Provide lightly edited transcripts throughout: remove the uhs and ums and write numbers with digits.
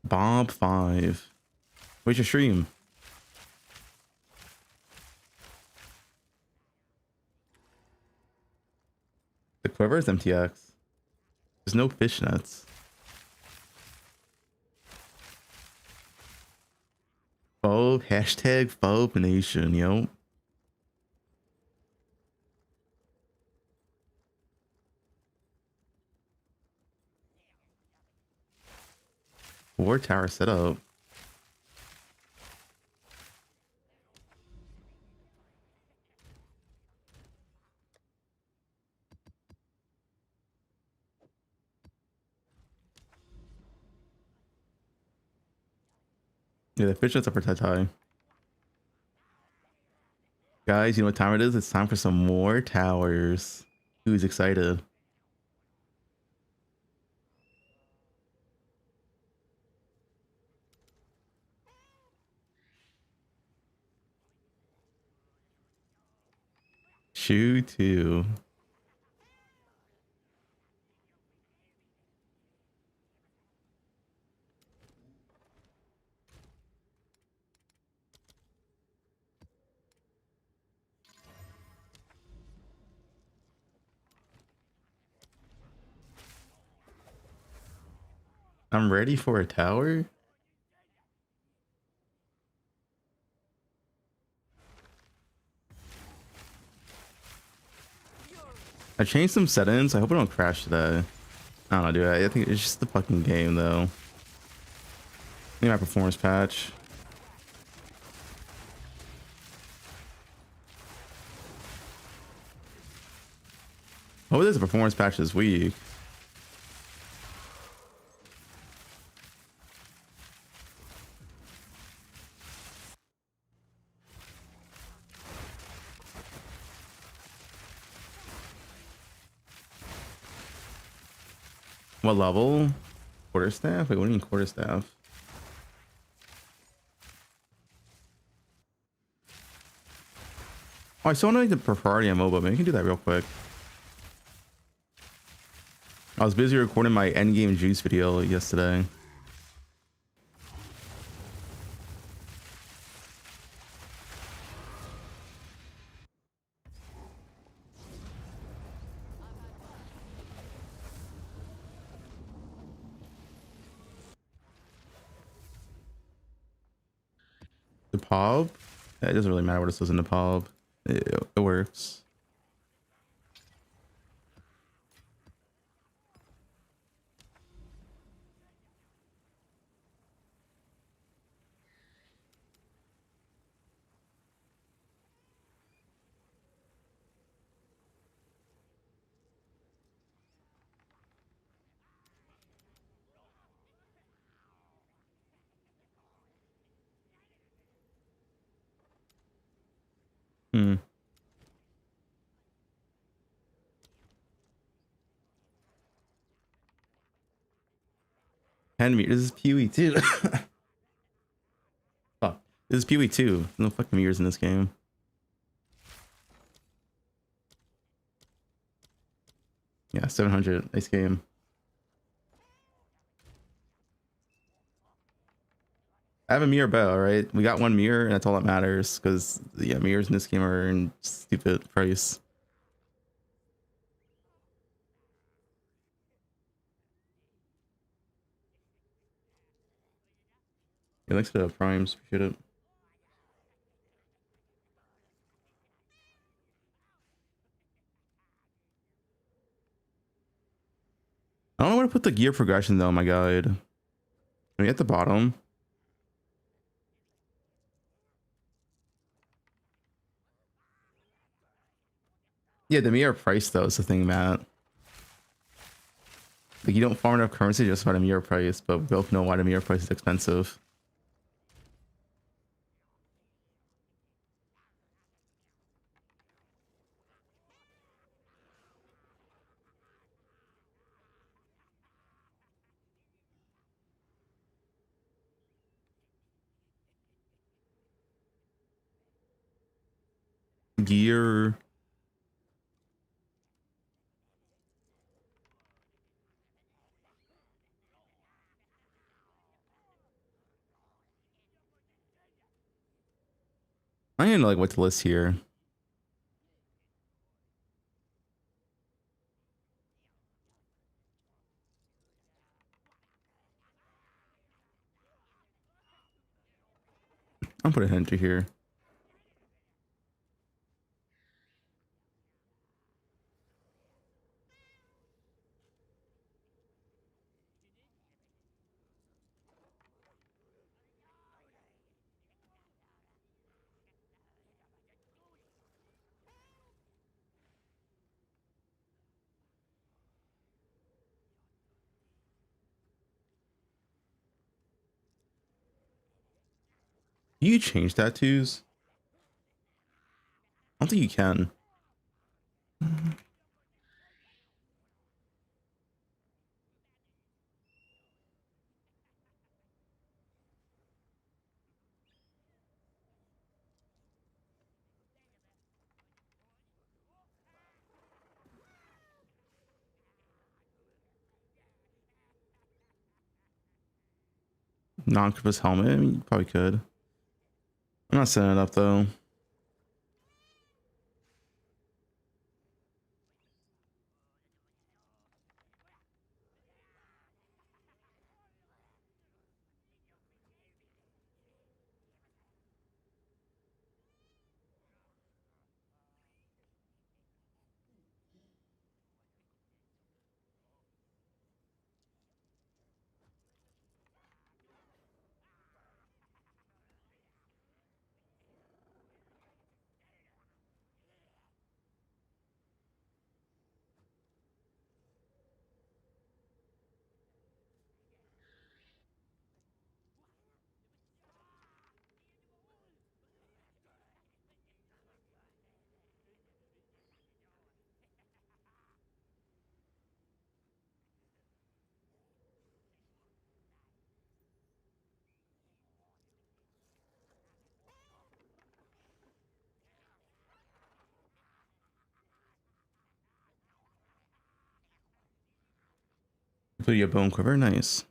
Bob 5. Where's your stream? The quiver is MTX. There's no fishnets. Phobe, hashtag Phobe Nation, yo. War tower setup. Yeah, the fishnets are for Deadeye. Guys, you know what time it is? It's time for some more towers. Who's excited? Shoot 2. I'm ready for a tower. I changed some settings. I hope I don't crash today. I don't know, dude. I think it's just the fucking game, though. I think my performance patch. Oh, there's a performance patch this week. What level? Quarterstaff? Wait, what do you mean quarterstaff? Oh, I still need the priority on mobile. Maybe you can do that real quick. I was busy recording my Endgame juice video yesterday. The pub? Yeah, it doesn't really matter what it says in the pub. It works. Hmm. Hand me. This is PoE2. Fuck. This is PoE2. No fucking mirrors in this game. Yeah, 700. Nice game. I have a mirror bow, right? We got one mirror, and that's all that matters. Because yeah, mirrors in this game are in stupid price. Yeah, thanks for the primes. Appreciate it. I don't know where to put the gear progression though in my guide. Are we at the bottom? Yeah, the mirror price though is the thing, Matt. Like you don't farm enough currency just by the mirror price, but we both know why the mirror price is expensive. Gear. I don't even know like what to list here. I'll put a hint here. You change tattoos? I don't think you can. Non-Crippus helmet. I mean, you probably could. I'm not setting it up though. Put your bone quiver. Nice.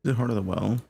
Is it Heart of the Well?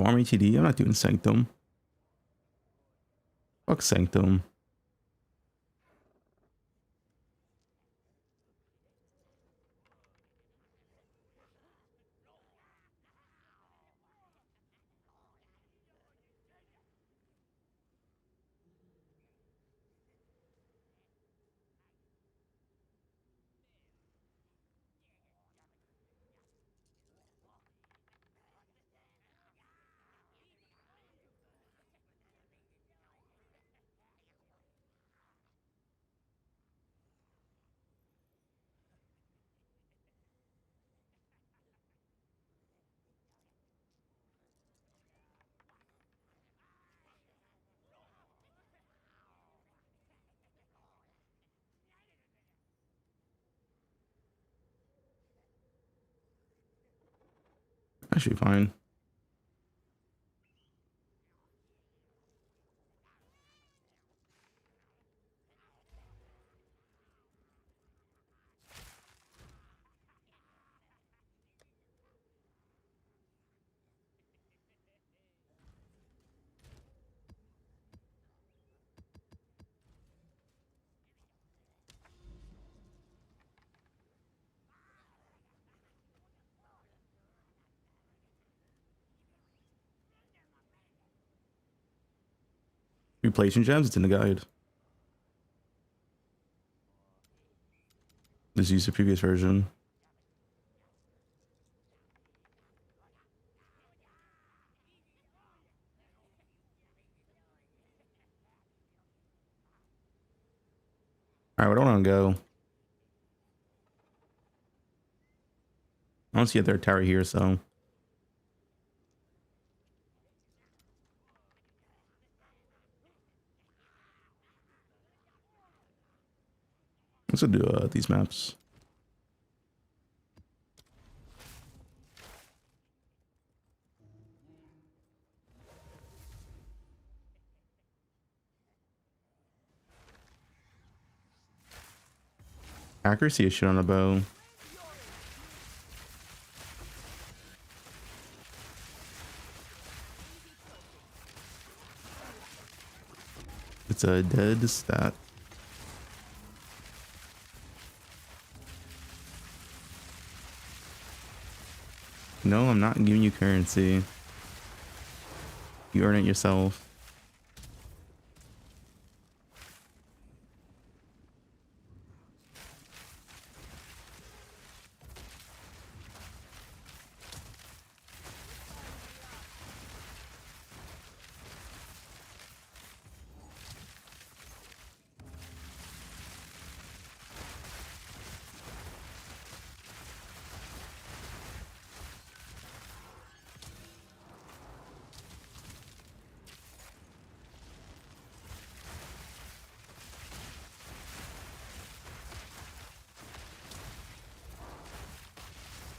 Farm ETD? I'm not doing Sanctum. Fuck Sanctum. That should be fine. Replacing gems, it's in the guide. Just use the previous version. Alright, where do I want to go? I don't see a third tower here, so let's go do these maps. Accuracy is shit on a bow. It's a dead stat. No, I'm not giving you currency. You earn it yourself.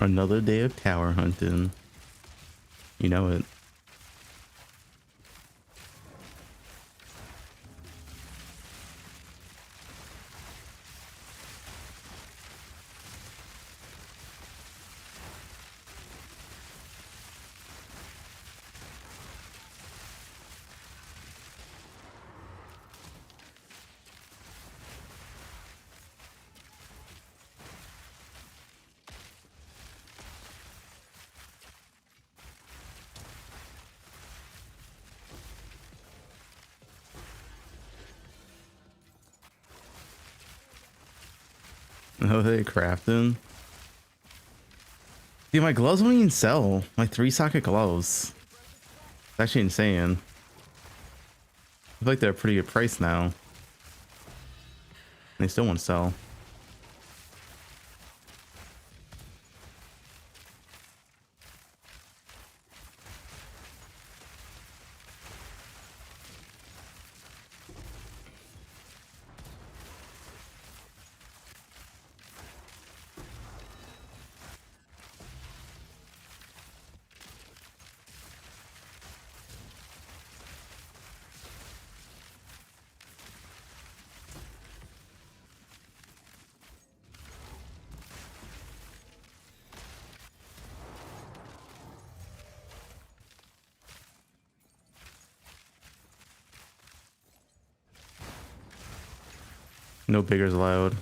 Another day of tower hunting. You know it. Oh, they crafting. Dude, my gloves won't even sell. My 3-socket gloves. It's actually insane. I feel like they're a pretty good price now. They still won't sell. No biggers allowed.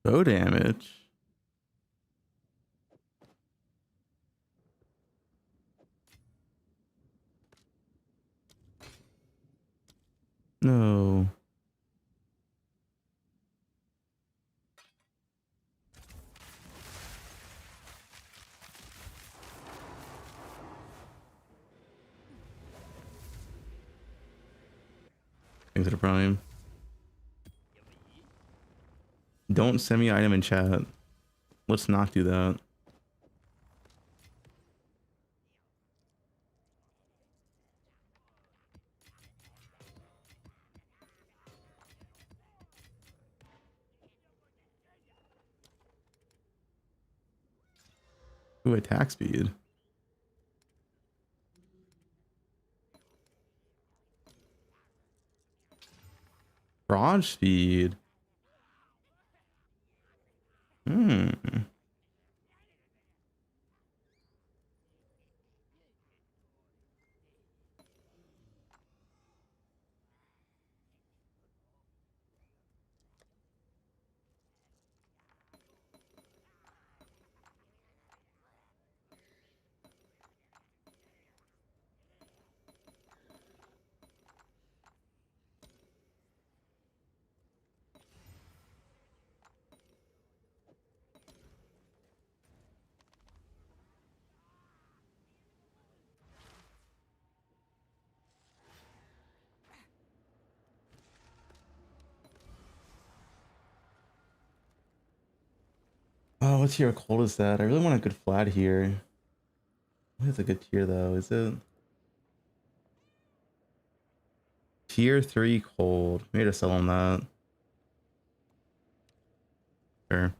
Bow damage. No. Into the prime. Don't send me item in chat. Let's not do that. Ooh, attack speed. Broad speed. Hmm. Oh, what tier of cold is that? I really want a good flat here. What is a good tier though? Is it tier 3 cold? Maybe to sell on that. Sure.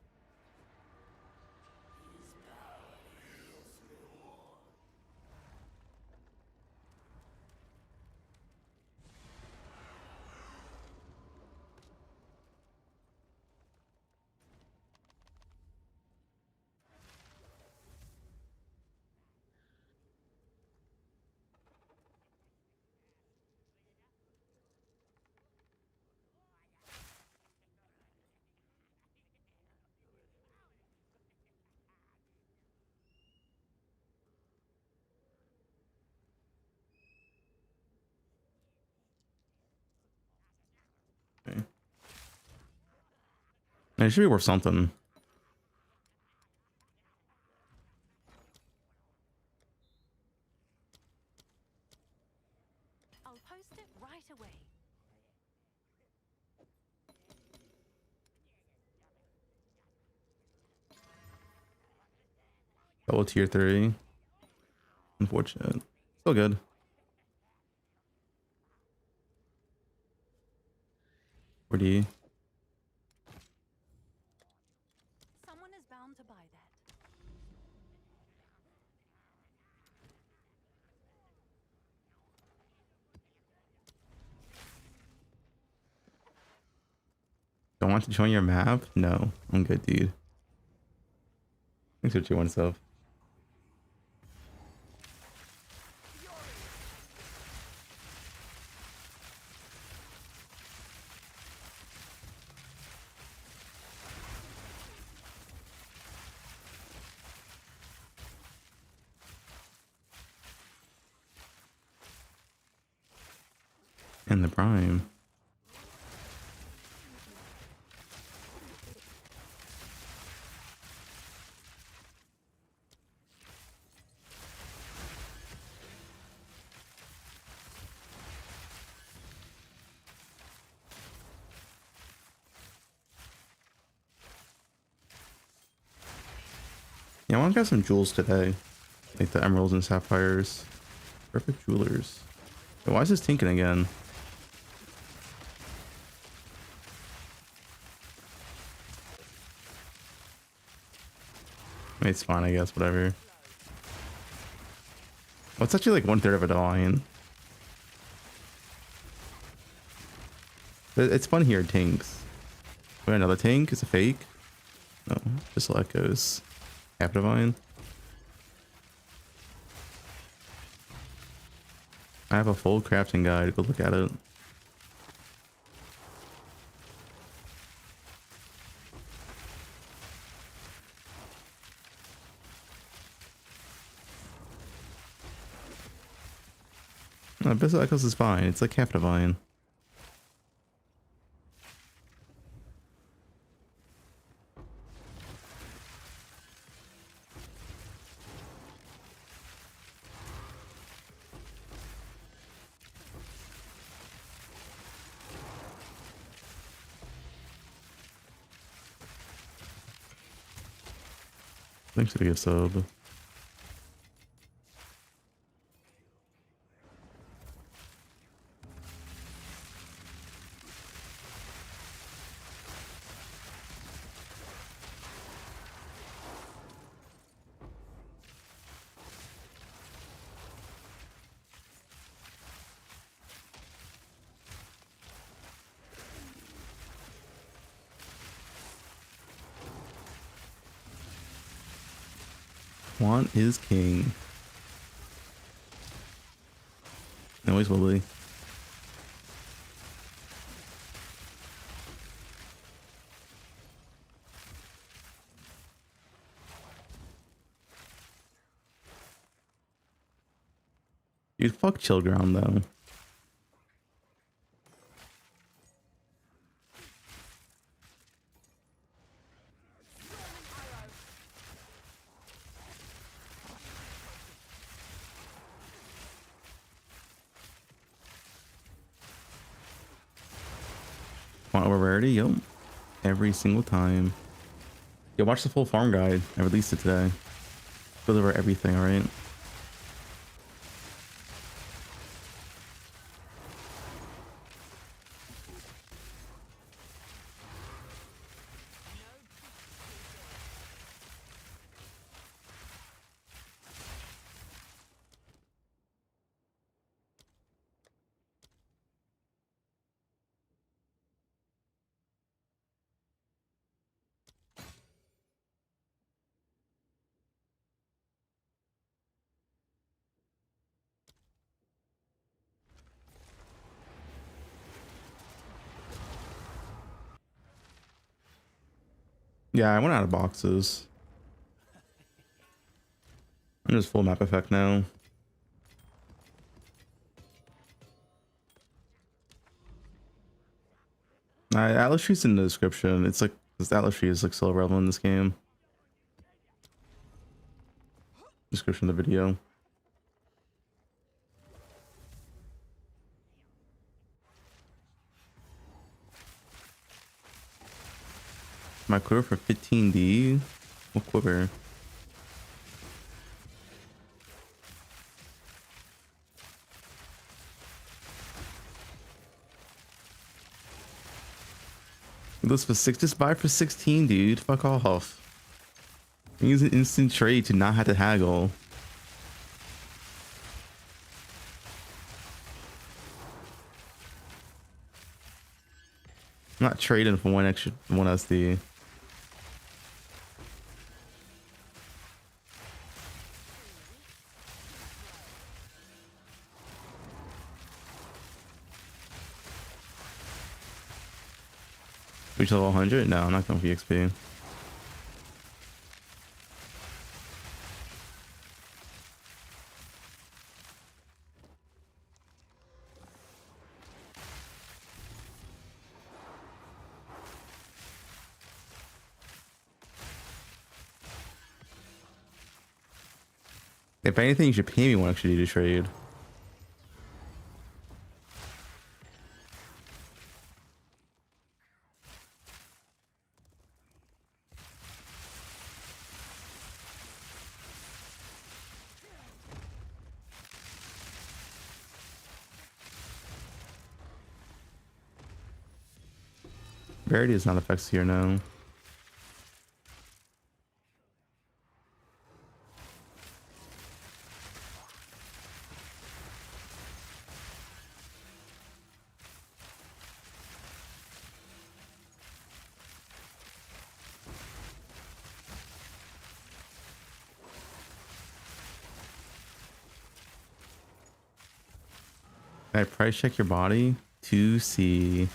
Okay. It should be worth something. I'll post it right away. Double tier 3. Unfortunate. Still good. Where do you? Someone is bound to buy that. Don't want to join your map? No, I'm good, dude. Thanks for joining stuff. And the prime. Yeah, I want to get some jewels today. Like the emeralds and sapphires. Perfect jewelers. But why is this tinking again? I mean, it's fine, I guess, whatever. Well, it's actually like 1/3 of a line. It's fun here, tanks. Wait, another tank? Is a fake? No, just echoes. Half divine. I have a full crafting guide. Go look at it. No, Abyssal Echoes is fine. It's like half divine. Thanks for the gift sub. Want is king. Always will be. Dude, fuck chill ground though. Want over rarity? Yup. Every single time. Yo, watch the full farm guide. I released it today. Deliver everything, alright? Yeah, I went out of boxes. I'm just full map effect now. Atlas Tree's in the description. It's like this Atlas Tree is like so relevant in this game. Description of the video. My quiver for 15D. What quiver? This for six, just buy for 16, dude. Fuck off. Use an instant trade to not have to haggle. I'm not trading for one SD. Reach level 100? No, I'm not going for XP. If anything, you should pay me one extra D to trade. Rarity is not effects here now. Can I price check your body to see?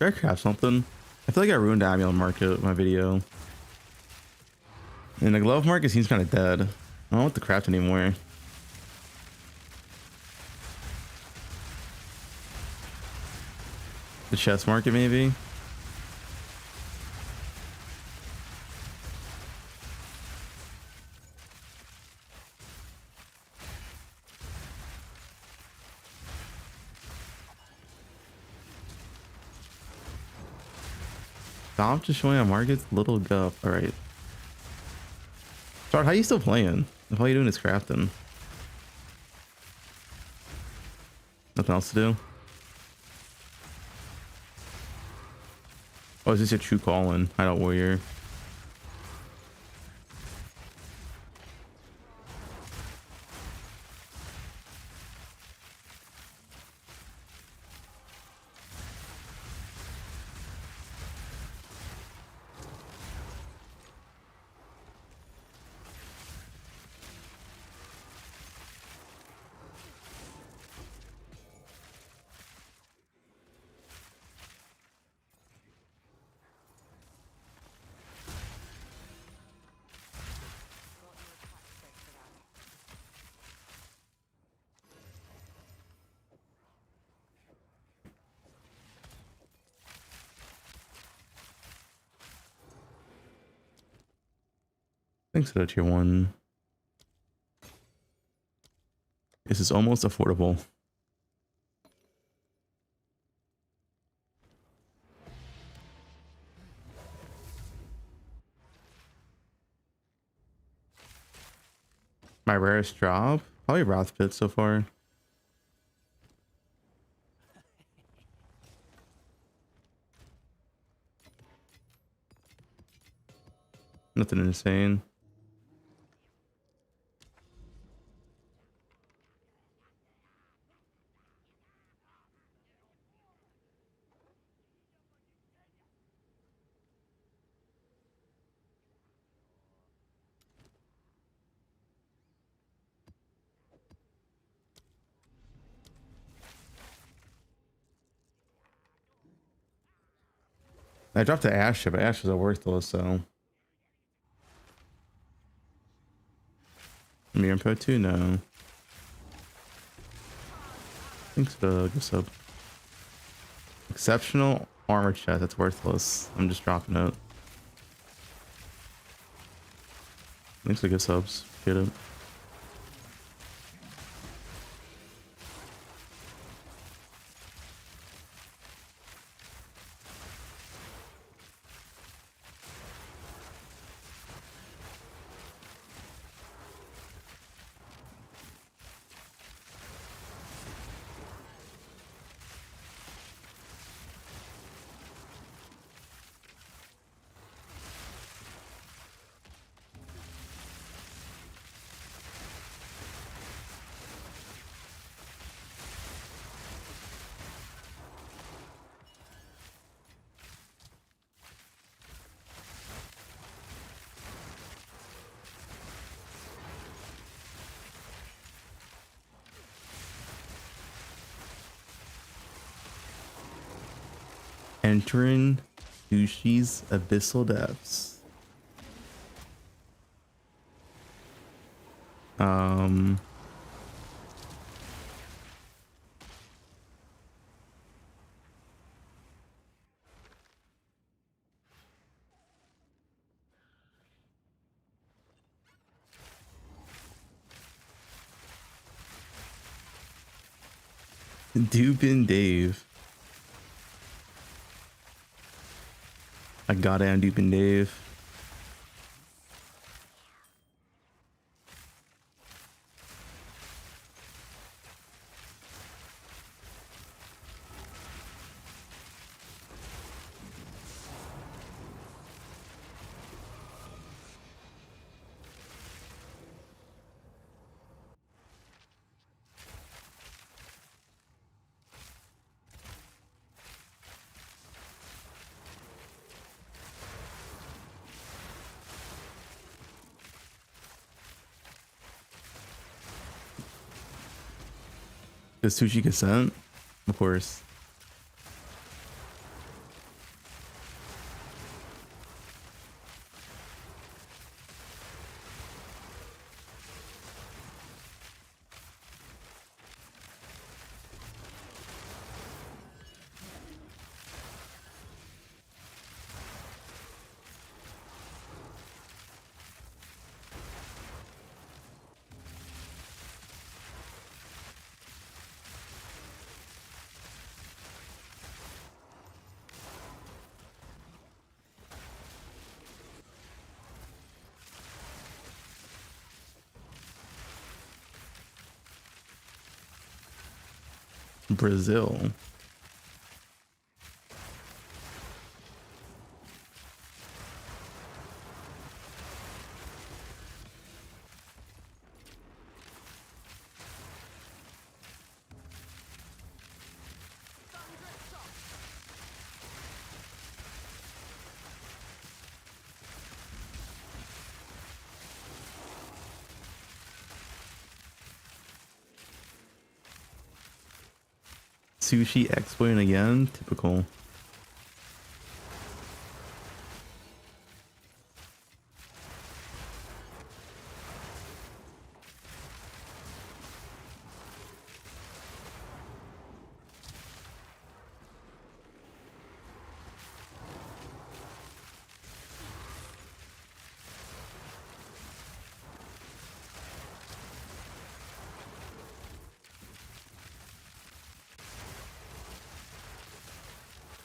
Did I craft something? I feel like I ruined the amulet market with my video. And the glove market seems kind of dead. I don't want the craft anymore. The chest market maybe? Stop just showing on markets, little guff. All right. Start. How you still playing? If all you doing is crafting. Nothing else to do. Oh, is this your true calling? Hideout warrior. Thanks to the tier 1. This is almost affordable. My rarest drop? Probably Wrath Pit so far. Nothing insane. I dropped the Ashes, but Ashes are worthless, so. Mirror Poe2, no. I think so, good sub. Exceptional armor chest, that's worthless. I'm just dropping it. Thanks for good subs. Get it. Entering Sushi's abyssal depths. Dupin Dave. I goddamn Dupin Dave. Does Sushi consent? Of course. Brazil. Sushi X-Wing again? Typical.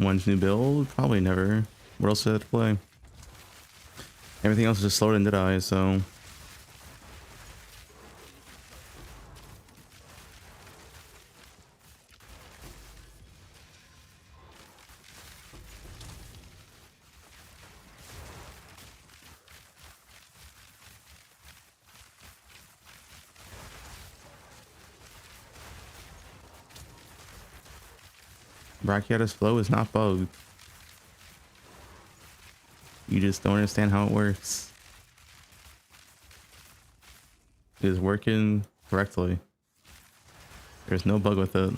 One's new build? Probably never. What else did I have to play? Everything else is just slower than Deadeye, so. Brachiotis flow is not bugged. You just don't understand how it works. It is working correctly. There's no bug with it.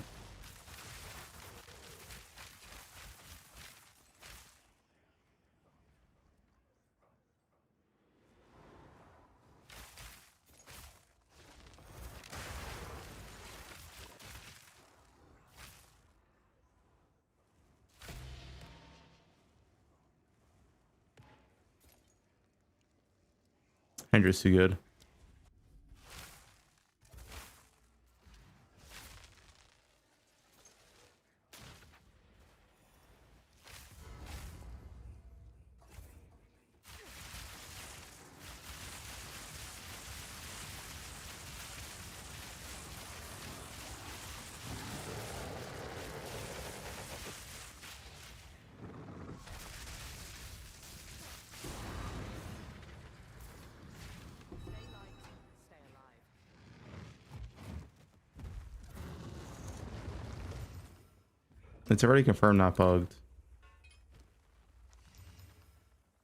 Hendra's too good. It's already confirmed not bugged.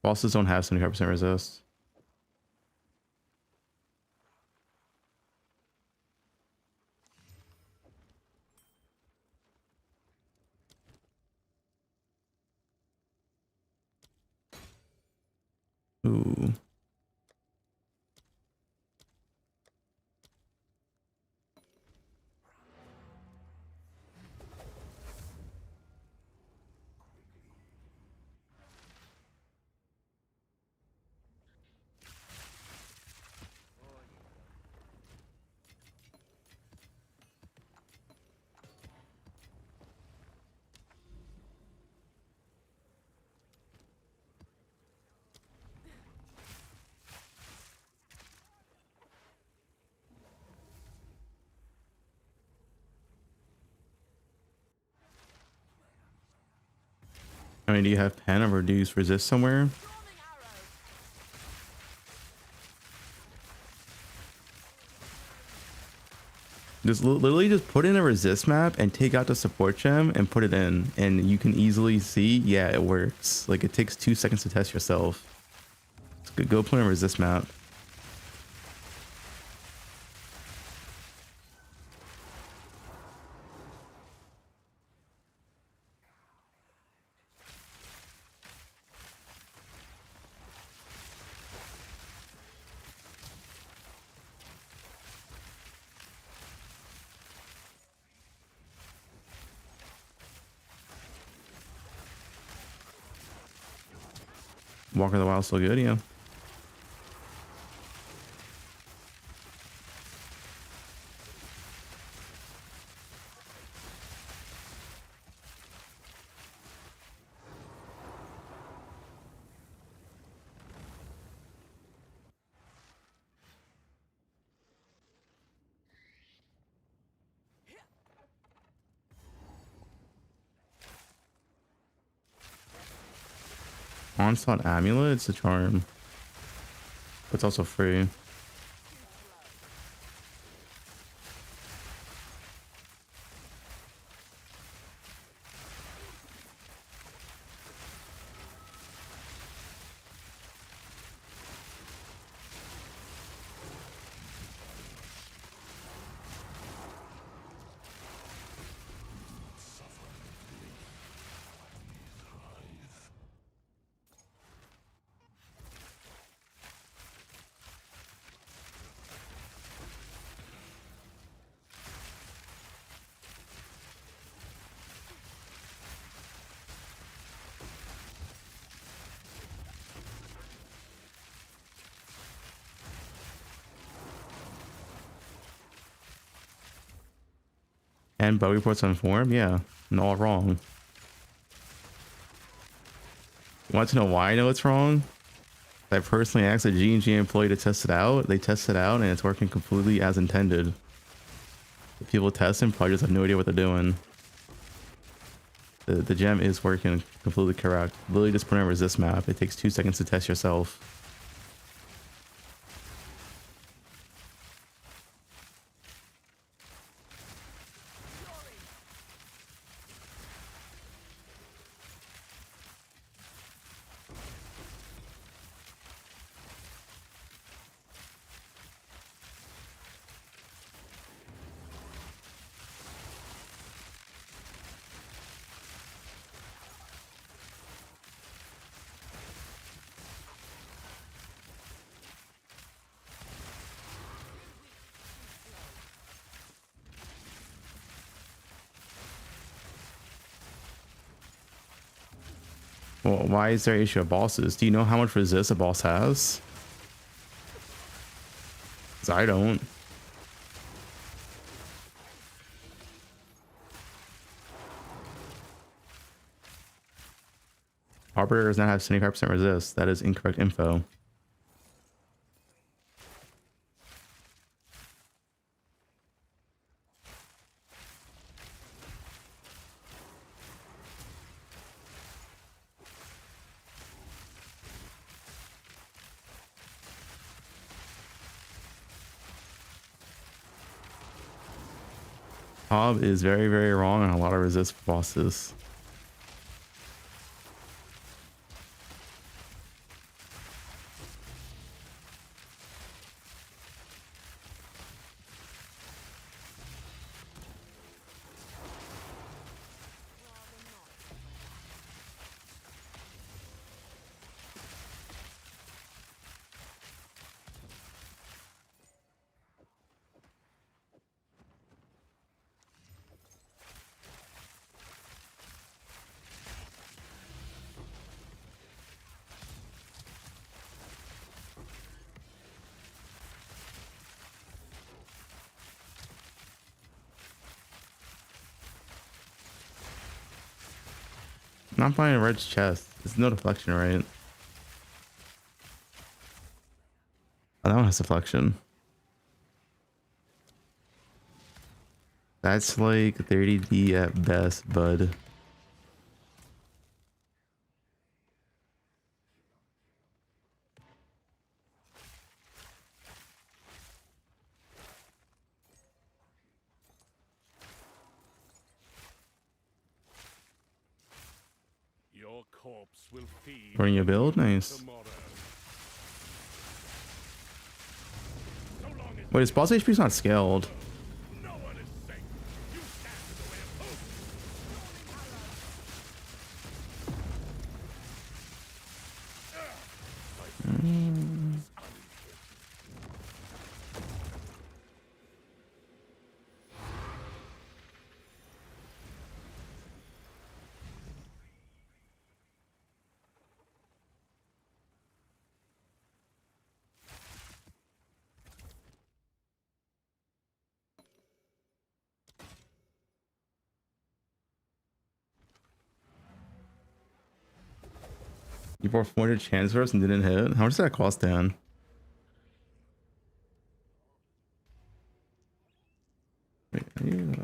Bosses don't have 75% resist. Ooh. I mean, do you have pen or reduce resist somewhere? Just literally just put in a resist map and take out the support gem and put it in, and you can easily see, yeah, it works. Like, it takes 2 seconds to test yourself. Go put in a resist map. Walker of the Wild still good, yeah. Onslaught Amulet, it's a charm. But it's also free. And bug reports on forum? Yeah, and all wrong. You want to know why I know it's wrong? I personally asked a G&G employee to test it out. They test it out and it's working completely as intended. The people testing probably just have no idea what they're doing. The gem is working completely correct. Literally just put in a resist map. It takes 2 seconds to test yourself. Well, why is there an issue of bosses? Do you know how much resist a boss has? 'Cause I don't. Arbiter does not have 75% resist. That is incorrect info. Hob is very, very wrong on a lot of resist bosses. Not finding Red's chest. It's no deflection, right? Oh, that one has deflection. That's like 30D at best, bud. Your corpse will feed Running your build? Nice. tomorrow. Wait, his boss HP is not scaled. No one is safe. You stand in the way of hope. You bought 400 transfers and didn't hit? How much did that cost, Dan? Wait, are you,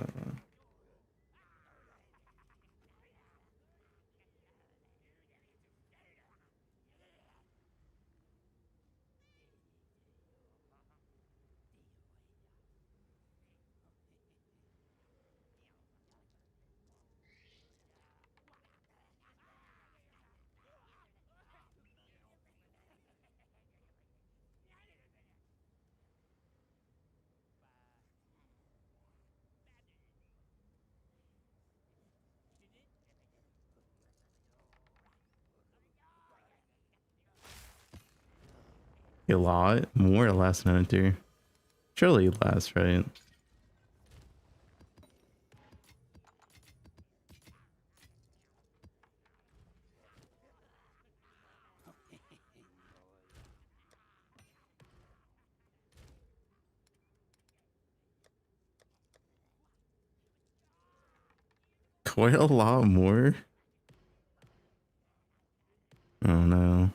a lot more or less than enter? Surely less, right? Quite a lot more. Oh no.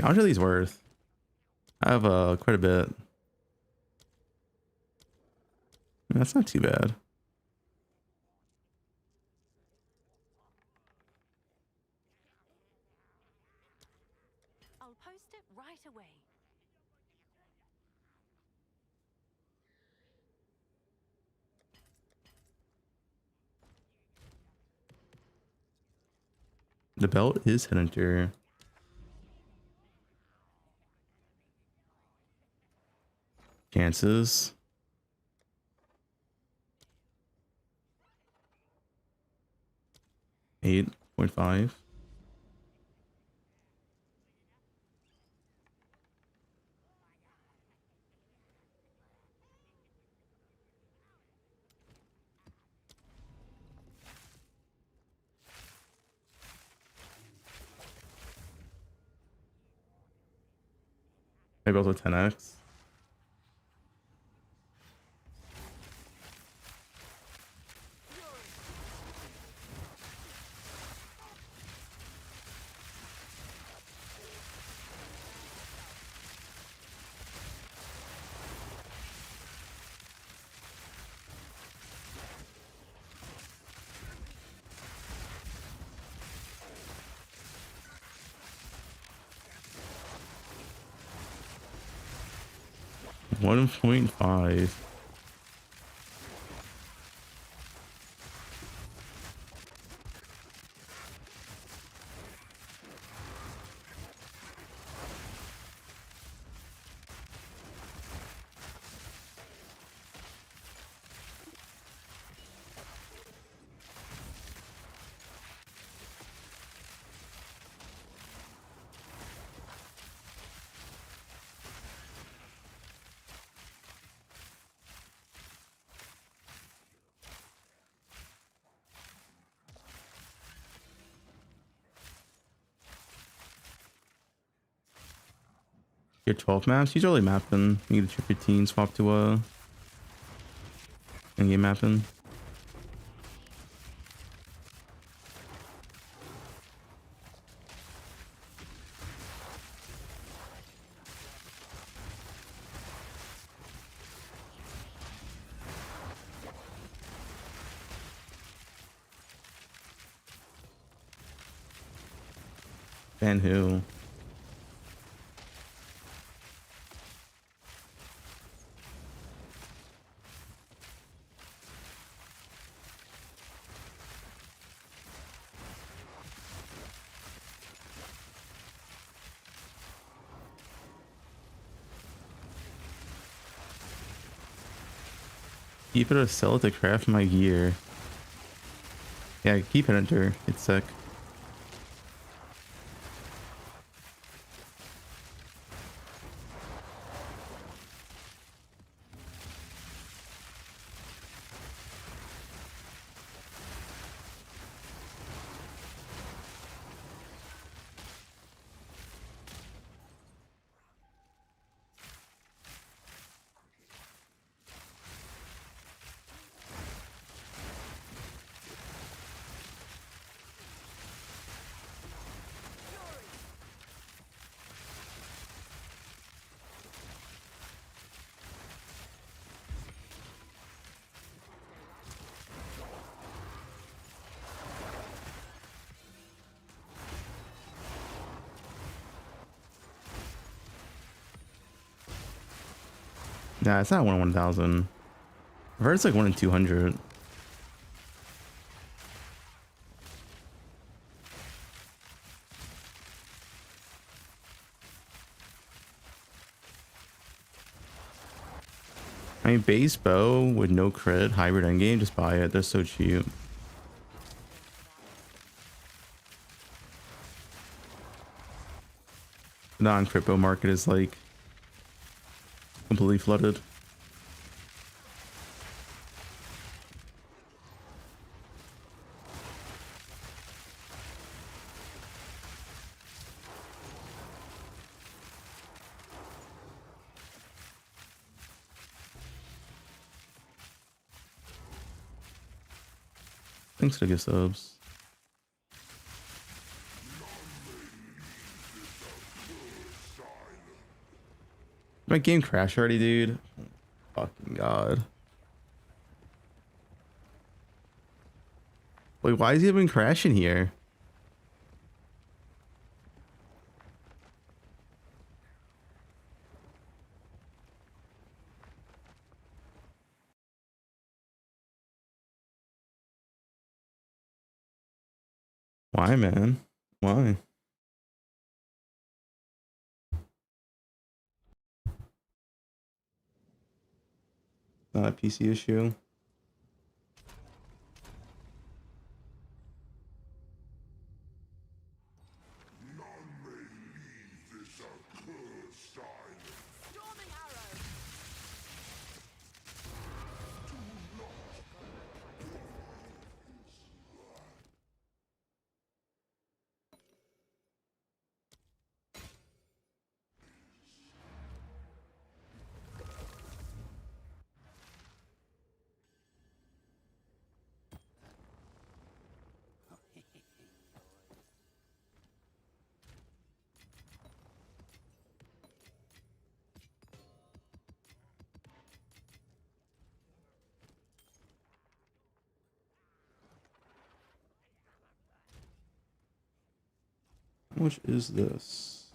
How much are these worth? I have quite a bit. That's not too bad. I'll post it right away. The belt is Headhunter. Chances. Eight 0.5. Maybe also 10x. One 1.5. Your 12 maps, he's really mapping. You get a trip 15 swap to in-game mapping. And who? Keep it or sell it to craft my gear. Yeah, keep it under. It's sick. Nah, it's not 1 in 1,000. I've heard it's like 1 in 200. I mean, base bow with no crit, hybrid endgame, just buy it. They're so cheap. The non-crypto market is like completely flooded. Thanks for the gift subs. My game crashed already, dude. Fucking god. Wait, why is he even crashing here? Why, man? Why? Not a PC issue. much is this?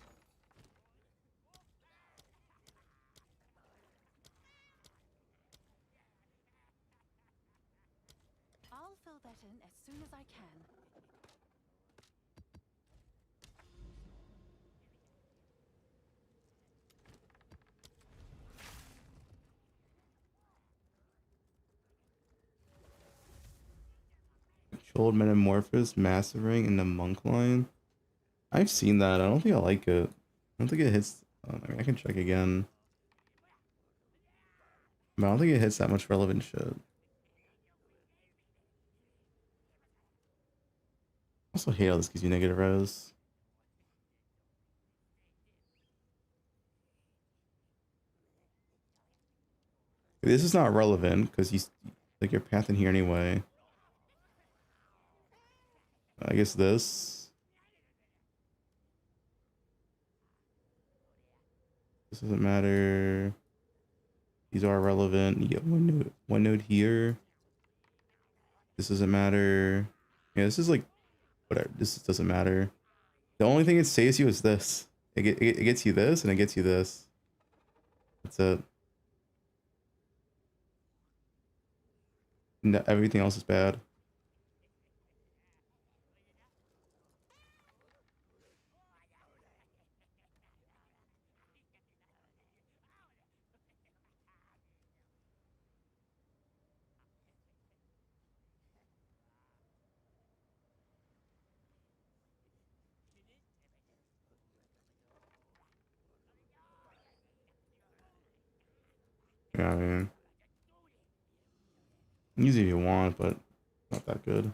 I'll fill that in as soon as I can. Controlled Metamorphosis, Massive Ring, and the Monk line. I've seen that. I don't think I like it. I don't think it hits. I mean, I can check again. But I don't think it hits that much relevant shit. Also hate how this gives you negative res. This is not relevant because you like your path in here anyway. I guess this. This doesn't matter. These are relevant. You get one node here. This doesn't matter. Yeah, this is like whatever. This doesn't matter. The only thing it saves you is this. It gets you this and it gets you this. That's it. No, everything else is bad. Yeah, I mean, use it if you want, but not that good.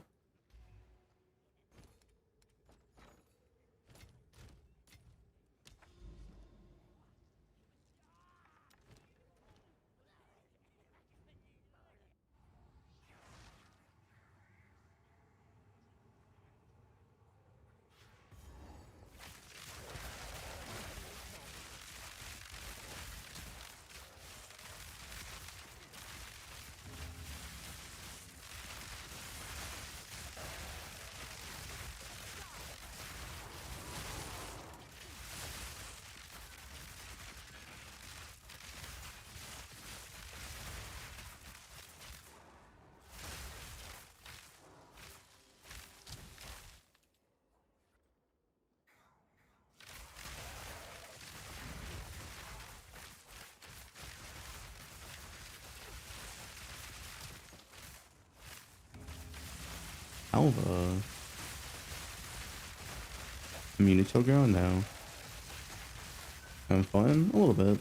Alva. Immunity ground now. Having fun? A little bit.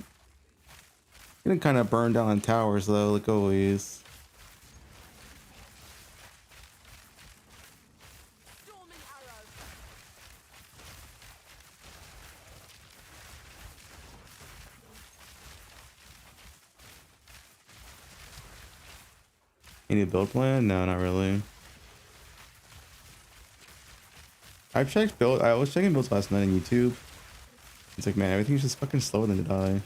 Getting kind of burned down on towers though, like always. Storming arrow. Any build plan? No, not really. I've checked build. I was checking builds last night on YouTube. It's like, man, everything's just fucking slower than Deadeye.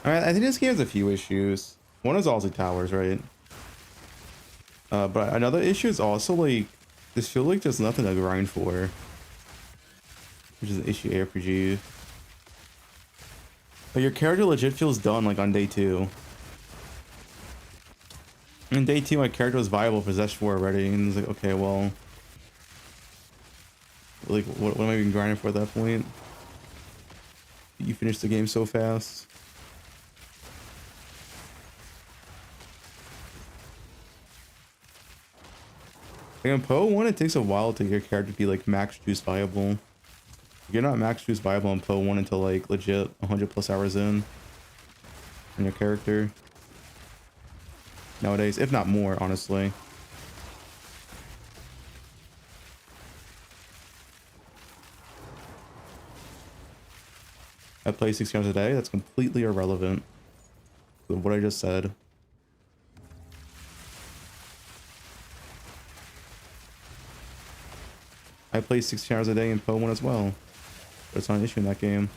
Alright, I think this game has a few issues. One is also towers, right? But another issue is also like, this feels like there's nothing to grind for. Which is an issue ARPG. But your character legit feels done like on day 2. In day 2 my character was viable for Zesh 4 already, and it's like, okay, well, like what am I even grinding for at that point? You finished the game so fast. Like on Poe1 it takes a while to get your character to be like max juice viable. You're not max juice viable on Poe1 until like legit 100 plus hours in your character. Nowadays, if not more, honestly. I play 6 hours a day. That's completely irrelevant to what I just said. I play 16 hours a day in Poe1 as well. But it's not an issue in that game.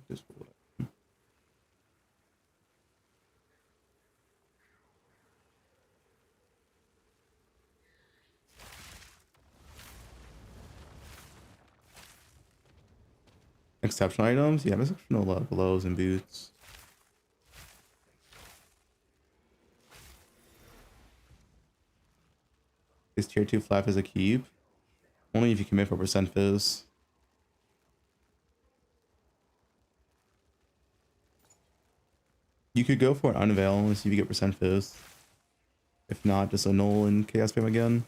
Just exceptional items? Yeah, there's exceptional gloves and boots. This tier 2 flap is a keep. Only if you commit for percent fizz. You could go for an unveil and see if you get percent fizz. If not, just annul and chaos spam again.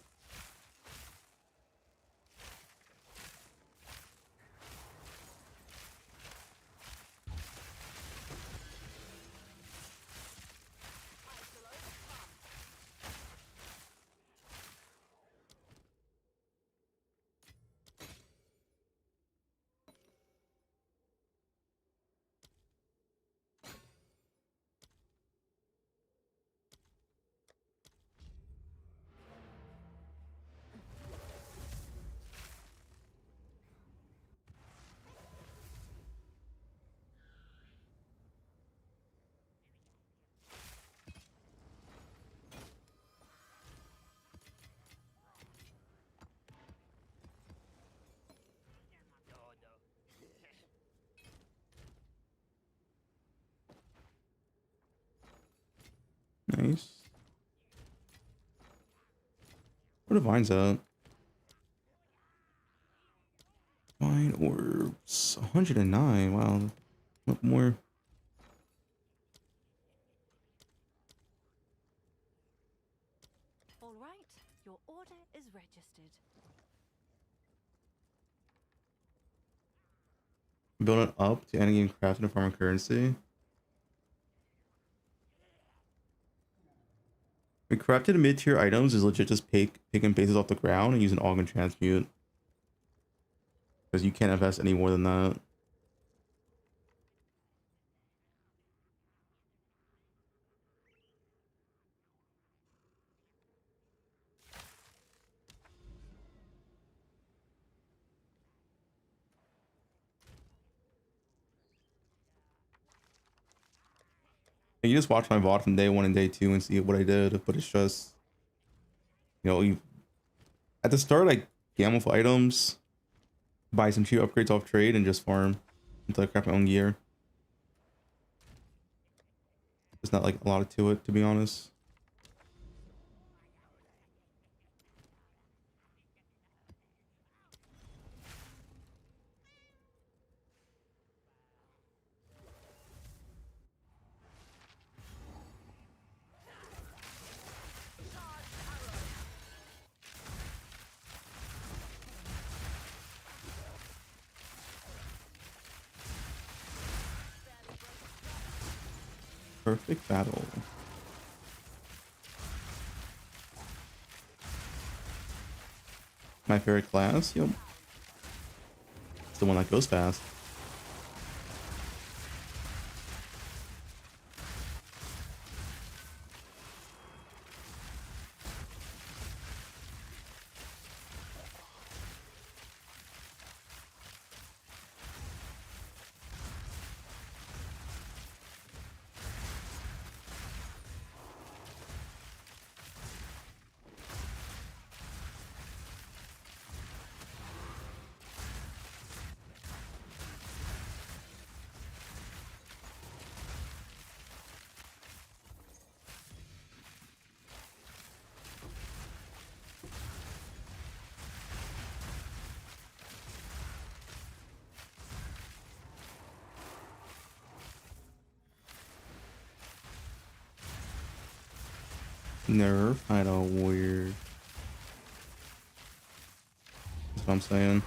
Nice. Where are vines at? Vine orbs. 109. Wow. What more? All right, your order is registered. Build it up to endgame craft and farm currency. The crafted mid-tier items is legit just picking bases off the ground and use an aug and transmute. Because you can't invest any more than that. And you just watch my VOD from day 1 and day 2 and see what I did, but it's just, you know, at the start I gamble for items, buy some cheap upgrades off trade, and just farm until I craft my own gear. There's not like a lot to it, to be honest. Perfect battle. My favorite class? Yep. It's the one that goes fast. Nerf, I don't weird. That's what I'm saying.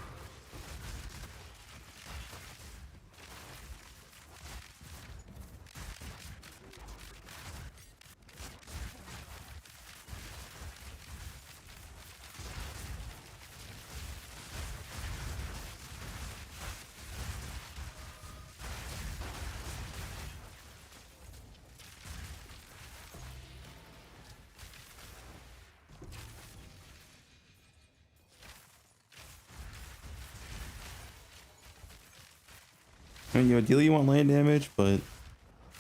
I mean, ideally you want land damage, but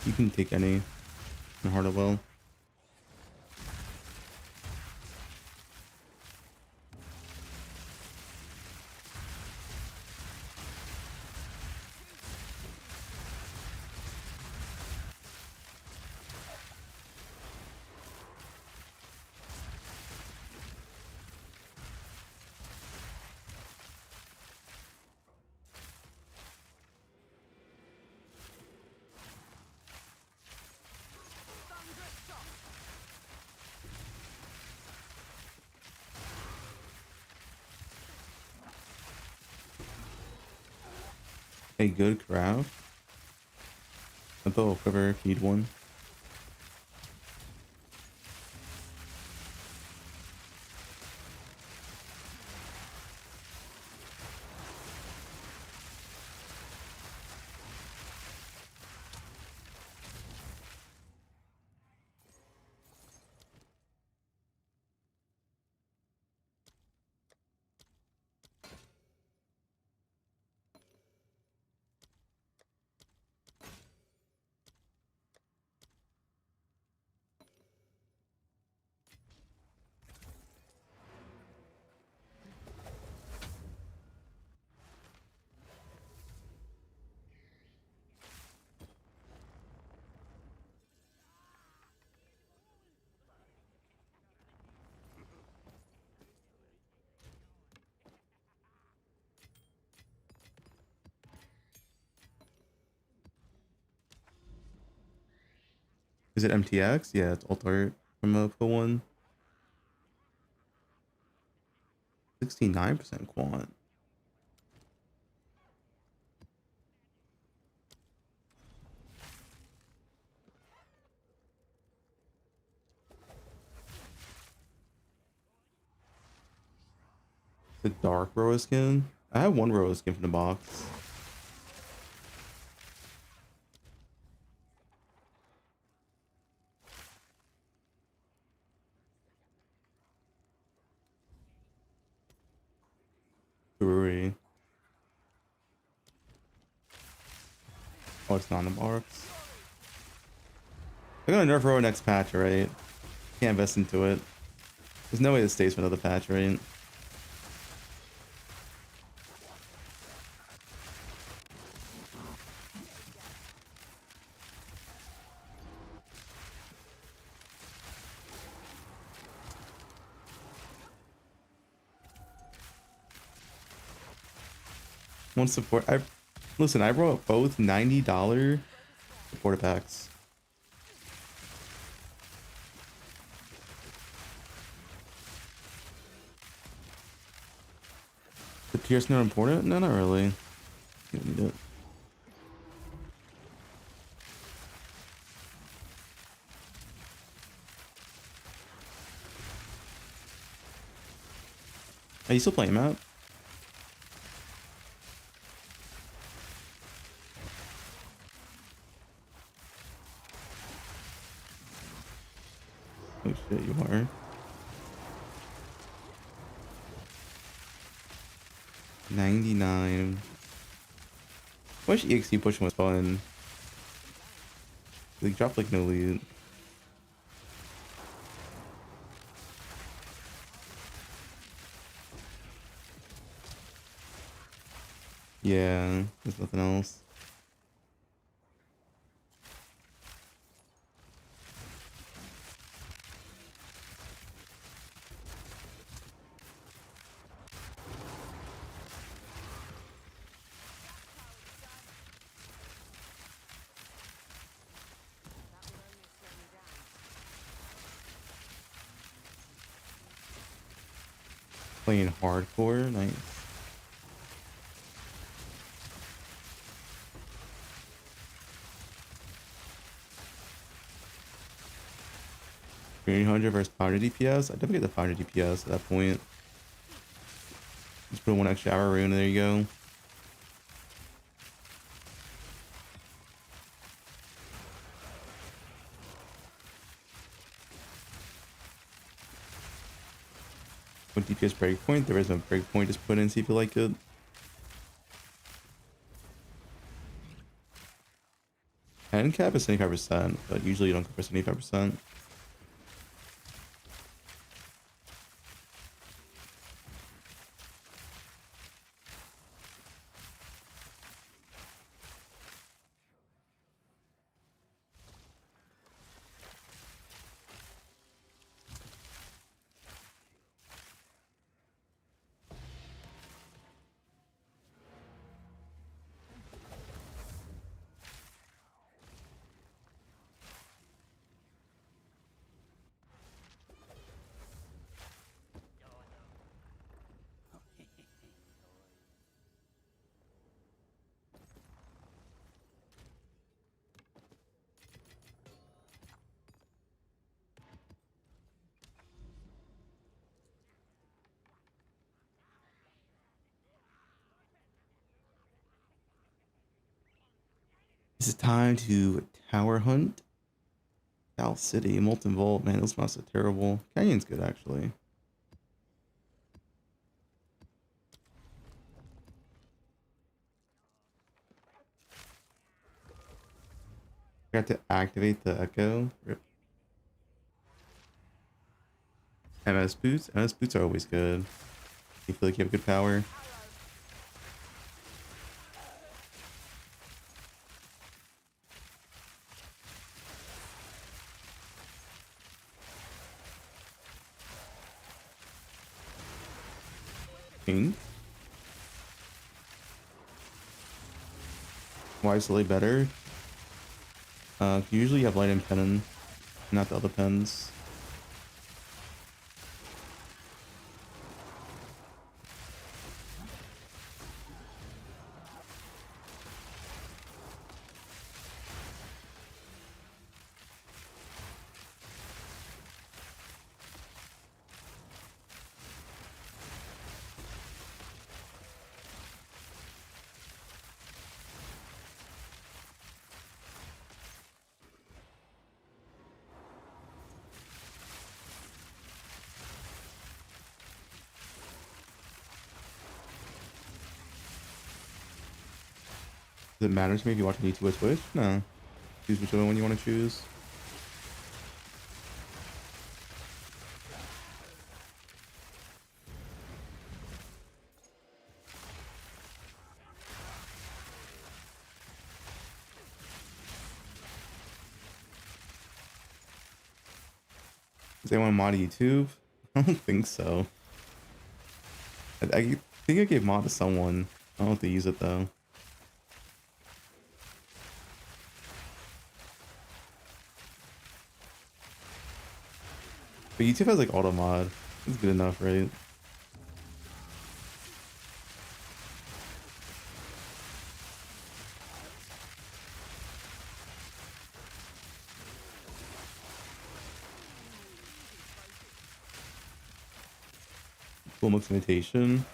you can take any in Heart of Well. A good craft. A bow quiver if you need one. Is it MTX? Yeah, it's alt art from Poe1. 69% quant. The dark Roa skin. I have one Roa skin from the box. Brewery. Oh, it's not in the box. They're gonna nerf Roa next patch, right? Can't invest into it. There's no way it stays for another patch, right? One support. I brought both $90 supporter packs. The Pierce not important? No, not really. You don't need it. Are you still playing map? Oh shit, you are. 99. Wish EXE pushing was fun. They dropped like no lead. Yeah, there's nothing else. Playing hardcore, nice. $300 versus 500 DPS. I definitely get the 500 DPS at that point. Just put one extra hour rune, there you go. With DPS breakpoint, there is no breakpoint, just put in, see if you like it. Hand cap is 75%, but usually you don't go for 75%. It's time to tower hunt South City, Molten Vault. Man, those mounts are terrible. Canyon's good actually. Got to activate the echo. Rip. MS boots. MS boots are always good. You feel like you have good power. Pink. Why is Lay better? Usually you have light and pennon, not the other pens. Does it matter to me if you watch YouTube or Twitch? No. Choose whichever one you want to choose. Does anyone mod YouTube? I don't think so. I think I gave mod to someone. I don't know if they use it though. But YouTube has like auto mod. It's good enough, right? Full mix imitation.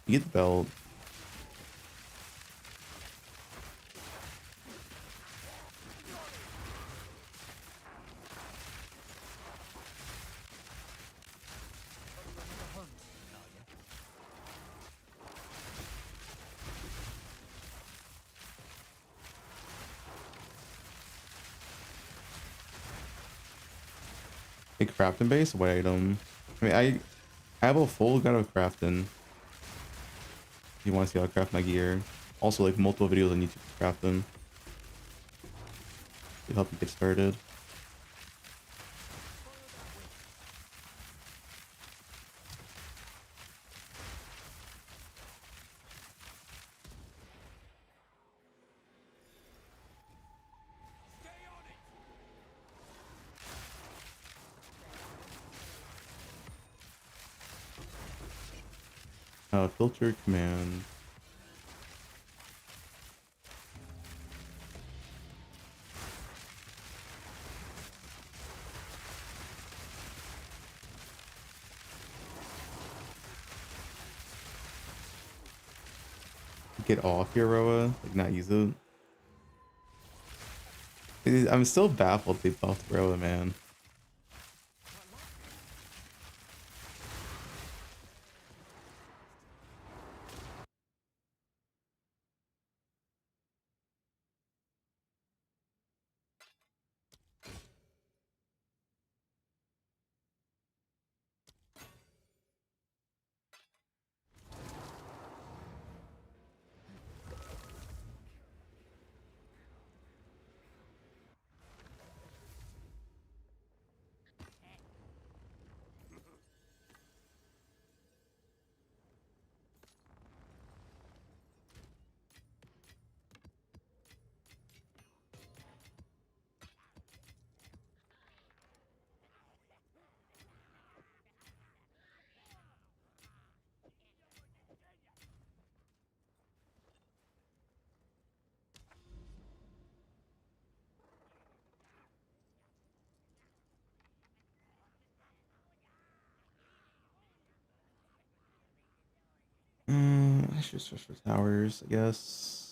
You get the belt. A crafting base, what item? I mean, I have a full gun of crafting. If you want to see how I craft my gear. Also, like multiple videos on YouTube to craft them. To help you get started. Filter command. Get off your Roa, like not use it. I'm still baffled they buffed Roa, man. I should switch for towers, I guess.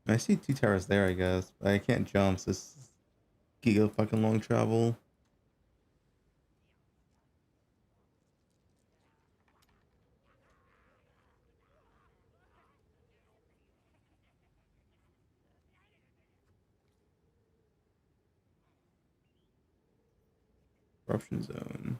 I see two towers there, I guess, but I can't jump, so this is giga fucking long travel. Corruption zone.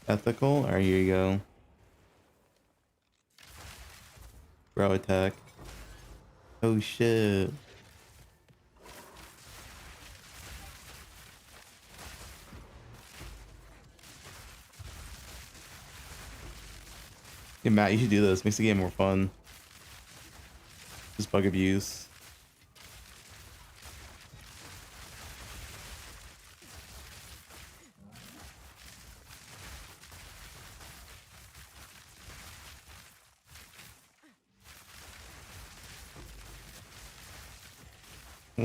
Ethical? Alright, here you go. Bro attack. Oh shit. Yeah, Matt, you should do this. Makes the game more fun. Just bug abuse.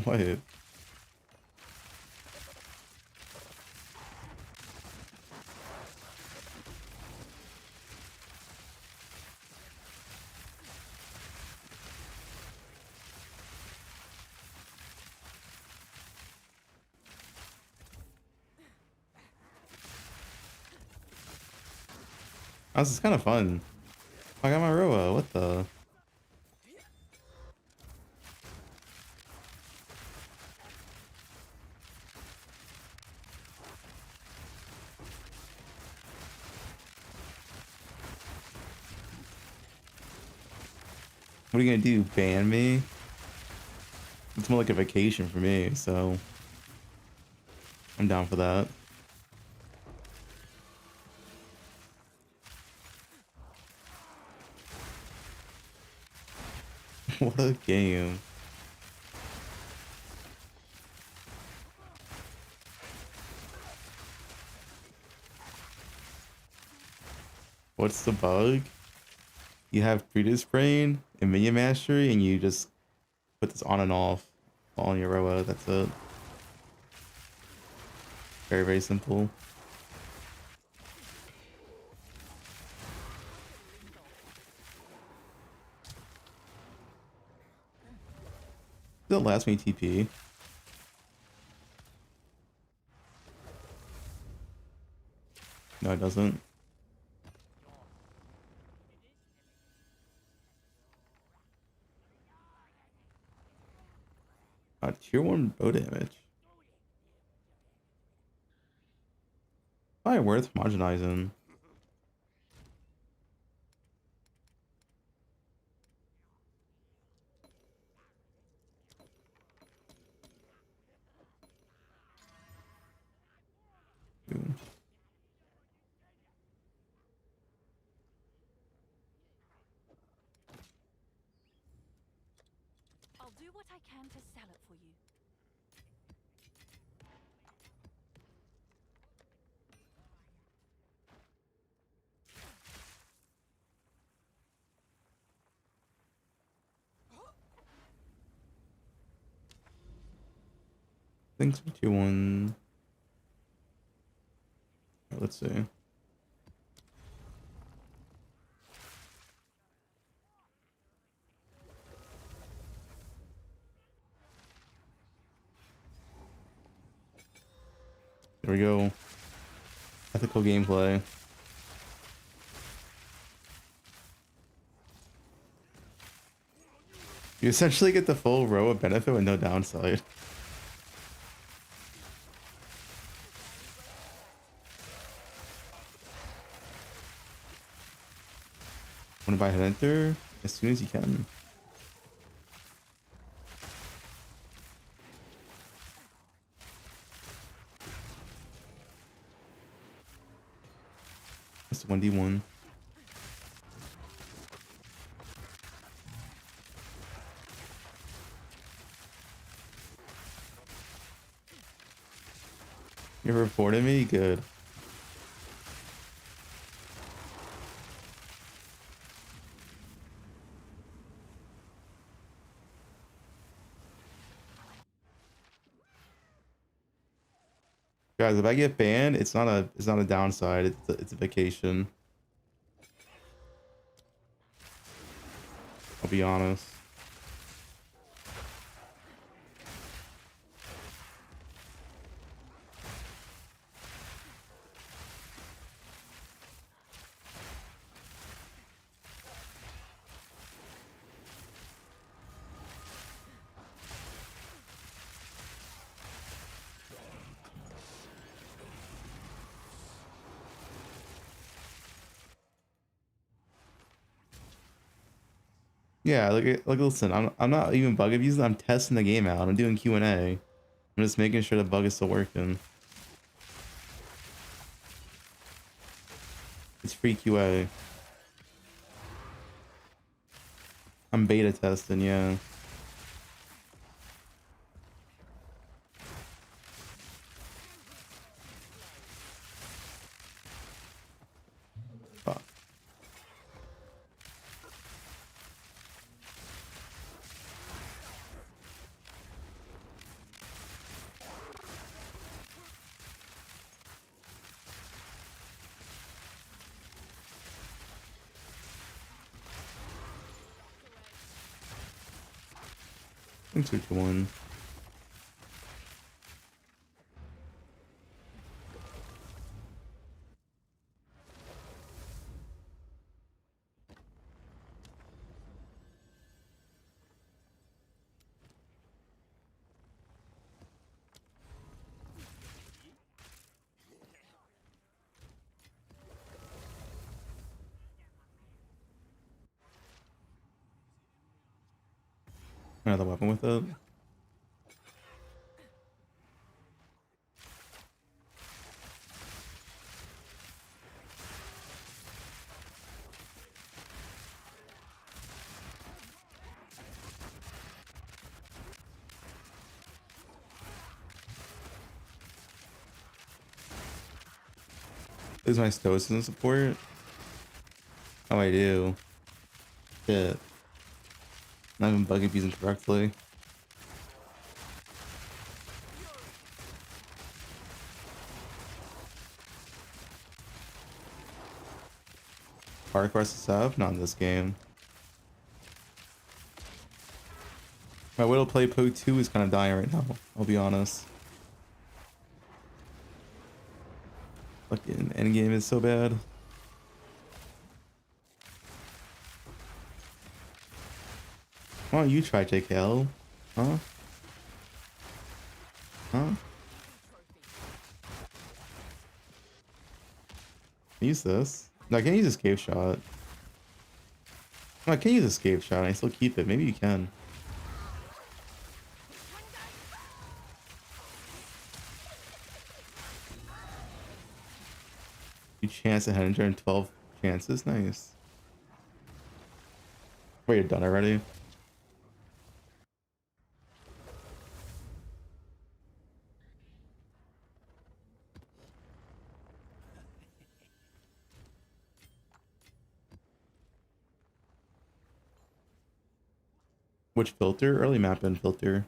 What? Oh, this is kind of fun. I got my Roa. What the? What are you gonna do? Ban me? It's more like a vacation for me, so I'm down for that. What a game. What's the bug? You have Preda's Brain and Minion Mastery, and you just put this on and off on your Roa. That's it. Very, very simple. Still last me TP. No, it doesn't. Tier 1 bow damage. Probably worth homogenizing. Ooh. I'll do what I can to sell it for you. Thanks for tier 1. Let's see. There we go. Ethical gameplay. You essentially get the full row of benefit with no downside. Want to buy head enter as soon as you can. That's 1d1. You ever reported me? Good. Guys, if I get banned, it's not a downside. It's a vacation. I'll be honest. Yeah, listen, I'm not even bug abusing. I'm testing the game out. I'm doing Q&A. I'm just making sure the bug is still working. It's free QA. I'm beta testing, yeah. Fuck. I'm 2-1. Another weapon with it. Is my stoicism support? Oh, I do. Shit. Not even bug abusing correctly. Hard quest stuff? Not in this game. My will to play Poe2 is kind of dying right now. I'll be honest. Fucking Endgame is so bad. Why don't you try JKL? Huh? Huh? Use this. No, I can't use escape shot. No, I can't use escape shot. I still keep it. Maybe you can. You chance ahead and turn 12 chances. Nice. Wait, you're done already? Which filter? Early map in filter.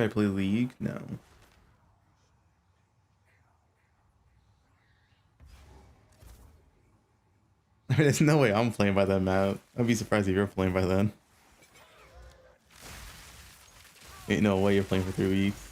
I play League? No. There's no way I'm playing by that map. I'd be surprised if you're playing by then. Ain't no way you're playing for 3 weeks.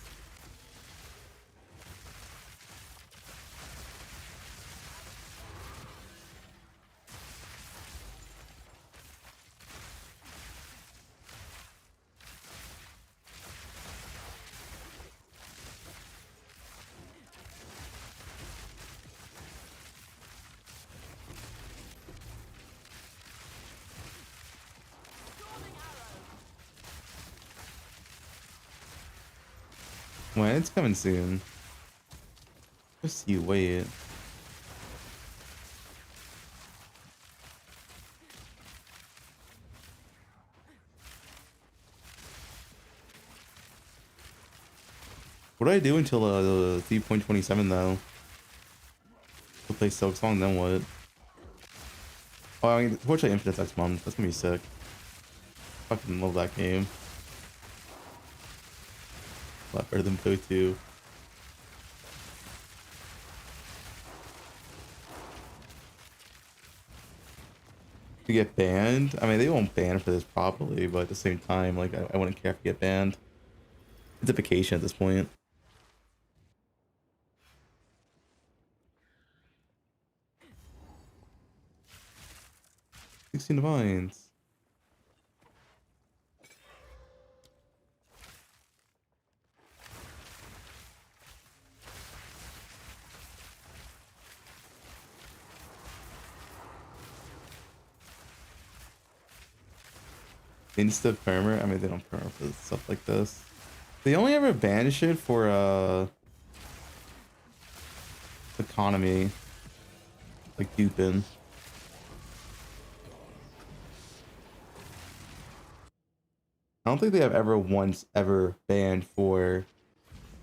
When it's coming soon. Just you wait. What do I do until the 3.27 though? To play Silk Song, then what? Oh, I mean, Torchlight Infinite's next month. That's gonna be sick. Fucking love that game. A lot better than Poe2. To get banned? I mean, they won't ban for this probably, but at the same time, like, I wouldn't care if you get banned. It's a vacation at this point. 16 divines. Insta perma? I mean, they don't perma for stuff like this. They only ever ban shit for economy, like duping. I don't think they have ever once ever banned for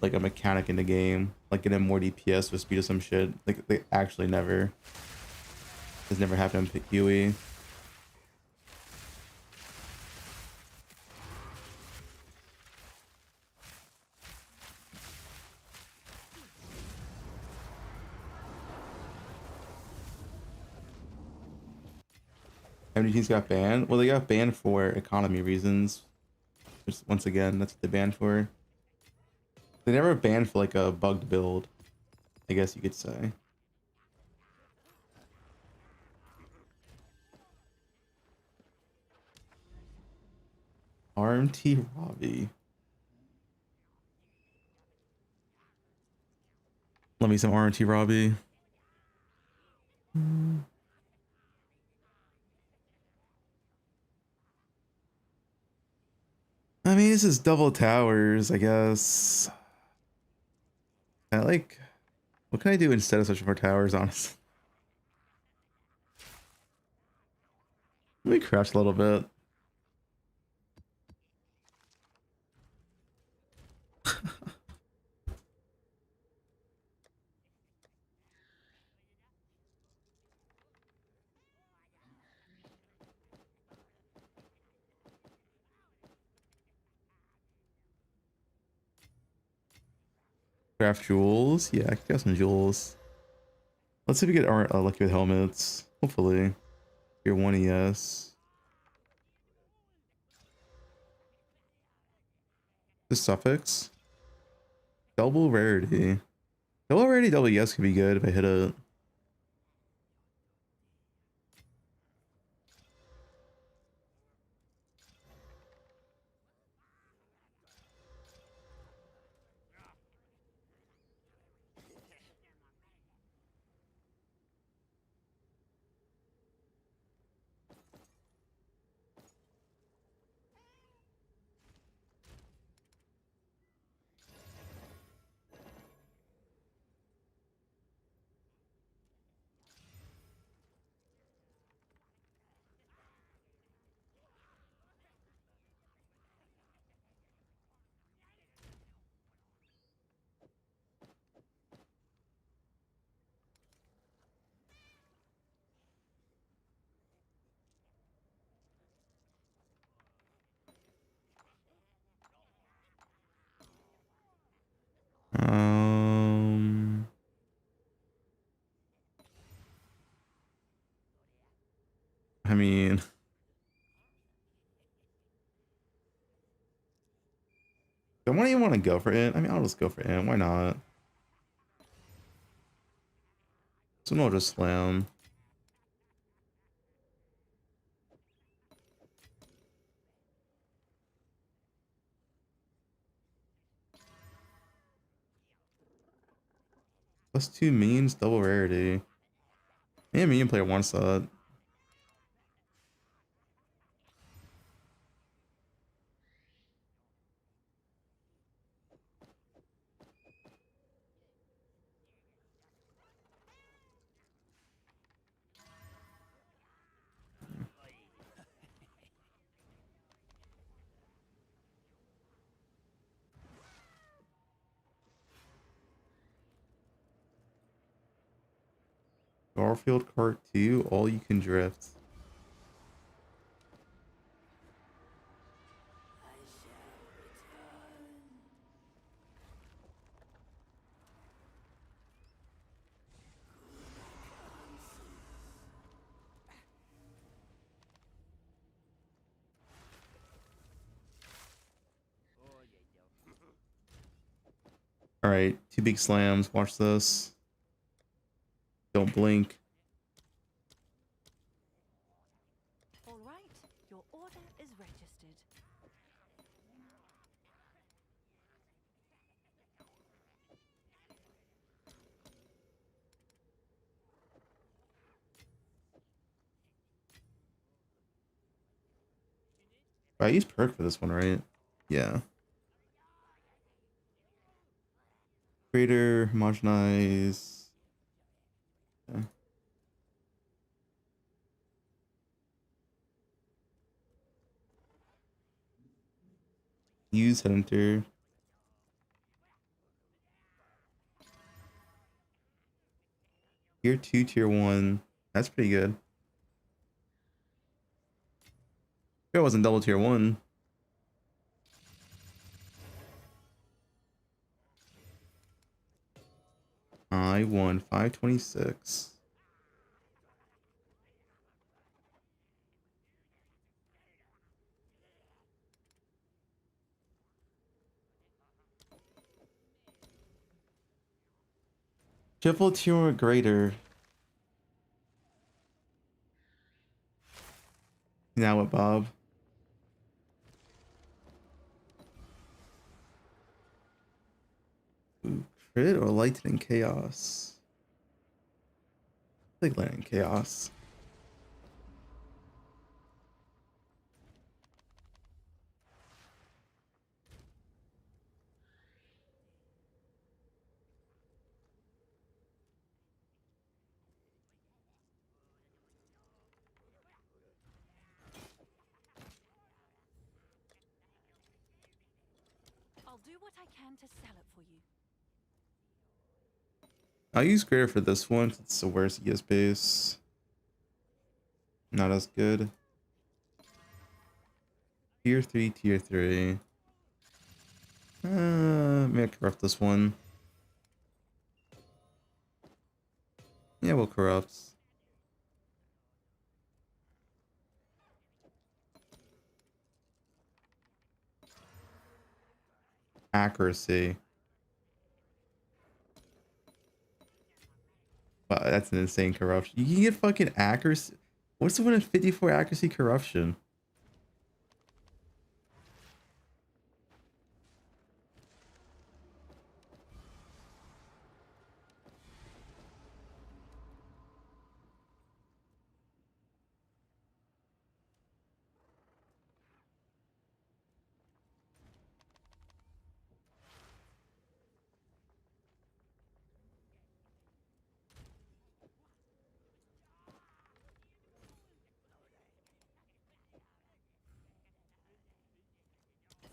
like a mechanic in the game, like getting more DPS with speed or some shit. Like they actually never. It's never happened in PoE. How many teams got banned? Well, they got banned for economy reasons. Just once again, that's what they banned for. They never banned for like a bugged build, I guess you could say. RMT Robbie. Let me some RMT Robbie. I mean, this is double towers, I guess. I like. What can I do instead of switching for towers, honestly? Let me crouch a little bit. Craft jewels. Yeah, I can get some jewels. Let's see if we get our lucky with helmets. Hopefully. Tier 1 ES. This suffix. Double rarity. Double rarity, double ES could be good if I hit it. I mean, do I even want to go for it? I mean, I'll just go for it. Why not? So I'll just slam. +2 means double rarity. Yeah, minion player wants that. Garfield Kart 2, all you can drift. All right, 2 big slams. Watch this. Don't blink. All right, your order is registered. I use perk for this one, right? Yeah. Greater, homogenize. Yeah. Use headhunter. Tier 2, tier 1. That's pretty good. It wasn't double tier 1. I won 526. Triple tier or greater. Now what, Bob? Ooh, crit or lightning chaos? I think lightning chaos. I'll do what I can to sell it for you. I'll use greater for this one. It's the worst ES base. Not as good. Tier 3, tier 3. Maybe I corrupt this one. Yeah, we'll corrupt. Accuracy. Wow, that's an insane corruption. You can get fucking accuracy. What's the one in 54 accuracy corruption?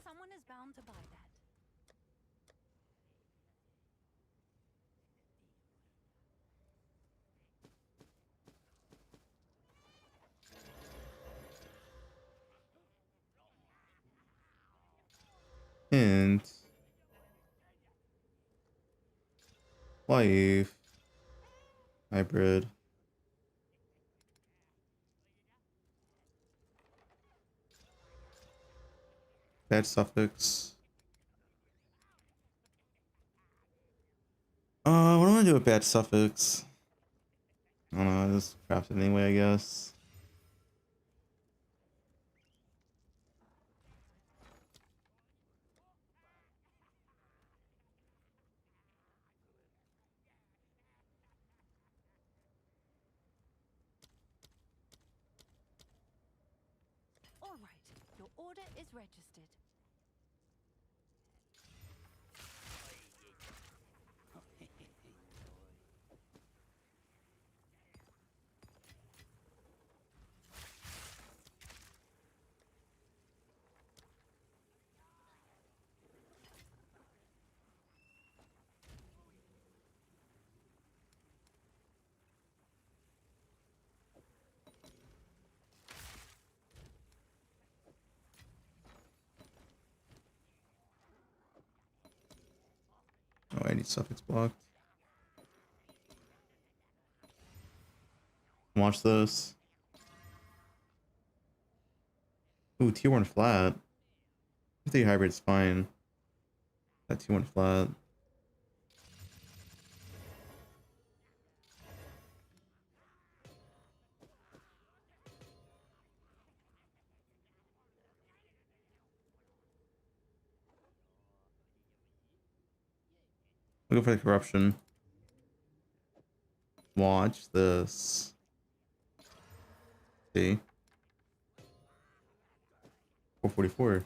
Someone is bound to buy that. And life. Hybrid. Bad suffix. What do I do with bad suffix? I don't know, I just craft it anyway, I guess. All right, your order is registered. Oh, I need suffix blocked. Watch this. Ooh, tier 1 flat. I think hybrid's fine. That tier 1 flat. I'll go for the corruption. Watch this. See? 444.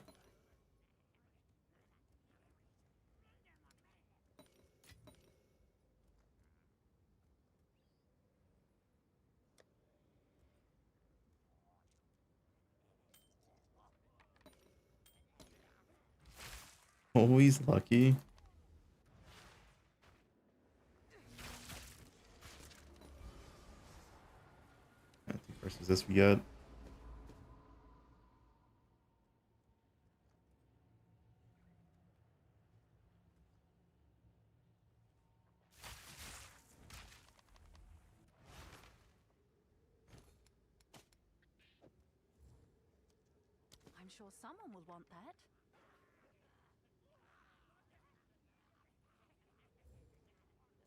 Always lucky. I think versus this we get. I'm sure someone will want that.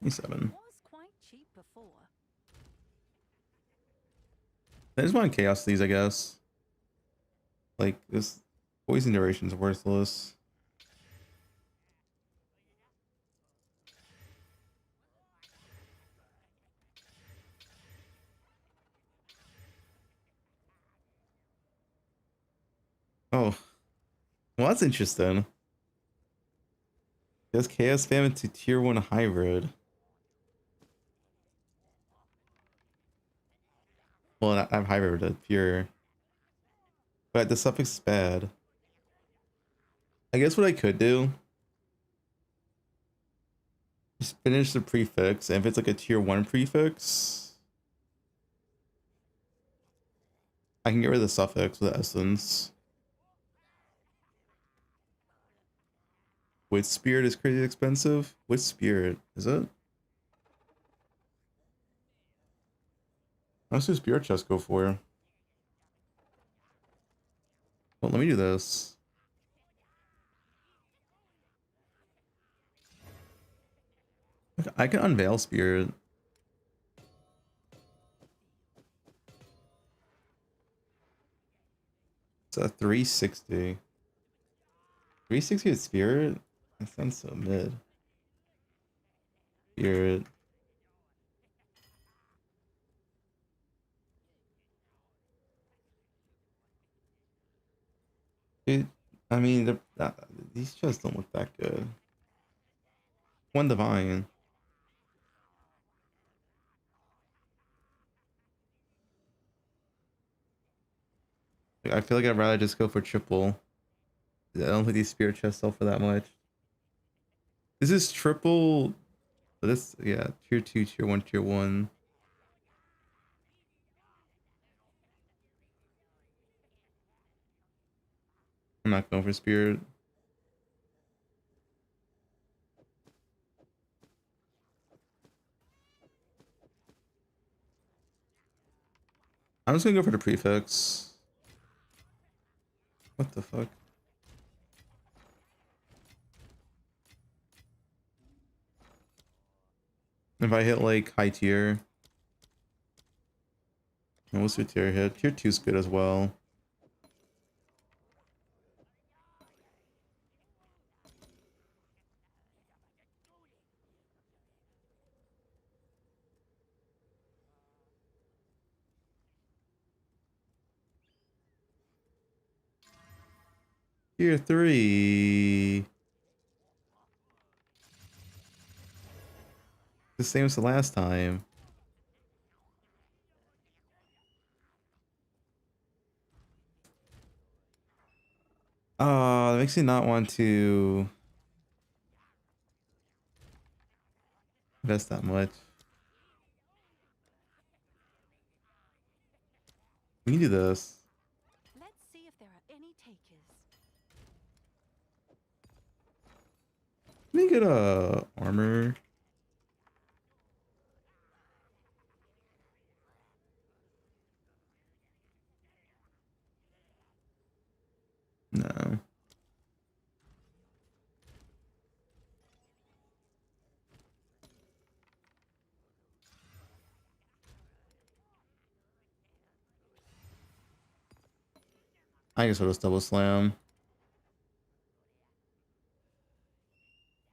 27. Was quite cheap before. I just want chaos these, I guess. Like, this poison duration's worthless. Oh, well, that's interesting. Does chaos spam into tier 1 hybrid? Well, I have hybrid to pure. But the suffix is bad. I guess what I could do, just finish the prefix, and if it's like a tier 1 prefix, I can get rid of the suffix with the essence. With spirit is crazy expensive. With spirit, is it? How much does spirit chest go for? Well, let me do this. I can unveil spirit. It's a 360. 360 with spirit? That sounds so mid. Spirit. It, I mean, these chests don't look that good. One divine. Like, I feel like I'd rather just go for triple. I don't think these spirit chests sell for that much. This is triple. This, yeah, tier 2, tier 1, tier 1. I'm not going for spirit. I'm just gonna go for the prefix. What the fuck? If I hit like high tier, and what's your tier hit? Tier 2 is good as well. Tier 3. The same as the last time. That makes me not want to invest that much. We can do this. Let's see if there are any takers. Let me get a armor. No. I guess I'll just double slam.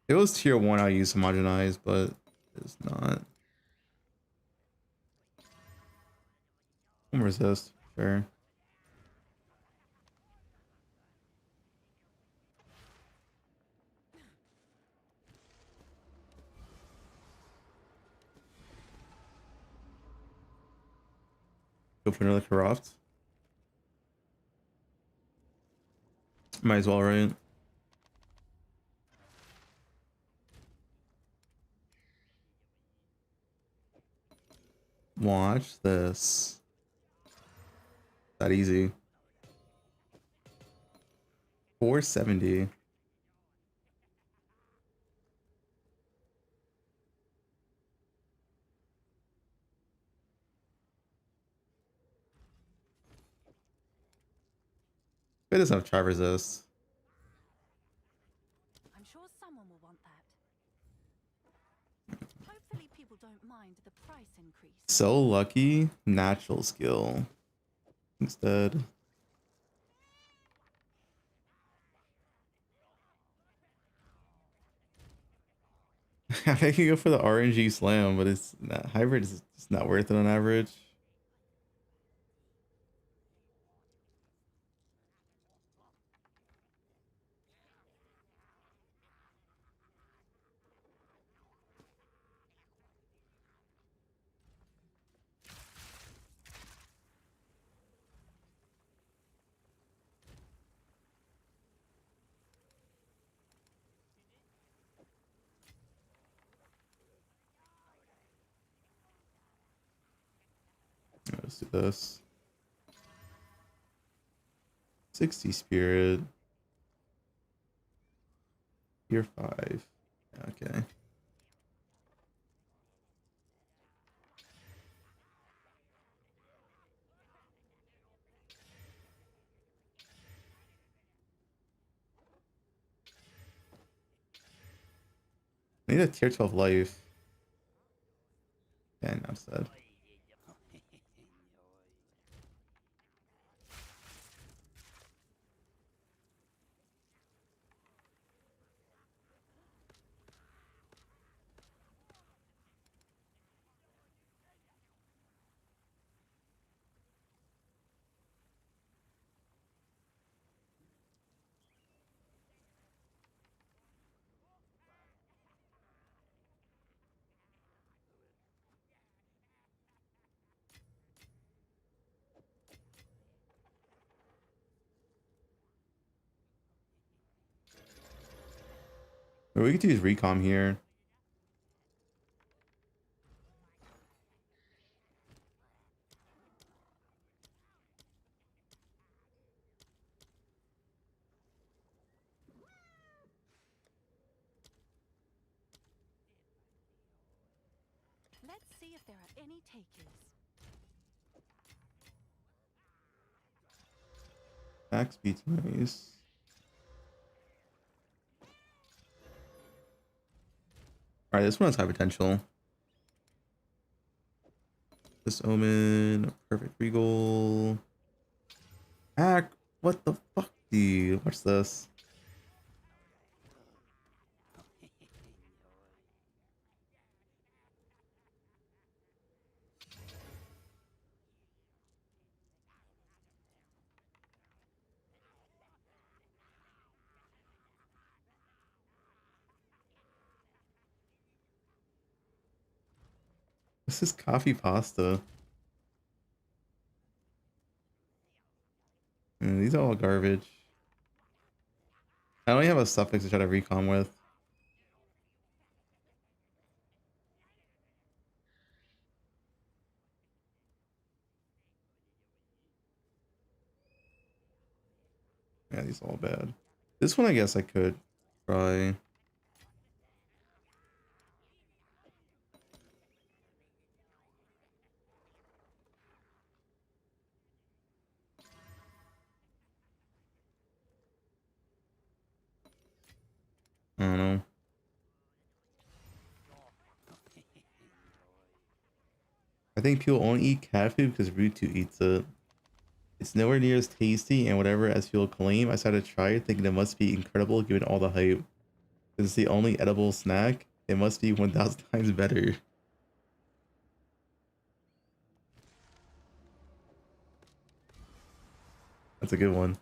If it was tier 1, I'll use homogenize, but it's not. I'm resist, sure. Go for another corrupt. Might as well, right? Watch this. That easy. 470. It doesn't have try resist. I'm sure someone will want that. Hopefully people don't mind the price increase. So lucky. Natural skill. Instead. I think you go for the RNG slam, but it's not hybrid is just not worth it on average. Let's do this. 60 spirit. Tier 5. Okay. I need a tier 12 life. And I'm sad. We could use recom here. Let's see if there are any takers. Back speed's nice. Alright, this one has high potential. This Omen, perfect regal. Hack, what the fuck, dude? What's this? This is coffee pasta. These are all garbage. I only have a suffix to try to recon with. Yeah, these are all bad. This one I guess I could try. I don't know. I think people only eat cat food because Rutu eats it. It's nowhere near as tasty and whatever as people claim. I decided to try it thinking it must be incredible given all the hype. Since it's the only edible snack, it must be 1,000 times better. That's a good one.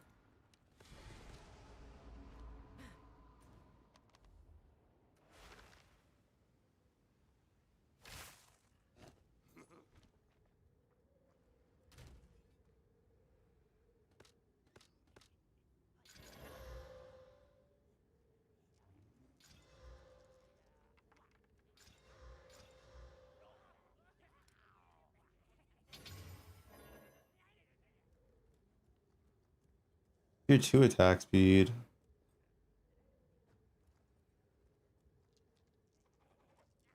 Tier 2 attack speed.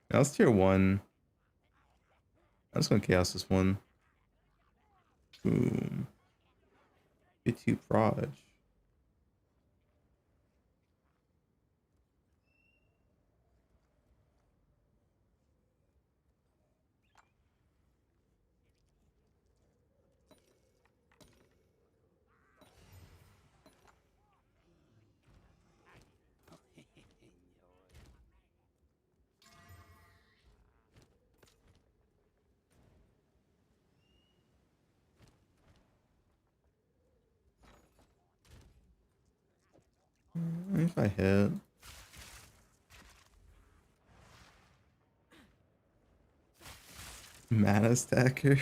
That's tier 1. I'm just gonna chaos this one. Boom. Tier 2 proj. If I hit. Mana stacker.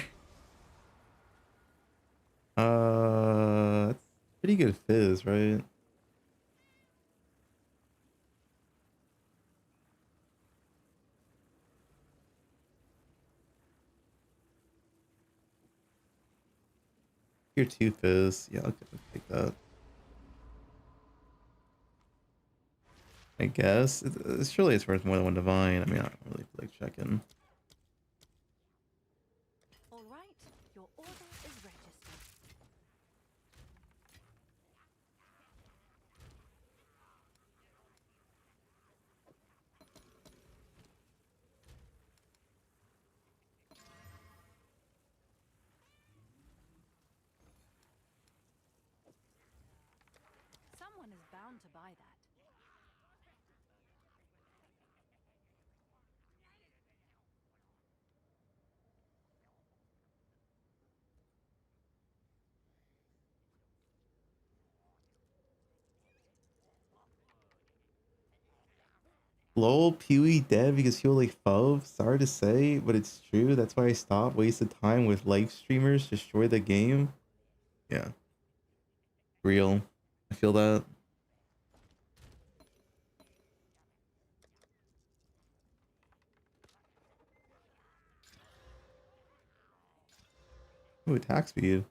It's pretty good fizz, right? Tier 2 fizz. Yeah, I'll take that. I guess. Surely it's worth more than one divine. I mean, I don't really feel like checking. All right, your order is registered. Someone is bound to buy that. Lol, Pewee dead because he will like Fub. Sorry to say, but it's true. That's why I stopped wasting time with live streamers. Destroy the game. Yeah, real. I feel that. Ooh, attack speed.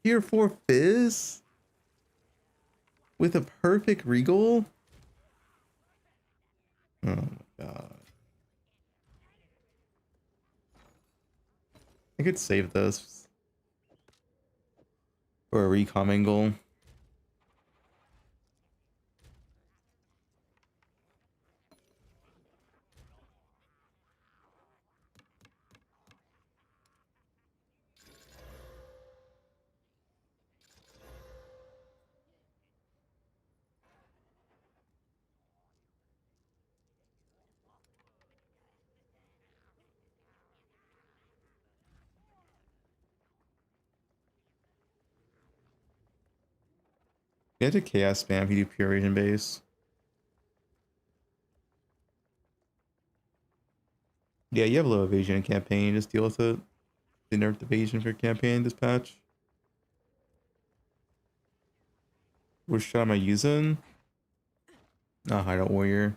Tier 4 Fizz with a perfect Regal. Oh my god. I could save this for a recom angle. You have to chaos spam if you do pure Asian base. Yeah, you have low evasion in campaign, just deal with it. They nerfed evasion for campaign this patch. Which shot am I using? Oh, Hideout Warrior.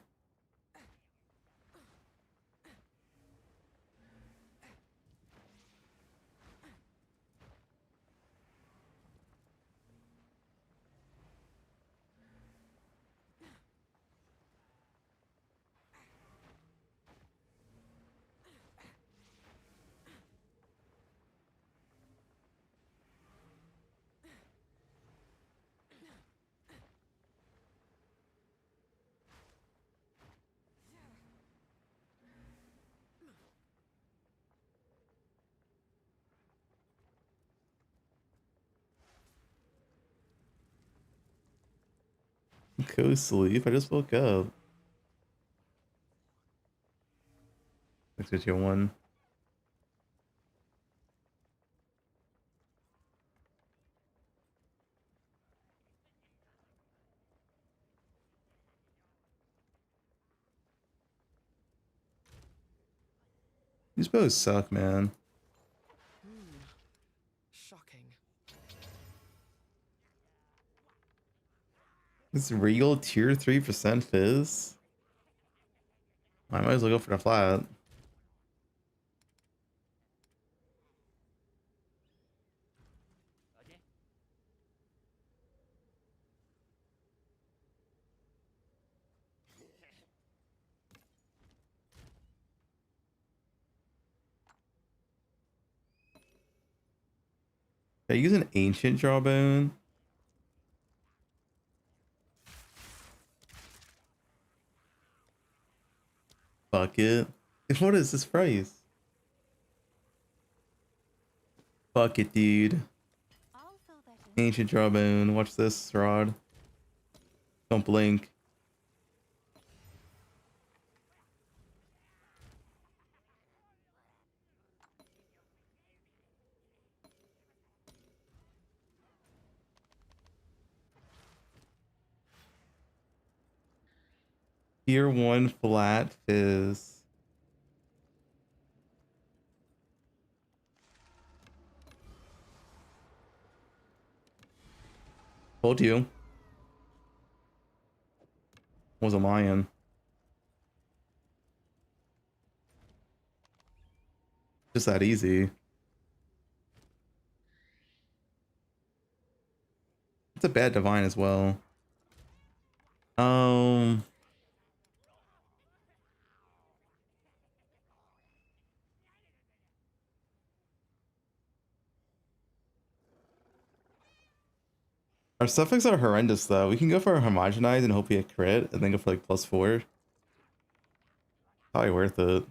Go sleep. I just woke up. Let's get you one. These bows suck, man. Shocking. This Regal tier 3% Fizz. I might as well go for the flat. I use an ancient jawbone. Fuck it. What is this price? Fuck it, dude. I'll fill that in. Ancient jawbone. Watch this, Rod. Don't blink. Tier 1 flat Fizz. Told you. Was a lion. Just that easy. It's a bad divine as well. Um, our suffix are horrendous though. We can go for a homogenize and hope we get crit, and then go for like +4. Probably worth it.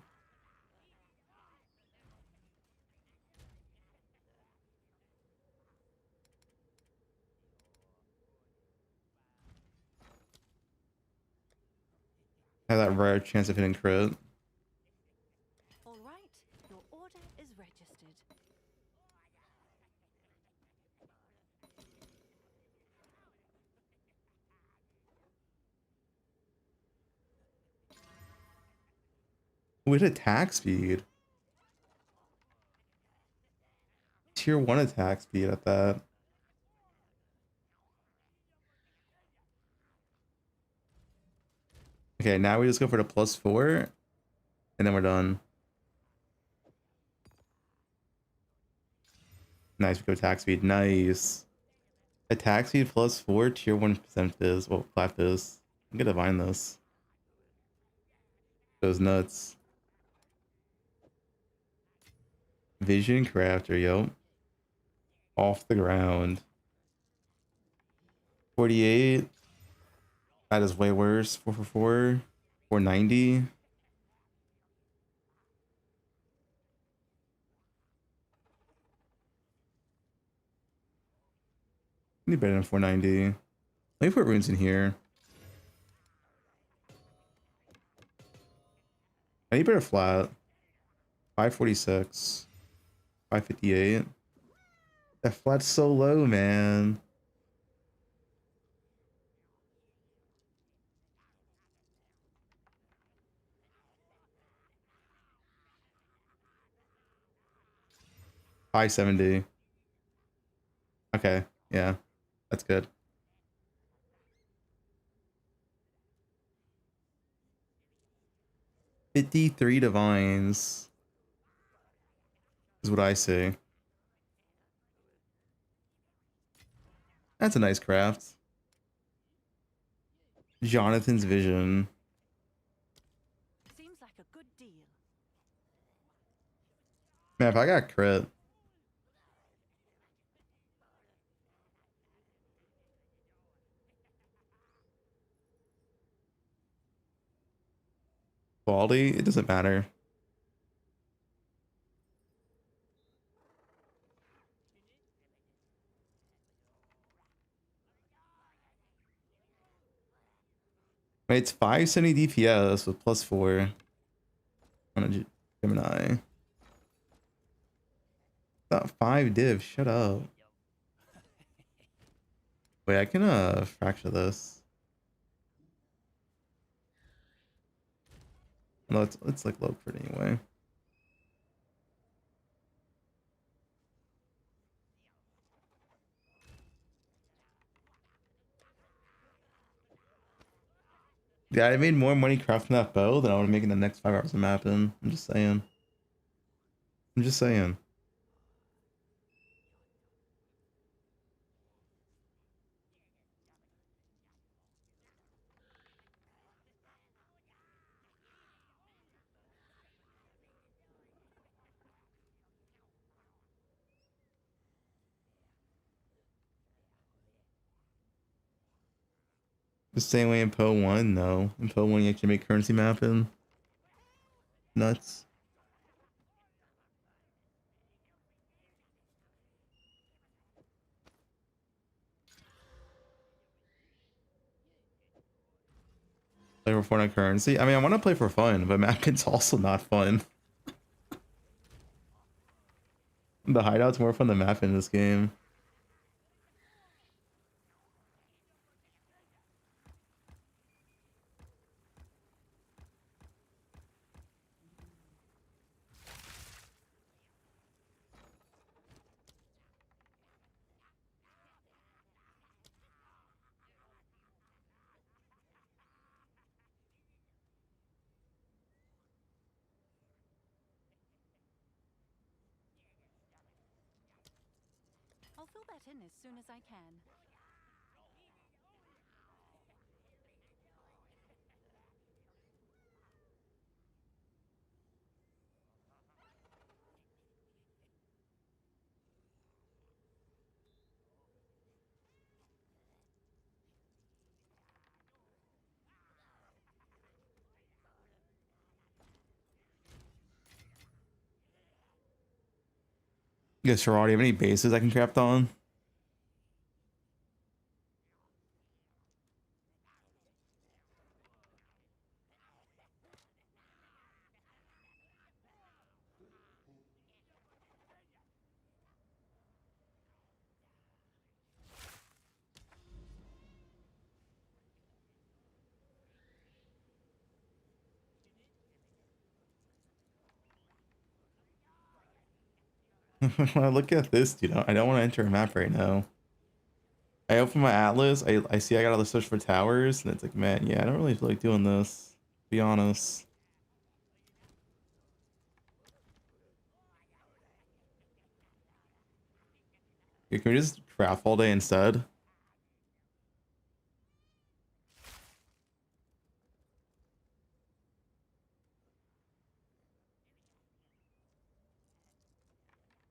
Have that rare chance of hitting crit. All right, your order is registered. With attack speed. Tier 1 attack speed at that. Okay, now we just go for the +4, and then we're done. Nice, we go attack speed. Nice. Attack speed plus 4, tier 1% fizz. Well, flat fizz. I'm gonna divine this. Those nuts. Vision crafter, yo. Off the ground. 48. That is way worse. 444. 490. Need better than 490. Let me put runes in here. I need better flat. 546. 558. That flat's so low, man. High 70. Okay, yeah, that's good. $53 divines is what I see. That's a nice craft. Jonathan's vision. Seems like a good deal. Man, if I got crit. Quality, it doesn't matter. Wait, it's 570 DPS with +4 on a Gemini. About 5 div, shut up. Wait, I can fracture this. No, it's like low crit anyway. Yeah, I made more money crafting that bow than I would make in the next 5 hours of mapping. I'm just saying. I'm just saying. The same way in Poe 1, no. In Poe 1 you actually make currency mapping. Nuts. Play for fun on currency. I mean, I want to play for fun, but mapping's also not fun. The hideout's more fun than mapping in this game. I'll fill that in as soon as I can. Guess Sherrod, do you have any bases I can craft on? Look at this, dude. I don't want to enter a map right now. I open my atlas. I see I got all the search for towers, and it's like, man, yeah, I don't really feel like doing this. To be honest. Yeah, can we just craft all day instead?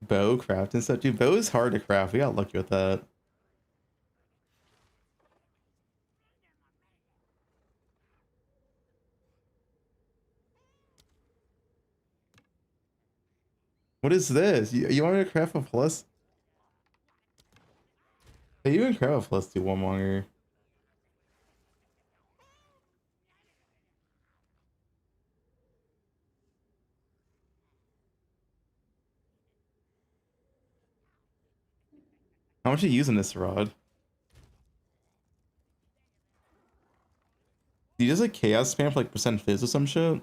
Bow craft and stuff. Dude, bow is hard to craft. We got lucky with that. What is this? You want me to craft a plus? Hey, you can craft a plus 2 one longer. How much are you using this rod? Do you just like chaos spam for like percent fizz or some shit?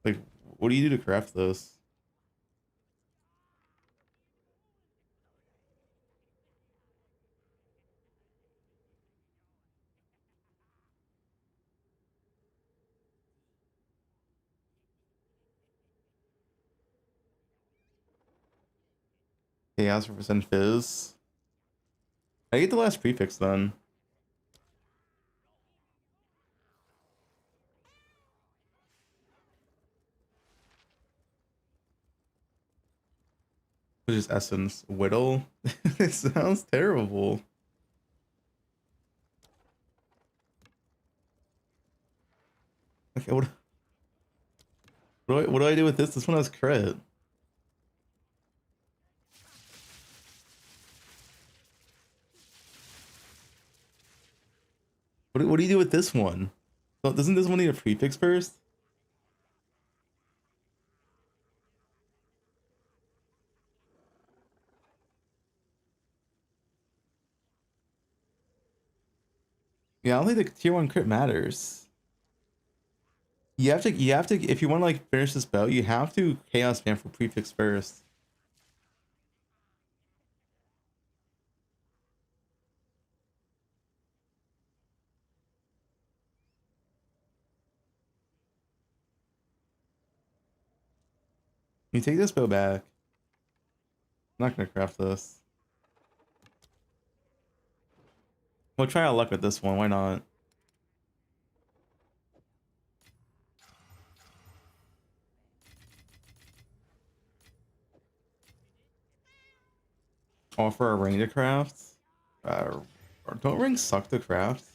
Like, what do you do to craft this? Chaos for percent fizz. I get the last prefix then. Which is essence. Whittle. It sounds terrible. Okay, what do I do with this? This one has crit. What do you do with this one? Oh, doesn't this one need a prefix first? Yeah, I don't think the tier 1 crit matters. You have to if you want to like finish this bout, you have to chaos spam for prefix first. You take this bow back. I'm not gonna craft this. We'll try our luck with this one, why not? Offer a ring to craft. Don't rings suck to craft?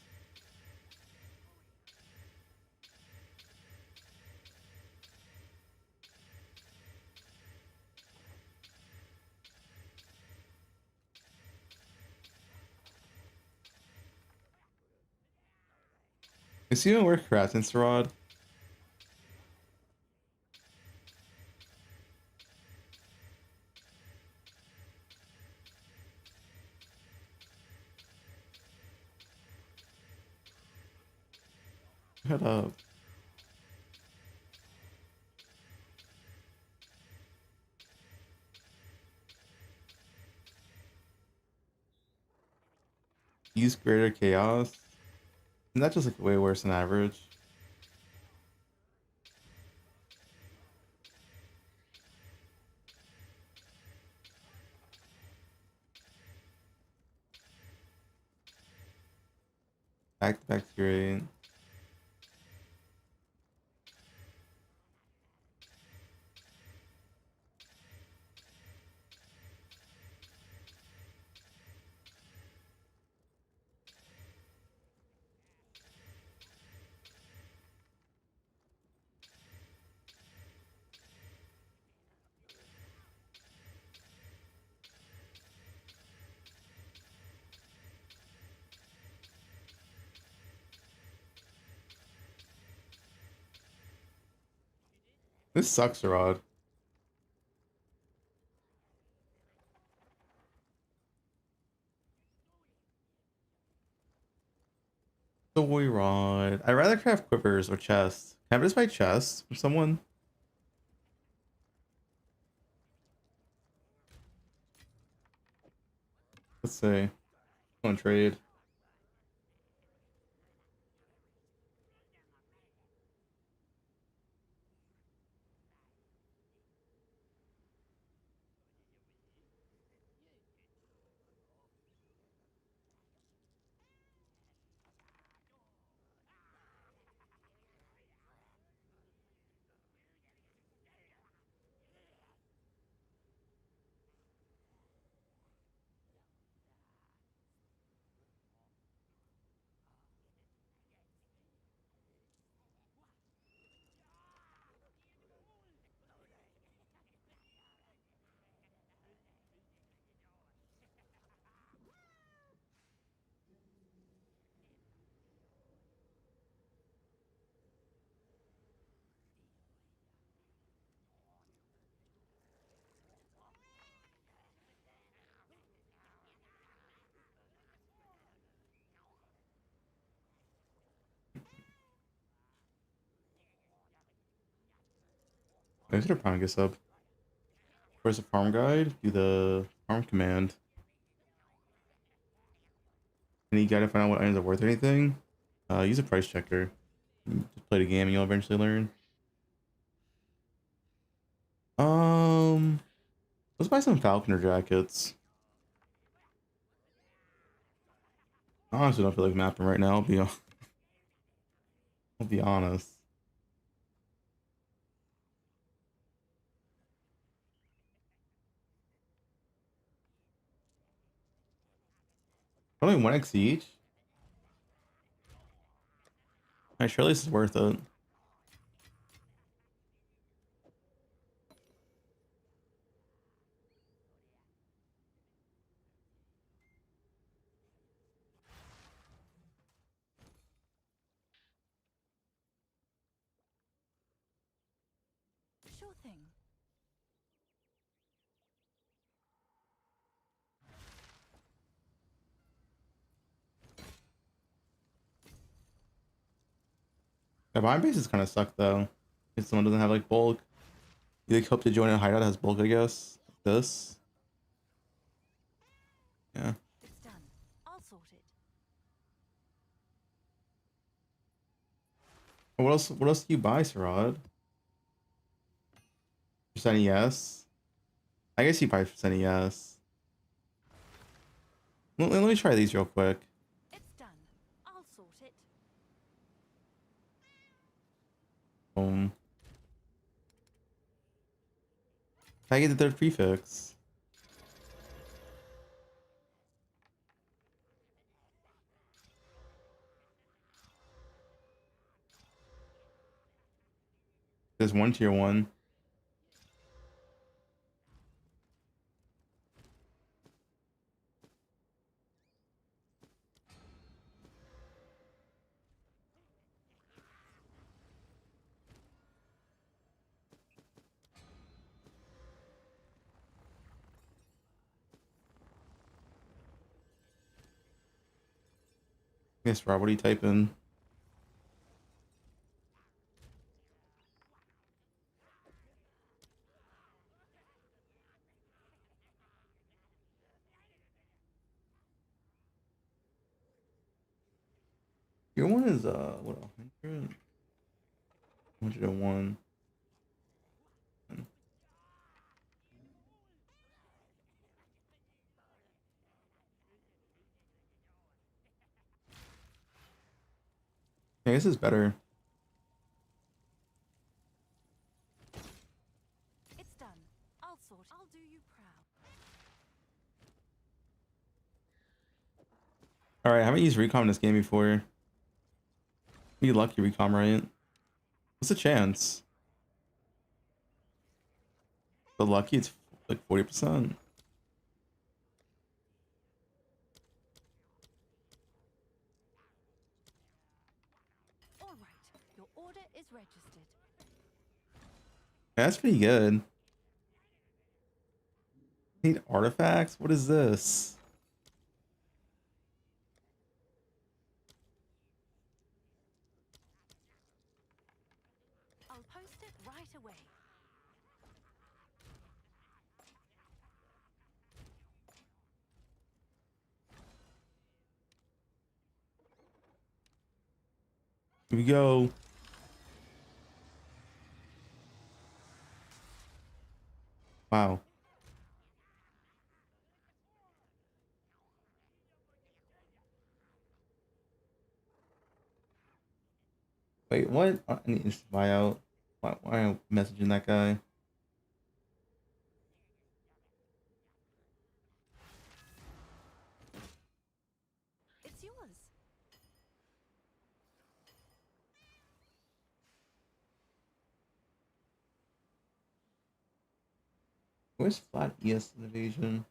Is he even worth crafting, Sarad? Shut up. Use greater chaos. Isn't that just like way worse than average? Back to back great. This sucks, Rod. Soy Rod. I'd rather craft quivers or chests. Can I just buy chests from someone? Let's see. On trade. I should have prime gets up. Where's the farm guide? Do the farm command. Any guide to find out what items are worth anything? Use a price checker. Just play the game and you'll eventually learn. Let's buy some Falconer jackets. I honestly don't feel like mapping right now. I'll be honest. Only 1x each? Alright, surely this is worth it. Sure thing. The mine bases kind of suck though. If someone doesn't have like bulk. You like hope to join a hideout that has bulk, I guess. Like this. Yeah. It's done. I'll sort it. What else do you buy, Sarad? Percent yes. I guess you buy percent yes. Let me try these real quick. It's done. I'll sort it. Can I get the third prefix? There's one tier one. Yes, Rob, what are you typing? Your one is what 100? 101. Yeah, this is better. It's done. I'll sort it. I'll do you proud. Alright, I haven't used recom in this game before. Be lucky recom, right? What's the chance? The lucky it's like 40%. All right. Your order is registered. That's pretty good. Need artifacts? What is this? I'll post it right away. Here we go. Wow. Wait, what? I need to buy out. Why am I messaging that guy? It's yours. Where's flat ES invasion?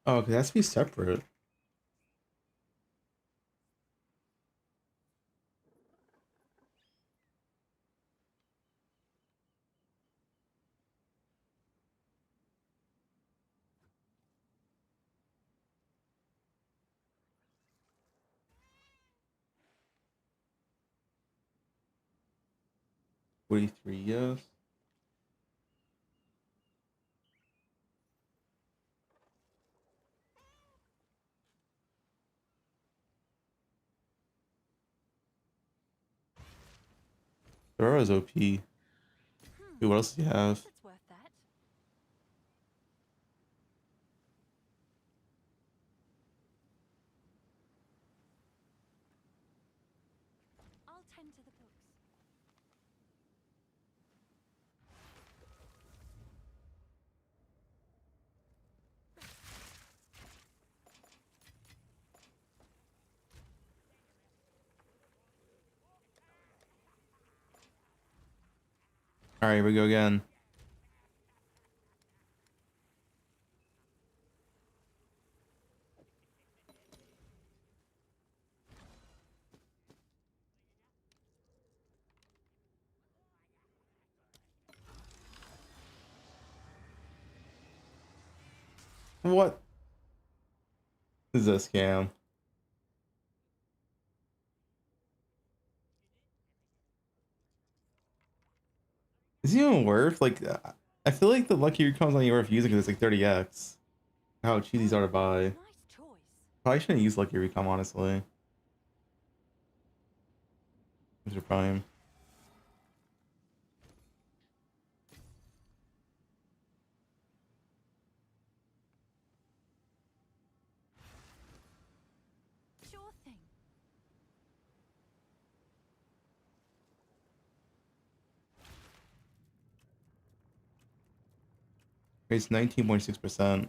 Oh, okay, it has to be separate. $43, yes. Throw is OP. Dude, what else do you have? It's worth that. I'll tend to the books. Alright, here we go again. What is this scam? Is it even worth? Like, I feel like the lucky recom's not even worth using because it's like 30x. How cheap these are to buy. Nice choice. Probably shouldn't use lucky recom, honestly. Mr. Prime. Sure thing. It's 19.6%.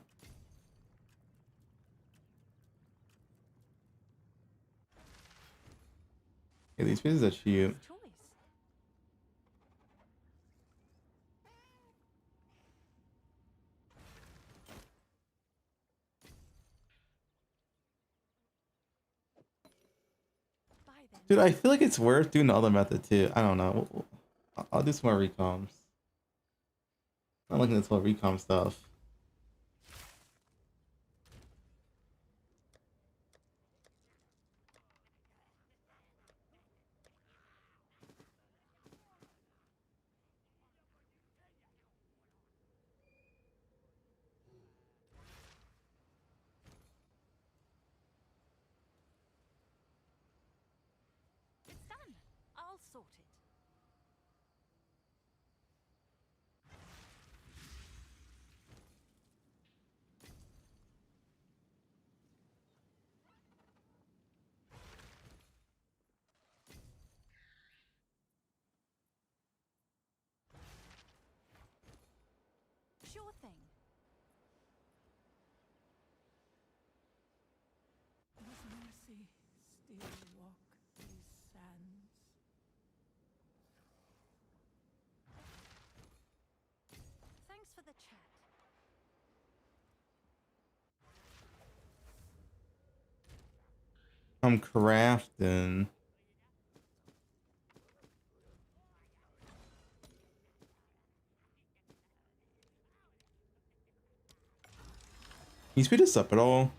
Yeah, these pieces are cheap. Nice choice. Bye then. Dude, I feel like it's worth doing the other method too. I don't know. I'll do some more recoms. I'm looking at some more recom stuff. It's done. I'll sort it. Sure thing. With mercy, still walk these sands. Thanks for the chat. I'm crafting. Can you speed this up at all?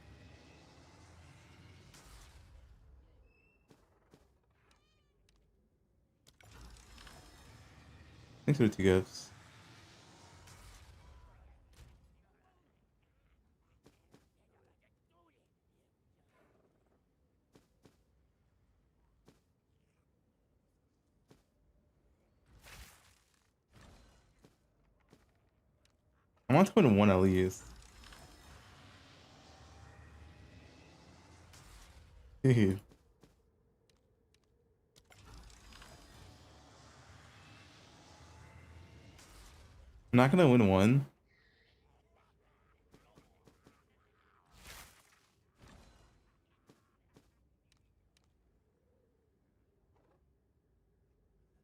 Thanks for the 2 gifts. I want to put in one at least. Dude. I'm not gonna win one.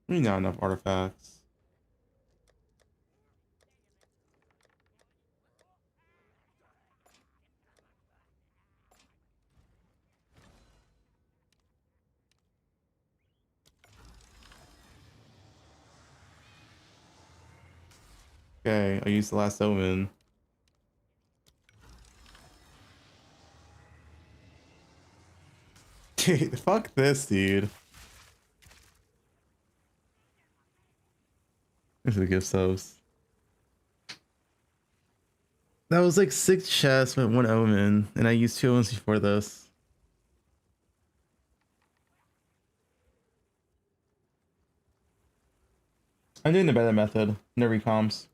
Maybe not enough artifacts. Okay, I used the last omen. Dude, fuck this, dude. This is a gift subs. That was like 6 chests with 1 omen, and I used 2 omens before this. I'm doing the better method. No recomms.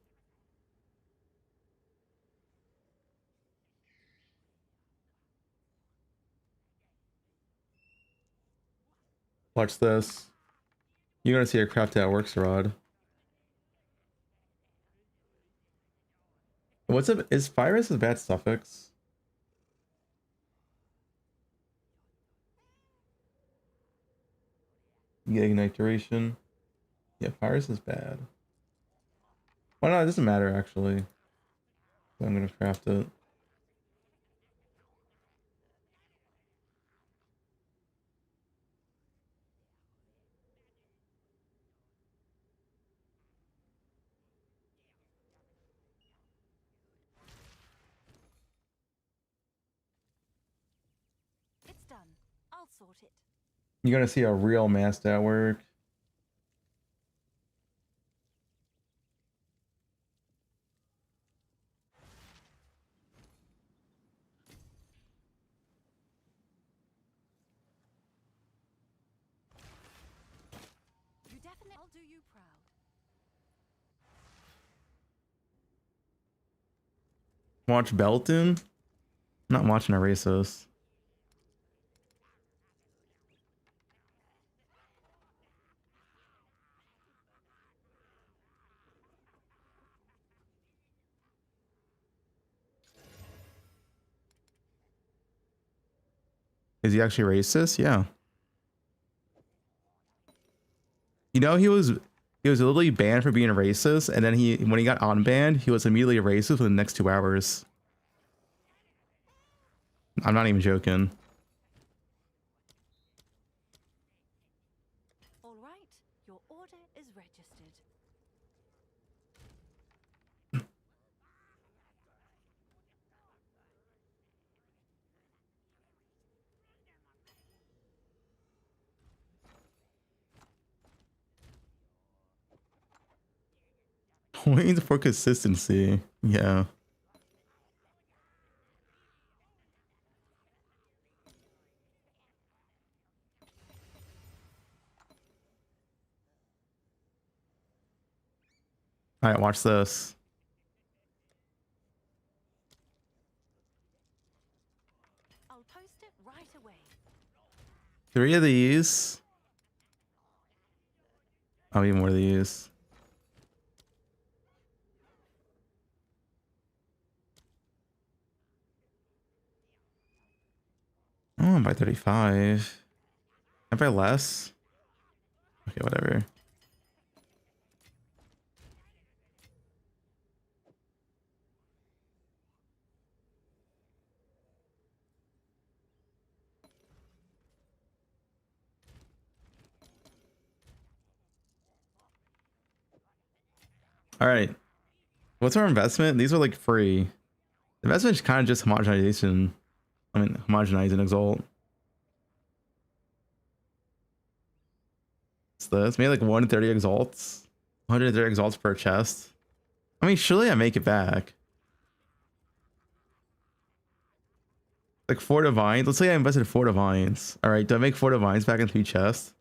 Watch this. You're gonna see a craft that works, Rod. What's up? Is virus a bad suffix? Yeah, ignite duration. Yeah, virus is bad. Well, no, it doesn't matter actually. I'm gonna craft it. It's done. I'll sort it. You're gonna see a real mass at work. You definitely. I'll do you proud. Watch Belton? I'm not watching Erasos. Is he actually racist? Yeah. You know, he was literally banned for being racist, and then when he got unbanned, he was immediately racist for the next 2 hours. I'm not even joking. All right. Your order is registered. Waiting for consistency. Yeah. All right, watch this. I'll post it right away. 3 of these. I'll need more of these. Oh, I'm by 35. I buy less. Okay, whatever. All right. What's our investment? These are like free. Investment is kind of just homogenization. I mean, homogenize and exalt. It's this. Maybe like 130 exalts. 130 exalts per chest. I mean, surely I make it back. Like 4 divines. Let's say I invested 4 divines. All right. Do I make 4 divines back in 3 chests?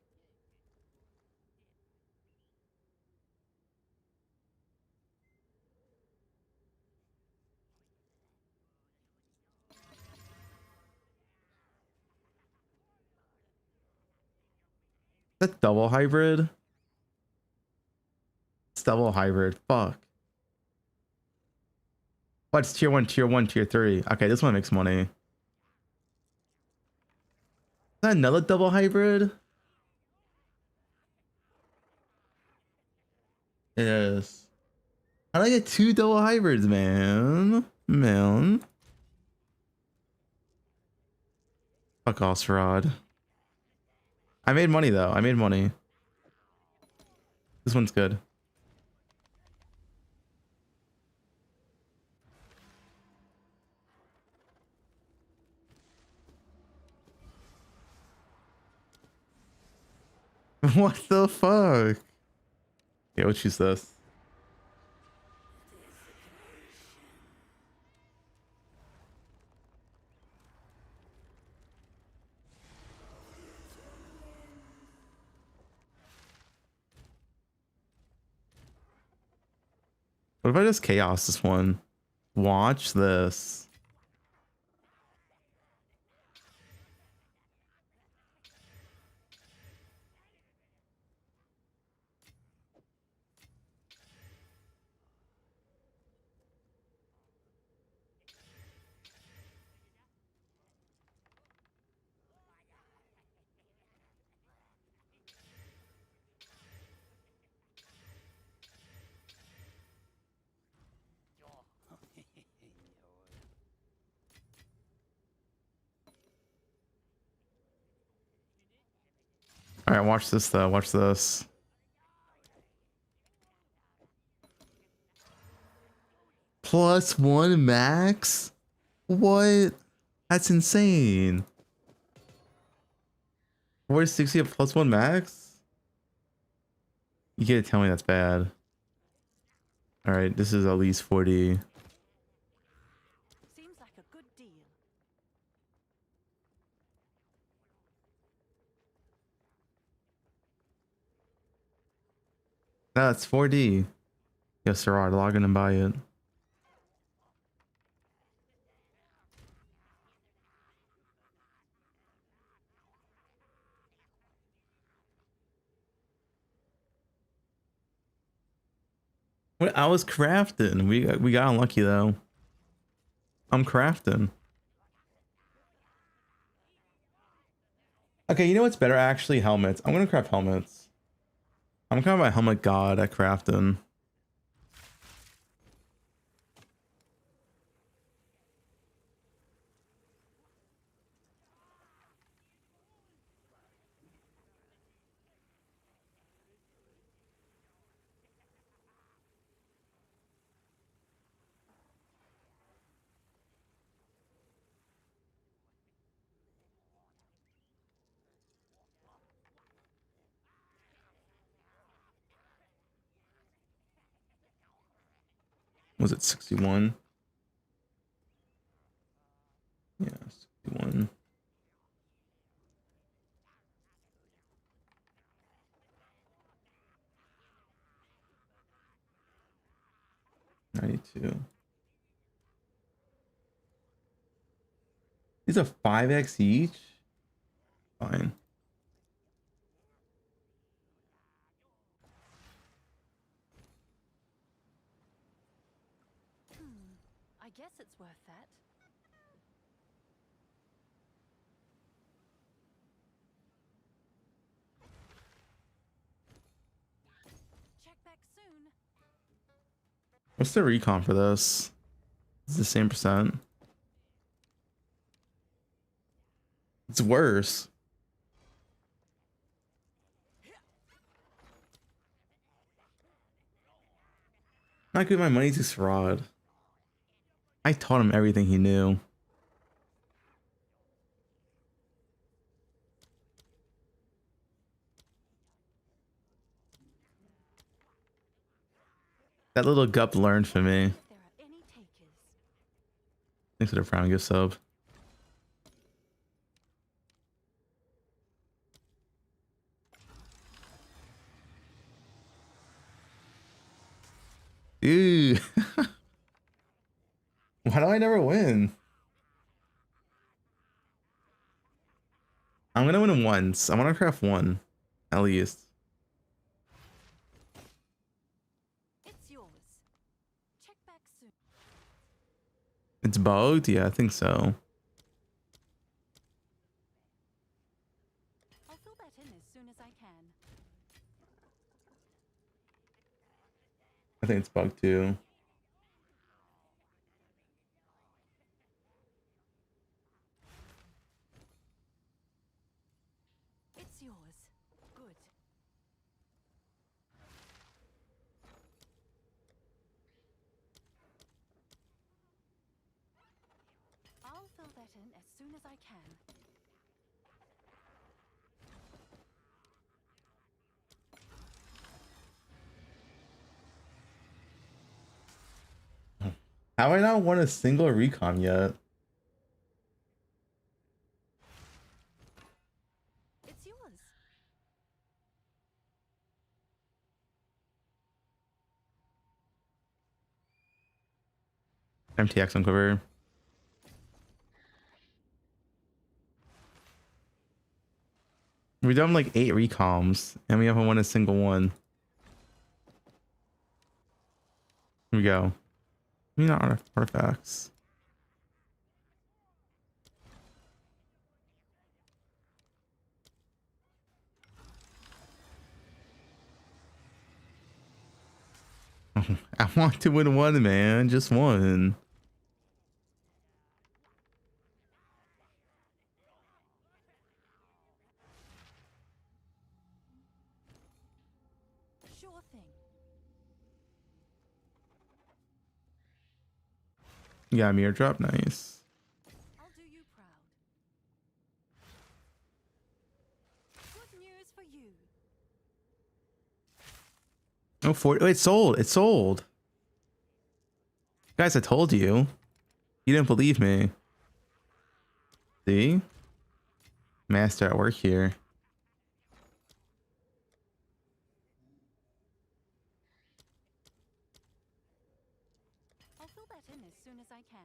Is that double hybrid? It's double hybrid. Fuck. What's tier 1, tier 1, tier 3? Okay, this one makes money. Is that another double hybrid? It is. How do I get 2 double hybrids, man? Man. Fuck off, Srod. I made money though. I made money. This one's good. What the fuck? Yeah, what choose this? What if I just chaos this one? Watch this. All right, watch this though. Watch this. +1 max? What? That's insane. 460 at +1 max? You can't tell me that's bad. All right, this is at least 40. Seems like a good deal. No, it's 4D. Yes, sir. I'll log in and buy it. What? I was crafting. We got unlucky though. I'm crafting. Okay, you know what's better actually? Helmets. I'm gonna craft helmets. I'm kind of a helmet god at crafting. Was it 61? Yeah, 61. $92. These are 5x each? Fine. I guess it's worth that. Check back soon. What's the recon for this? It's the same percent. It's worse. Not giving my money to Srod. I taught him everything he knew. That little gup learned from me. If there are any takers. Thanks for the Brown gift sub. Ew. Why do I never win? I'm gonna win once. I want to craft one, at least. It's yours. Check back soon. It's bugged? Yeah, I think so. I'll fill that in as soon as I can. I think it's bugged too. It's yours. Good. I'll fill that in as soon as I can. How have I not won a single recon yet? It's yours. MTX on quiver. We've done like 8 recoms and we haven't won a single one. Here we go. Maybe not artifacts. I want to win one, man. Just one. Sure thing. Yeah, mirror drop. Nice. I'll do you proud. Good news for you. Oh, 40. Oh, it's sold. It's sold. Guys, I told you. You didn't believe me. See? Master at work here. I'll fill that in as soon as I can.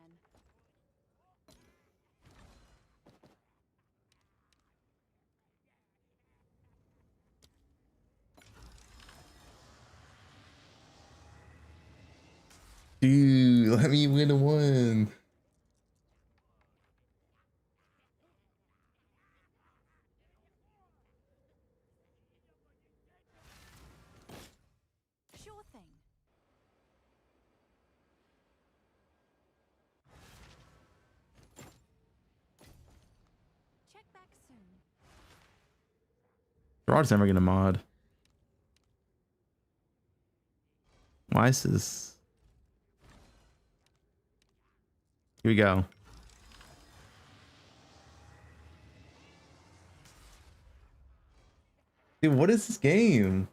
Dude, let me win one. Sure thing. Check back soon. Rod's never gonna mod. Why is this? Here we go. Dude, what is this game?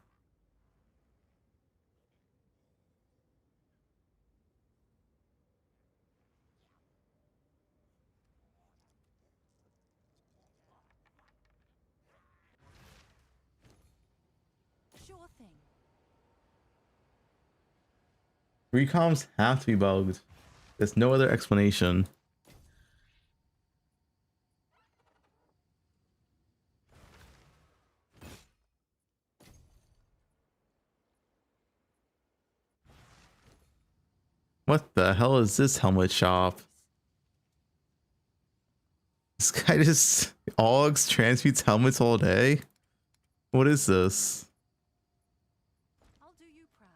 Sure thing. Recoms have to be bugged. There's no other explanation. What the hell is this helmet shop? This guy just augs transmutes helmets all day? What is this? I'll do you proud.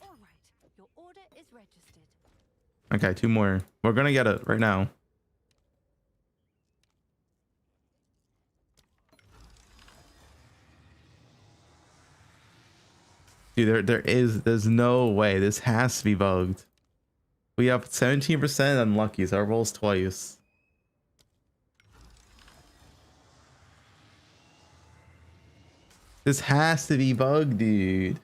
All right. Your order is registered. Okay, 2 more. We're gonna get it right now. Dude, there's no way. This has to be bugged. We have 17% unlucky, so our rolls twice. This has to be bugged, dude.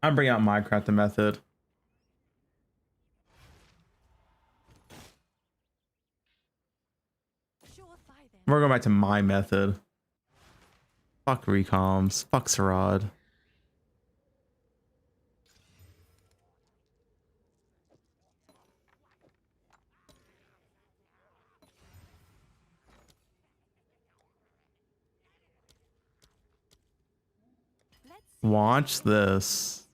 I'm bringing out Minecraft the method. Sure thigh then. We're going back to my method. Fuck recoms. Fuck Sarad. Let's see. Watch this.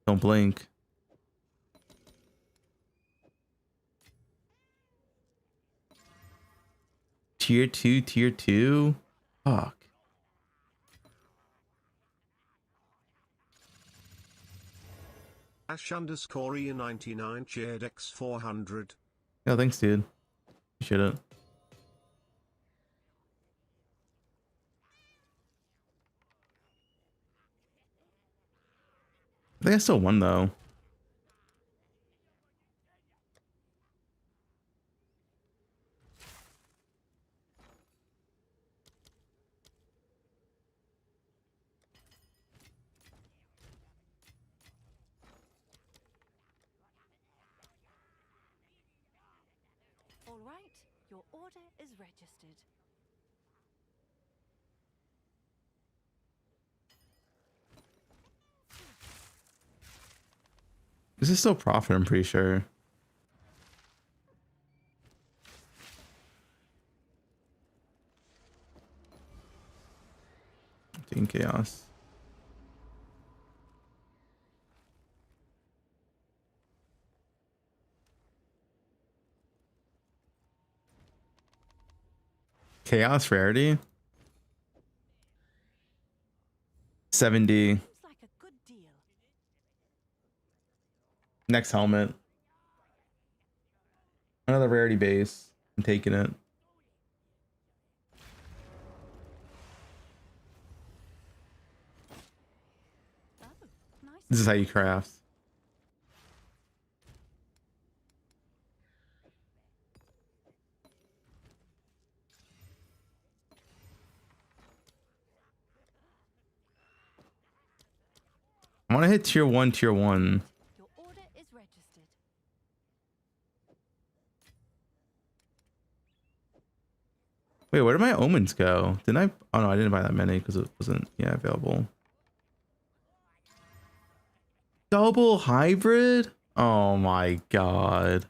Don't blink. Tier 2, tier 2. Fuck. Ash_E99 cheered X400. Yeah, thanks, dude. Appreciate it. I think I still won though. All right, your order is registered. This is still profit, I'm pretty sure. Taking chaos. Chaos rarity. 70. Seems like a good deal. Next helmet. Another rarity base. I'm taking it. Oh, nice. This is how you craft. I want to hit tier 1, tier 1. Your order is registered. Wait, where did my omens go? Didn't I? Oh no, I didn't buy that many because it wasn't, yeah, available. Double hybrid? Oh my god.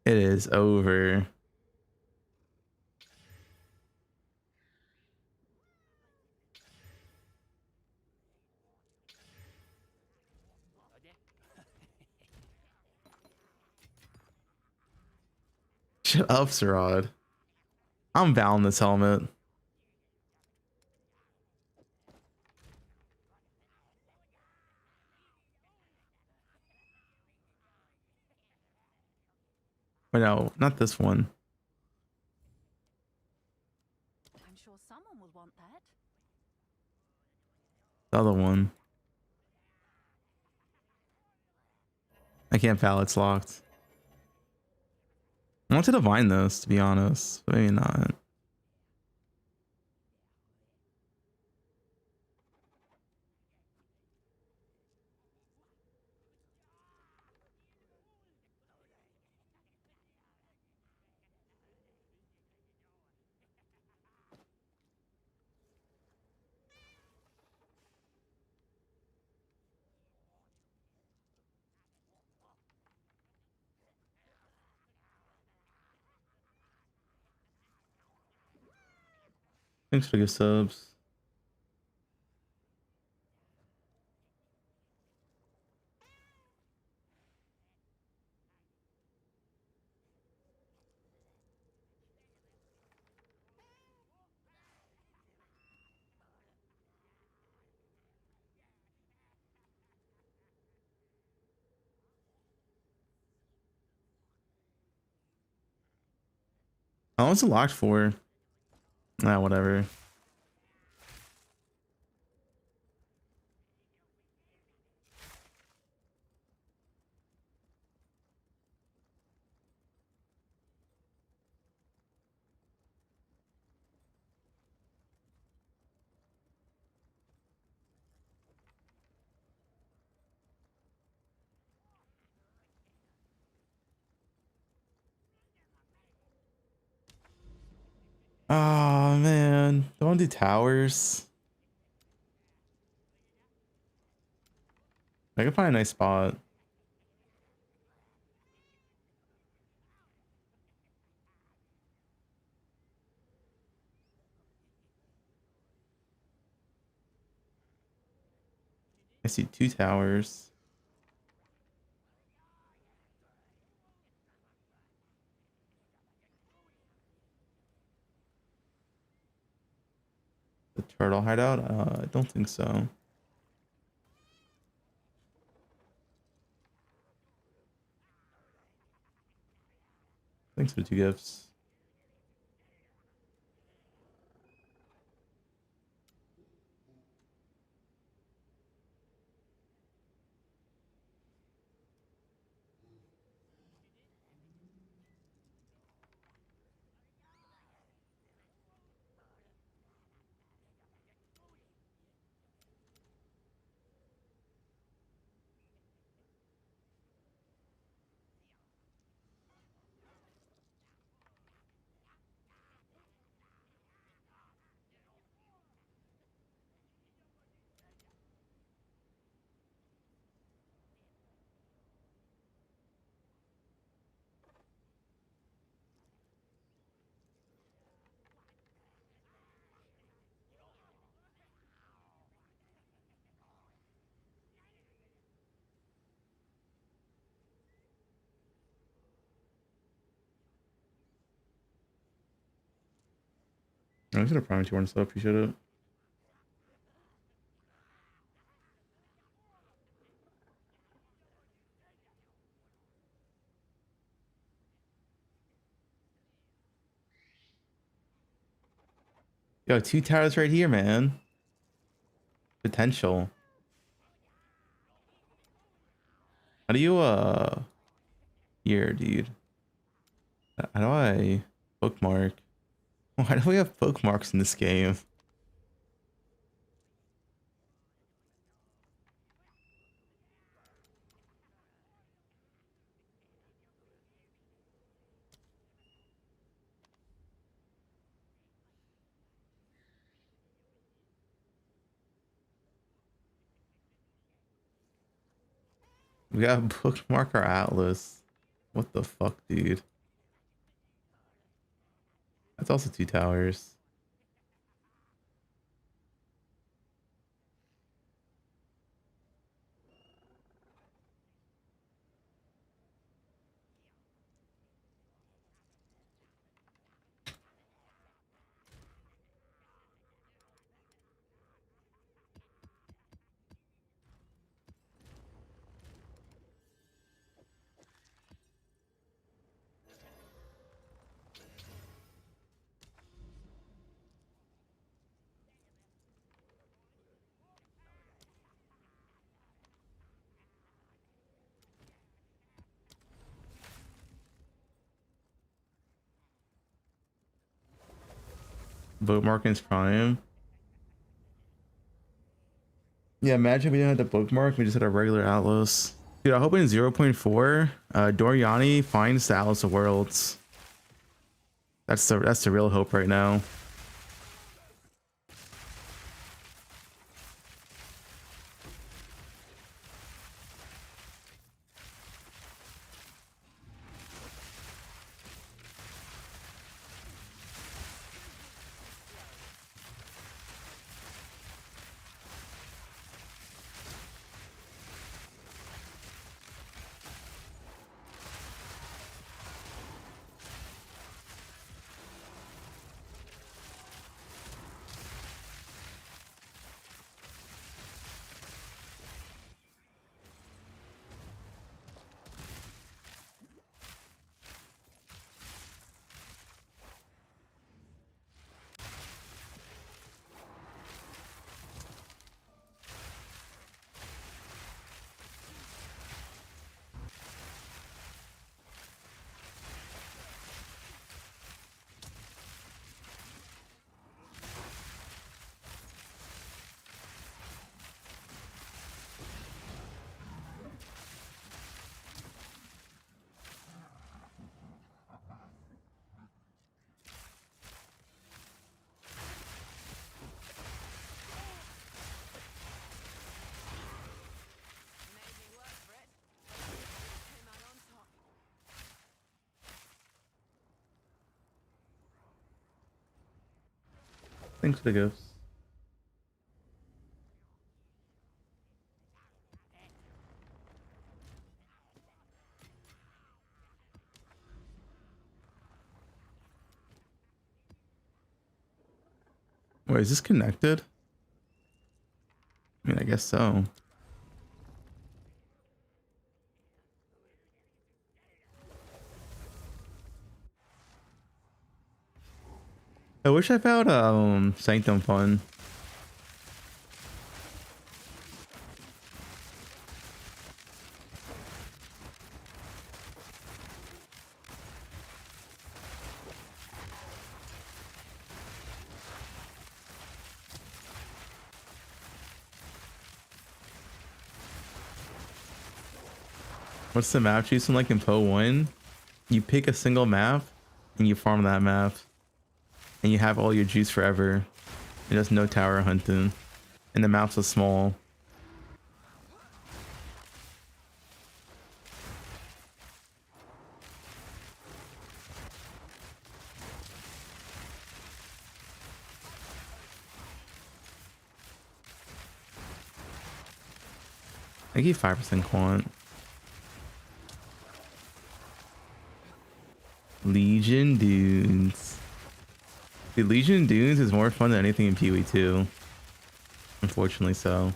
It is over. Shut up, Sarad. I'm bowing this helmet. Wait, no, not this one. I'm sure someone will want that. The other one. I can't foul, it's locked. I want to divine this, to be honest, but maybe not. Thanks for your subs. Oh, what's it locked for? Ah, whatever. Oh man, don't want to do towers. I can find a nice spot. I see 2 towers. The turtle hideout? I don't think so. Thanks for the 2 gifts. I should have promised you one, so I appreciate it. Yo, 2 towers right here, man. Potential. How do you here, dude? How do I bookmark? Why do we have bookmarks in this game? We got bookmark our atlas. What the fuck, dude? That's also 2 towers. Bookmarking's prime. Yeah, imagine we didn't have the bookmark, we just had a regular atlas. Dude, I hope in 0.4, Doriani finds the Atlas of Worlds. That's the real hope right now. Thanks for the gifts. Wait, is this connected? I mean, I guess so. I wish I found Sanctum fun. What's the map choosing like in Poe 1? You pick a single map and you farm that map. And you have all your juice forever. It does no tower hunting. And the maps are small. I give 5% quant. Legion Dunes. Dude, Legion Dunes is more fun than anything in PoE2. Unfortunately so.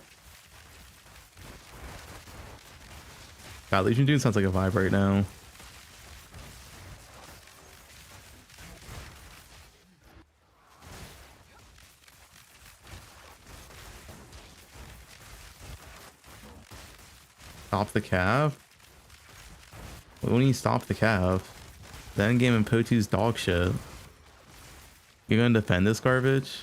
God, Legion Dunes sounds like a vibe right now. Stop the cav? When do you stop the cav? The endgame in Poe2's dog shit. You're gonna defend this garbage?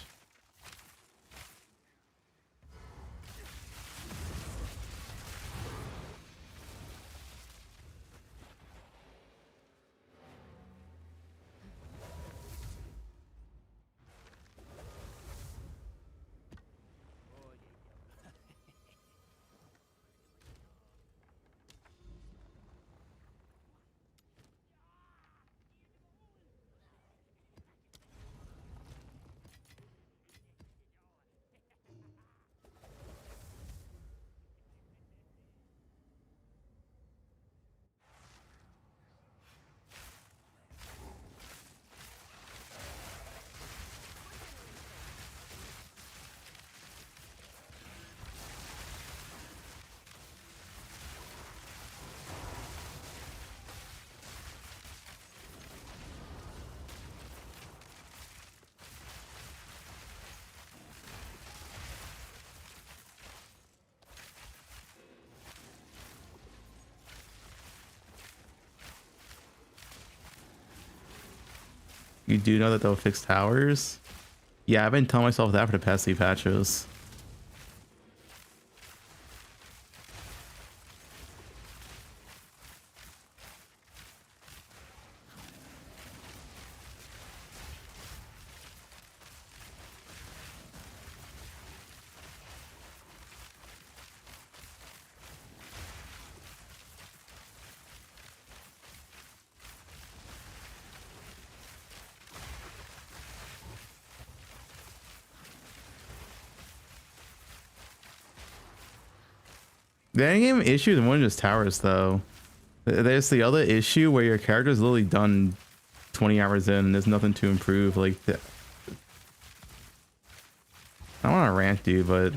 You do know that they'll fix towers? Yeah, I've been telling myself that for the past 3 patches. The endgame issue is more than just towers, though. There's the other issue where your character's literally done 20 hours in and there's nothing to improve. Like, I don't want to rant, dude, but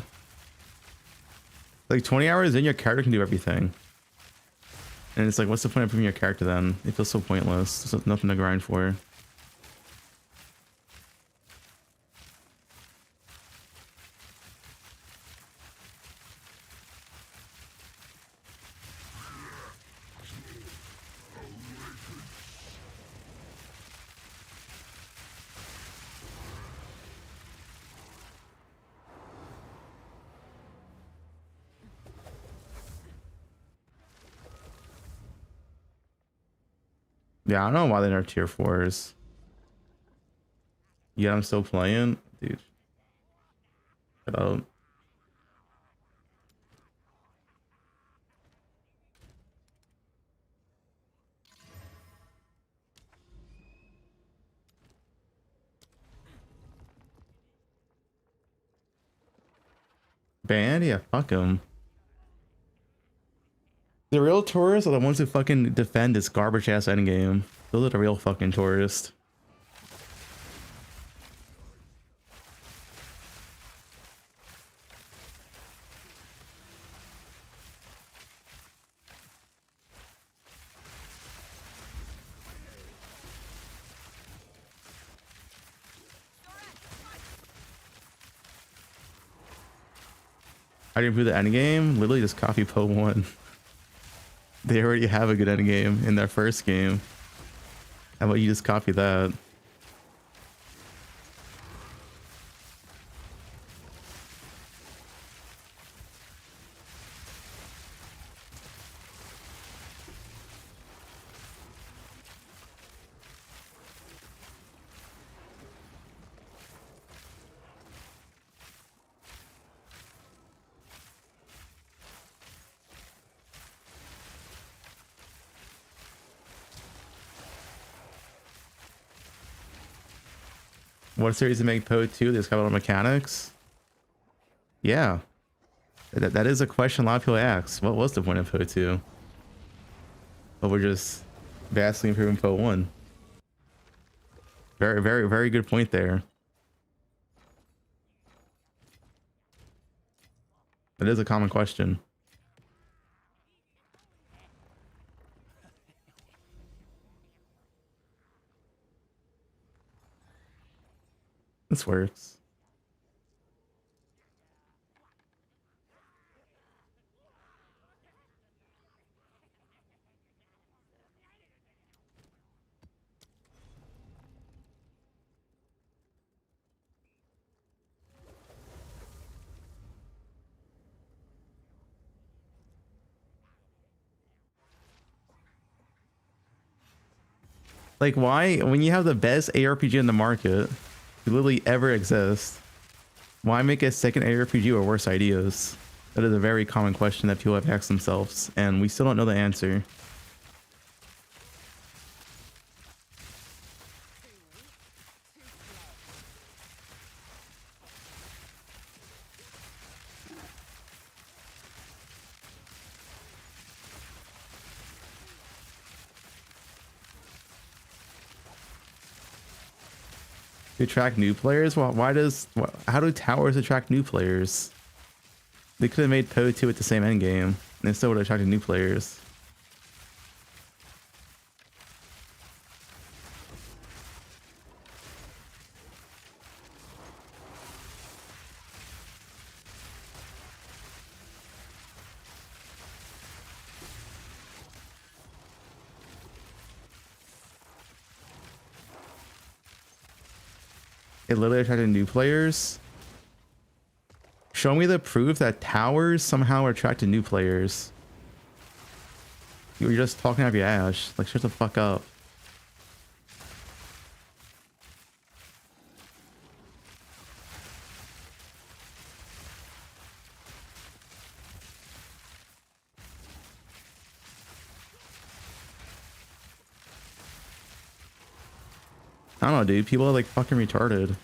like 20 hours in, your character can do everything. And it's like, what's the point of improving your character then? It feels so pointless. There's nothing to grind for. Yeah, I don't know why they're tier 4s. Yeah, I'm still playing. Dude. Shut up. Banned? Yeah, fuck them. The real tourists are the ones who fucking defend this garbage ass endgame. Those are the real fucking tourists. How do you improve the endgame? Literally just copy Poe1. They already have a good endgame in their first game. How about you just copy that? What series to make Poe2? There's got a lot of mechanics. Yeah. That is a question a lot of people ask. What was the point of Poe2? But we're just vastly improving Poe1. Very, very, very good point there. That is a common question. This works. Like, why, when you have the best ARPG in the market to literally ever exist, why make a second ARPG with worse ideas? That is a very common question that people have asked themselves, and we still don't know the answer. To attract new players? Well, how do towers attract new players? They could have made Poe2 with the same endgame, and it still would have attracted new players. It literally attracted new players. Show me the proof that towers somehow attracted new players. You were just talking out of your ass. Like, shut the fuck up. I don't know, dude. People are like fucking retarded.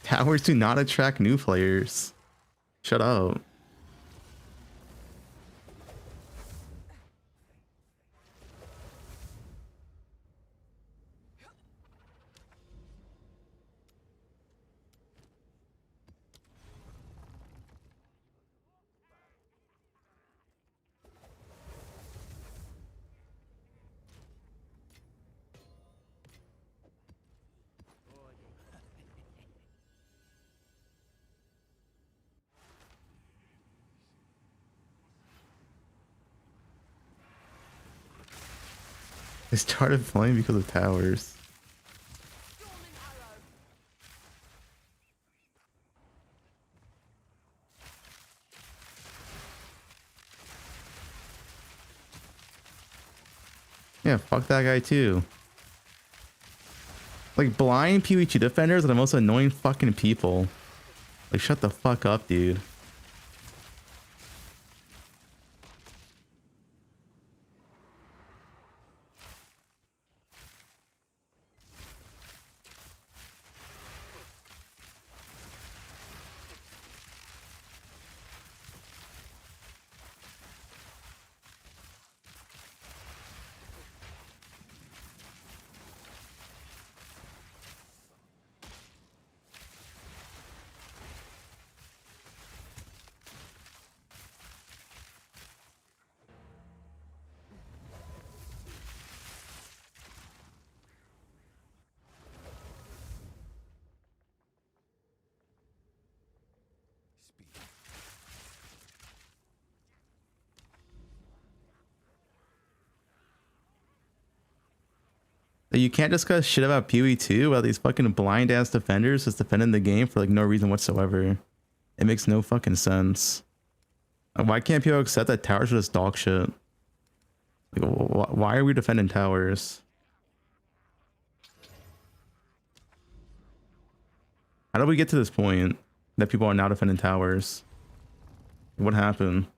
Towers do not attract new players. Shut up. They started playing because of towers. Yeah, fuck that guy too. Like, blind PvP defenders are the most annoying fucking people. Like, shut the fuck up, dude. But you can't discuss shit about Poe2 about these fucking blind ass defenders just defending the game for like no reason whatsoever. It makes no fucking sense. Like, why can't people accept that towers are just dog shit? Like, why are we defending towers? How did we get to this point that people are now defending towers? What happened?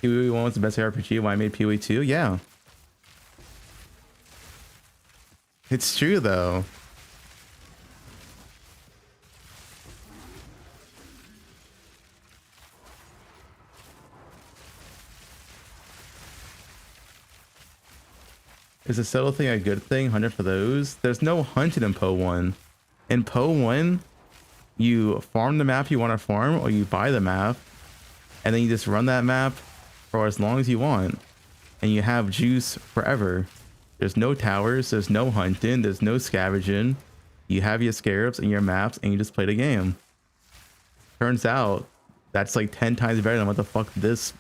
Poe1 was the best RPG. Why I made Poe2? Yeah. It's true though. Is a subtle thing a good thing? 100 for those. There's no hunted in Poe1. In Poe1, you farm the map you want to farm, or you buy the map, and then you just run that map for as long as you want, and you have juice forever. There's no towers, there's no hunting, there's no scavenging. You have your scarabs and your maps, and you just play the game. Turns out that's like 10 times better than what the fuck this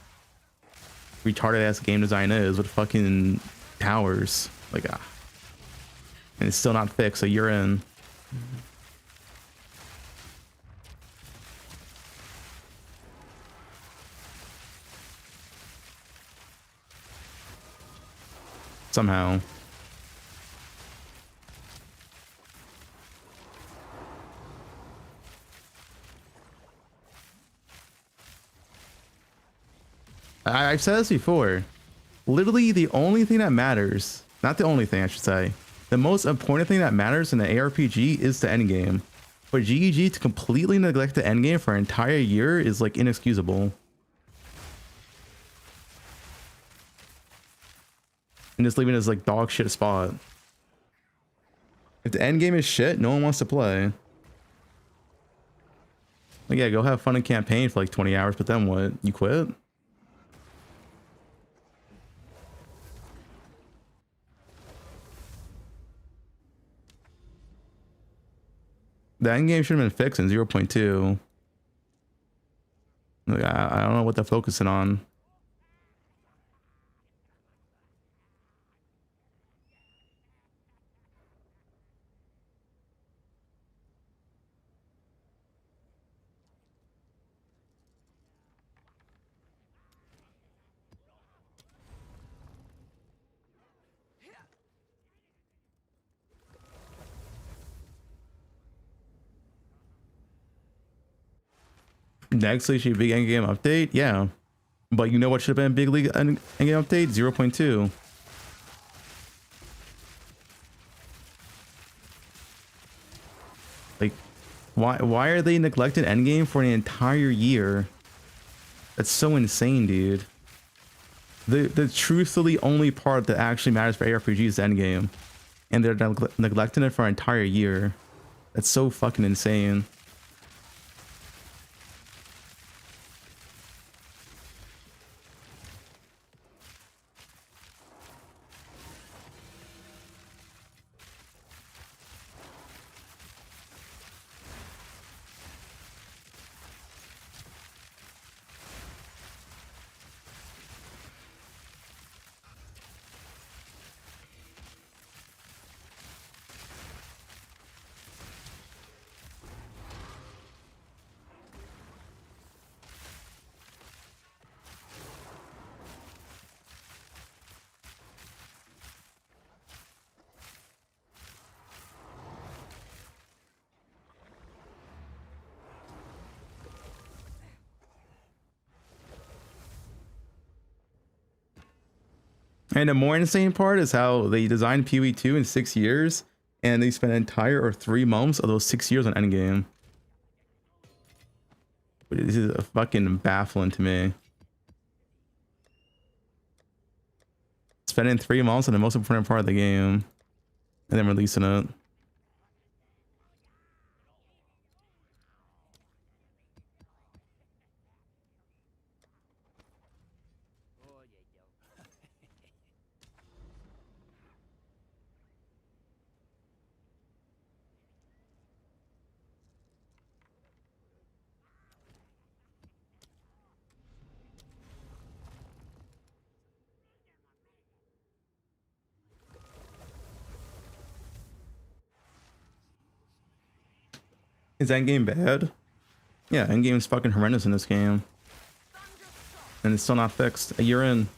retarded ass game design is with fucking towers. Like, and it's still not fixed, so you're in. Somehow. I've said this before. Literally the only thing that matters, not the only thing I should say, the most important thing that matters in an ARPG is the endgame. For GEG to completely neglect the endgame for an entire year is like inexcusable. And just leaving it as like dog shit spot. If the end game is shit, no one wants to play. Like, yeah, go have fun in campaign for like 20 hours, but then what? You quit? The end game should have been fixed in 0.2. Like, I don't know what they're focusing on. Next league should be big endgame update, yeah. But you know what should have been a big league endgame update? 0.2. Like, why are they neglecting endgame for an entire year? That's so insane, dude. The truthfully only part that actually matters for ARPG is endgame, and they're neglecting it for an entire year. That's so fucking insane. And the more insane part is how they designed Poe2 in 6 years, and they spent an entire or 3 months of those 6 years on endgame. This is fucking baffling to me. Spending 3 months on the most important part of the game, and then releasing it. Is Endgame bad? Yeah, Endgame's fucking horrendous in this game. And it's still not fixed. A year in.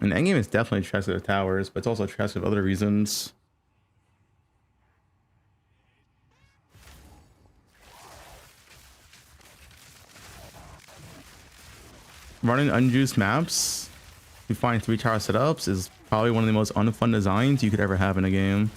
And Endgame is definitely trash of the towers, but it's also trash of other reasons. Running unjuiced maps, you find 3 tower setups is probably one of the most unfun designs you could ever have in a game.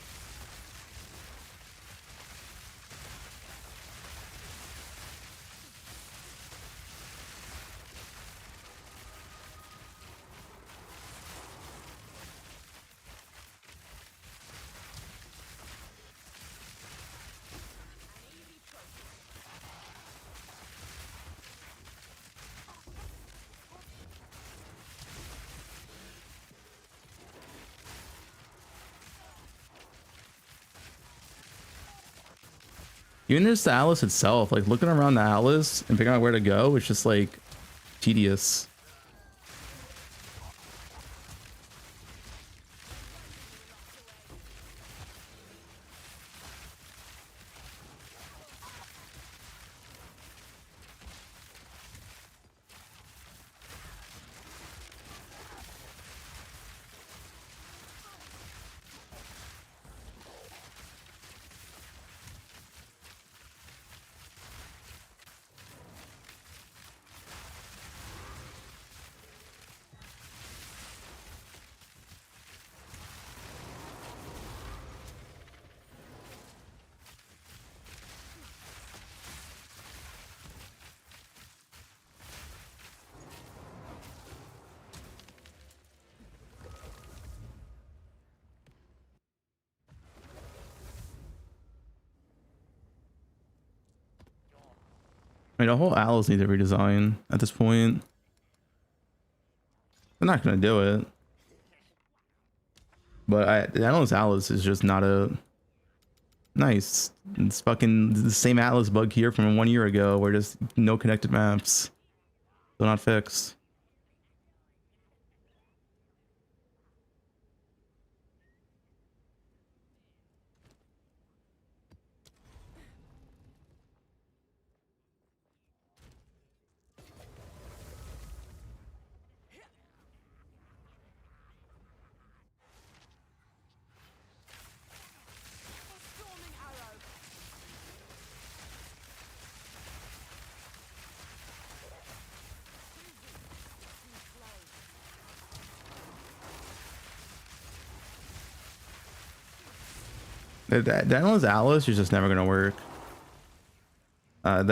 Even just the Atlas itself, like looking around the Atlas and figuring out where to go, it's just like tedious. I mean, the whole Atlas needs a redesign at this point. They're not gonna do it. But the Atlas is just not a nice. It's fucking the same Atlas bug here from 1 year ago where just no connected maps. Still not fixed. The Endless Atlas is just never gonna work. They're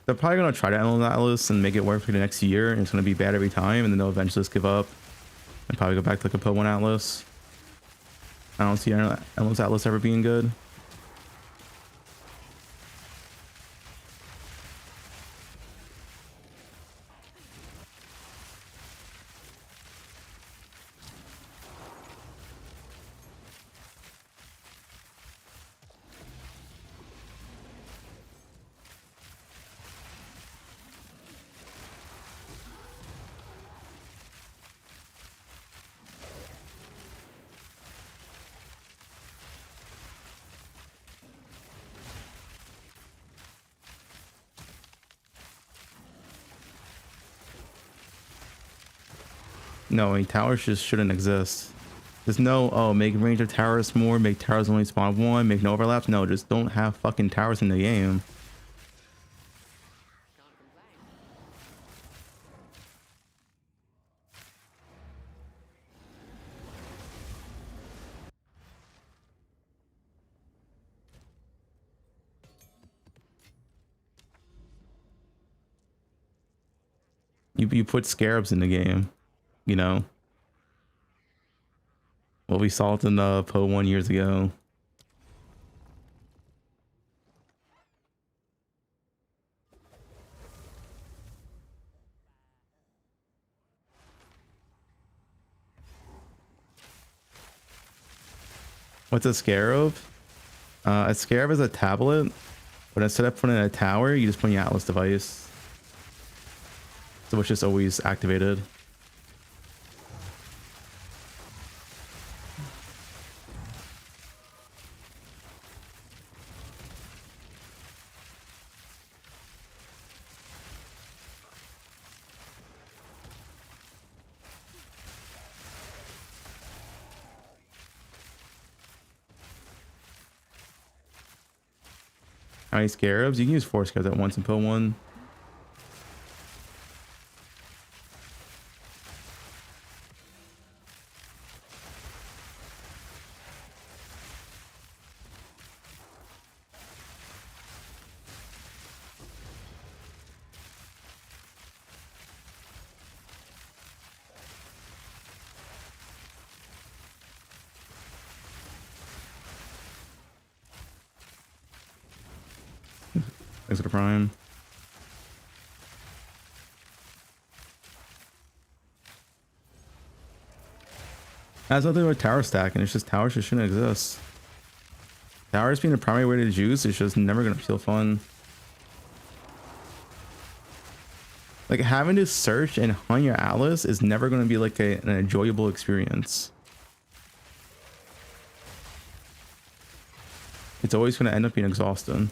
probably gonna try to Endless Atlas and make it work for the next year, and it's gonna be bad every time, and then they'll eventually just give up and probably go back to like a Poe1 Atlas. I don't see Endless Atlas ever being good. No, I mean, towers just shouldn't exist. There's no, oh, make range of towers more, make towers only spawn one, make no overlaps. No, just don't have fucking towers in the game. You put scarabs in the game, you know. What we saw it in Poe1 years ago. What's a scarab? A scarab is a tablet, but instead of putting in a tower, you just put in your Atlas device. So it's just always activated. How many scarabs? You can use 4 scarabs at once in Poe1. Thanks for the prime. Has nothing to do with tower stacking. It's just towers just shouldn't exist. Towers being the primary way to juice is just never gonna feel fun. Like having to search and hunt your Atlas is never gonna be like an enjoyable experience. It's always gonna end up being exhausting.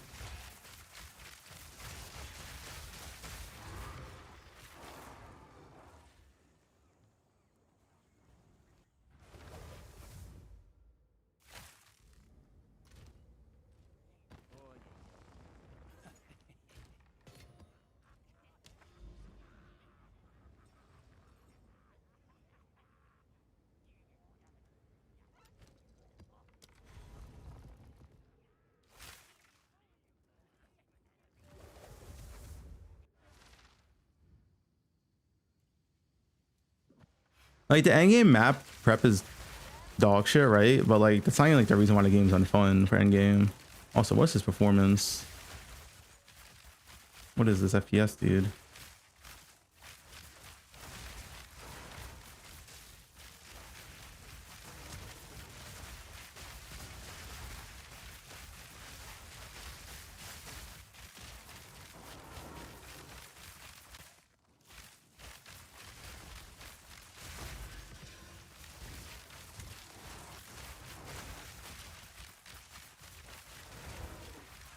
Like the endgame map prep is dog shit, right? But like that's not even like the reason why the game's unfun for endgame. Also, what's his performance? What is this FPS, dude?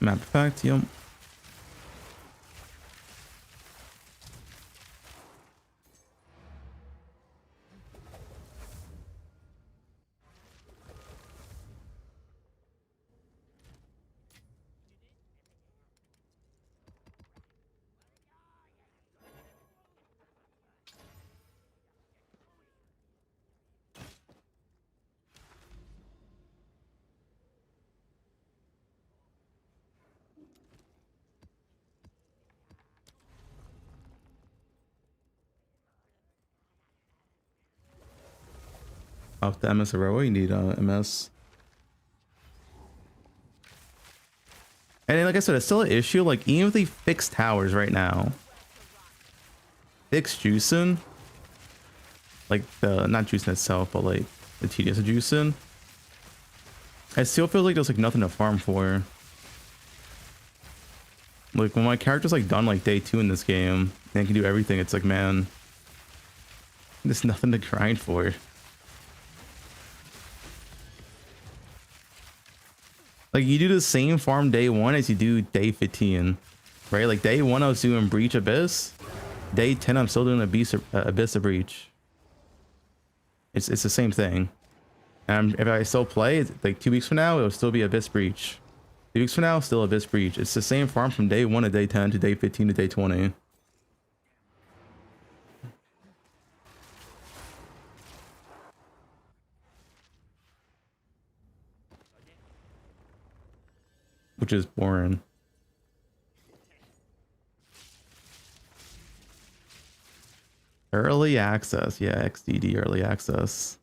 Map effect, yep. Off the MS Aurora, you need MS. And then, like I said, it's still an issue. Like even if they fix towers right now, fix juicing, like the not juicing itself, but like the tedious of juicing, I still feel like there's like nothing to farm for. Like when my character's like done like day 2 in this game and can do everything, it's like, man, there's nothing to grind for. Like you do the same farm day 1 as you do day 15, right? Like day 1 I was doing Breach Abyss, day 10 I'm still doing Abyss of Breach. It's the same thing. And if I still play, like 2 weeks from now, it'll still be Abyss Breach. 2 weeks from now, still Abyss Breach. It's the same farm from day 1 to day 10 to day 15 to day 20. Which is boring. Early access. Yeah, XDD early access.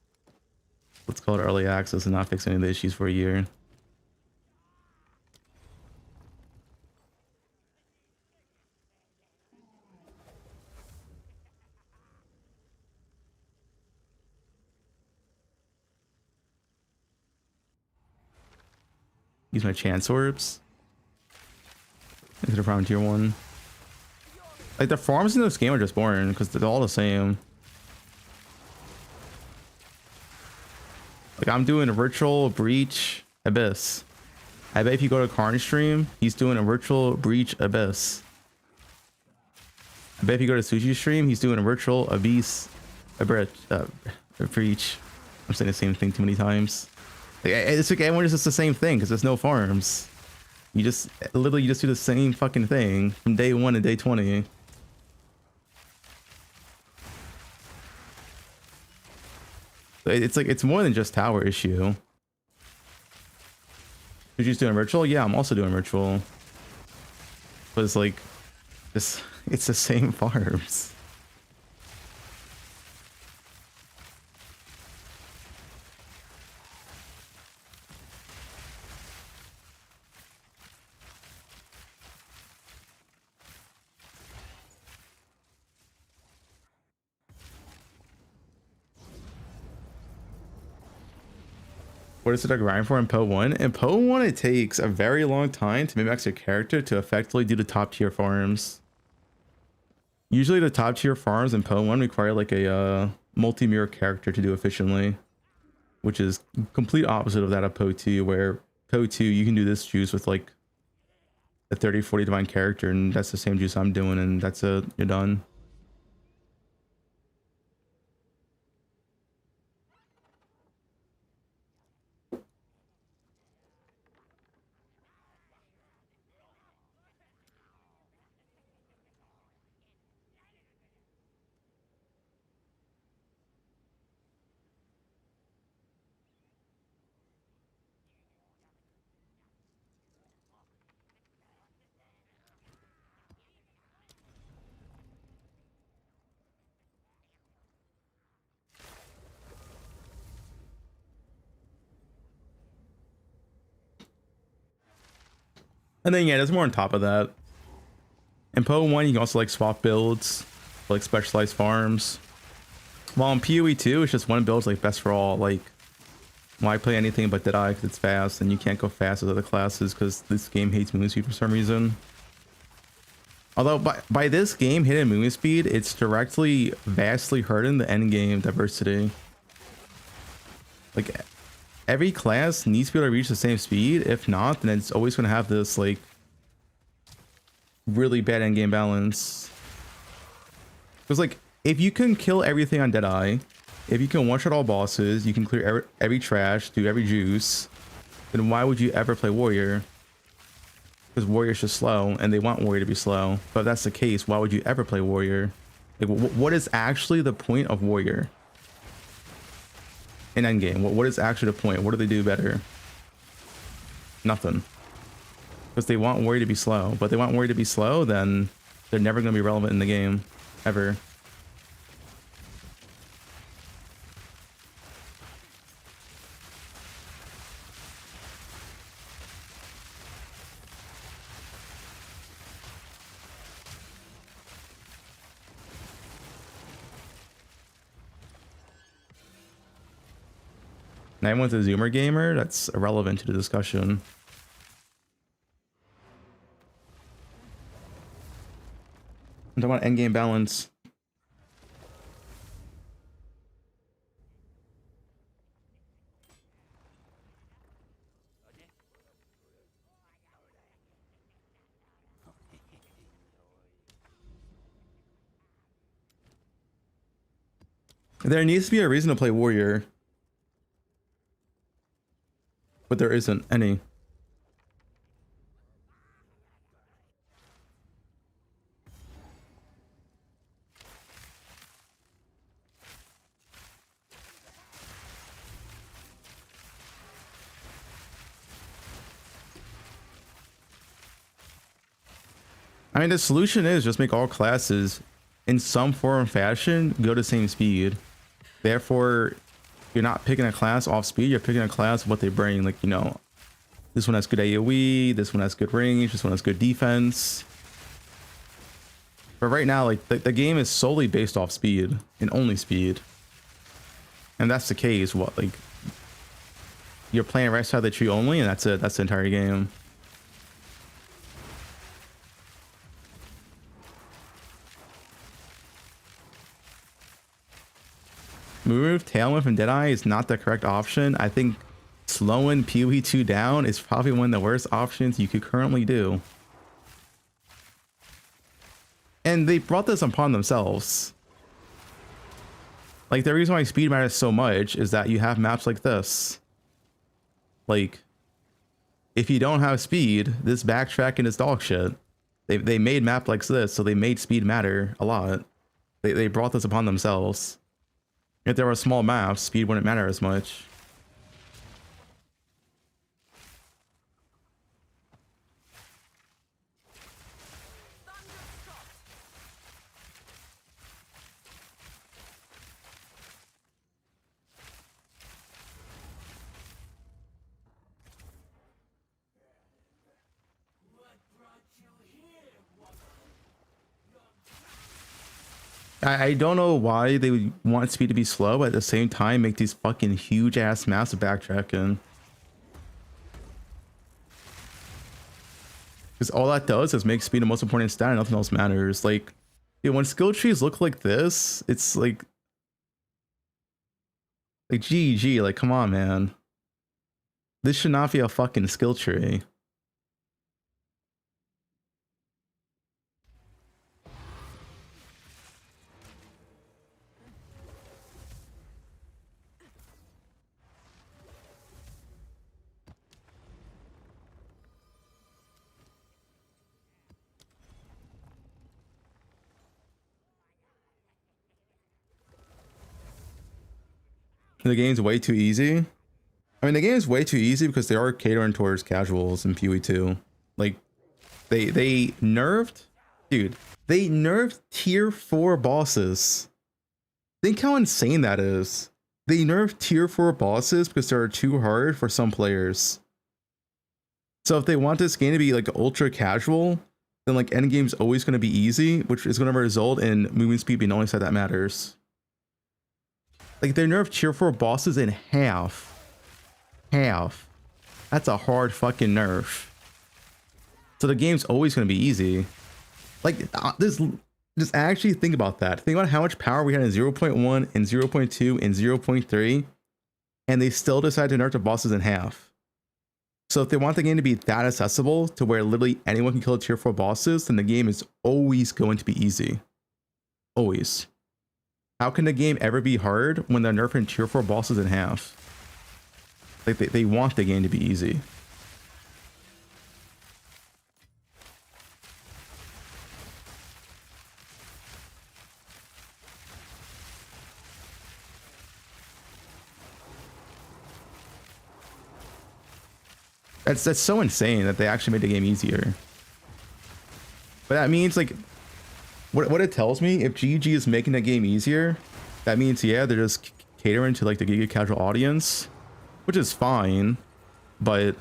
Let's call it early access and not fix any of the issues for a year. Use my chance orbs. Into the problem tier 1. Like the farms in this game are just boring because they're all the same. Like I'm doing a virtual breach abyss. I bet if you go to Carnage stream, he's doing a virtual breach abyss. I bet if you go to Sushi stream, he's doing a virtual abyss a breach. I'm saying the same thing too many times. Like, it's like everyone is just the same thing because there's no farms. You just literally you just do the same fucking thing from day 1 to day 20. It's like it's more than just tower issue. You're just doing virtual? Yeah, I'm also doing virtual. But it's like this it's the same farms. What is it to grind for in Poe1? In Poe1, it takes a very long time to min-max your character to effectively do the top tier farms. Usually the top tier farms in Poe1 require like a multi-mirror character to do efficiently, which is complete opposite of that of Poe2, where Poe2 you can do this juice with like a 30-40 divine character, and that's the same juice I'm doing, and that's it, you're done. And then yeah, there's more on top of that. In Poe1, you can also like swap builds for like specialized farms. While in PoE 2, it's just one build's like best for all. Like, why play anything but Deadeye because it's fast, and you can't go fast with other classes because this game hates movement speed for some reason. Although by this game hitting movement speed, it's directly vastly hurting the endgame diversity. Like every class needs to be able to reach the same speed. If not, then it's always going to have this like really bad endgame balance. Because like if you can kill everything on Deadeye, if you can one-shot all bosses, you can clear every trash, do every juice, then why would you ever play Warrior? Because Warrior's just slow, and they want Warrior to be slow. But if that's the case, why would you ever play Warrior? Like, what is actually the point of Warrior in Endgame? What is actually the point? What do they do better? Nothing. Because they want Warrior to be slow. But they want Warrior to be slow, then they're never going to be relevant in the game. Ever. And everyone's a Zoomer gamer? That's irrelevant to the discussion. I'm talking about endgame balance. There needs to be a reason to play Warrior. but there isn't any. I mean, the solution is just make all classes in some form or fashion go to the same speed. Therefore, you're not picking a class off speed, you're picking a class what they bring. Like, you know, this one has good AoE, this one has good range, this one has good defense. But right now, like, the game is solely based off speed and only speed. And that's the case. What, like, you're playing right side of the tree only, and that's it. That's the entire game. Move Tailwind from Deadeye is not the correct option. I think slowing Poe2 down is probably one of the worst options you could currently do. And they brought this upon themselves. Like, the reason why speed matters so much is that you have maps like this. Like, if you don't have speed, this backtracking is dog shit. They made map like this, so they made speed matter a lot. They brought this upon themselves. If there were small maps, speed wouldn't matter as much. I don't know why they would want speed to be slow, but at the same time make these fucking huge ass maps of backtracking. Because all that does is make speed the most important stat and nothing else matters. Like, dude, when skill trees look like this, it's like GG, like, come on, man. This should not be a fucking skill tree. The game's way too easy. I mean, the game is way too easy because they are catering towards casuals in Poe2. Like, they nerfed, dude. They nerfed tier 4 bosses. Think how insane that is. They nerfed tier 4 bosses because they are too hard for some players. So if they want this game to be like ultra casual, then like Endgame's always going to be easy, which is going to result in movement speed being the only side that matters. Like, they nerfed tier 4 bosses in half. Half. That's a hard fucking nerf. So the game's always going to be easy. Like, just actually think about that. Think about how much power we had in 0.1 and 0.2 and 0.3, and they still decided to nerf the bosses in half. So if they want the game to be that accessible to where literally anyone can kill tier 4 bosses, then the game is always going to be easy. Always. How can the game ever be hard when they're nerfing tier 4 bosses in half? Like, they want the game to be easy. That's so insane that they actually made the game easier. But that means, like, what it tells me, if GG is making the game easier, that means, yeah, they're just catering to like the giga casual audience, which is fine, but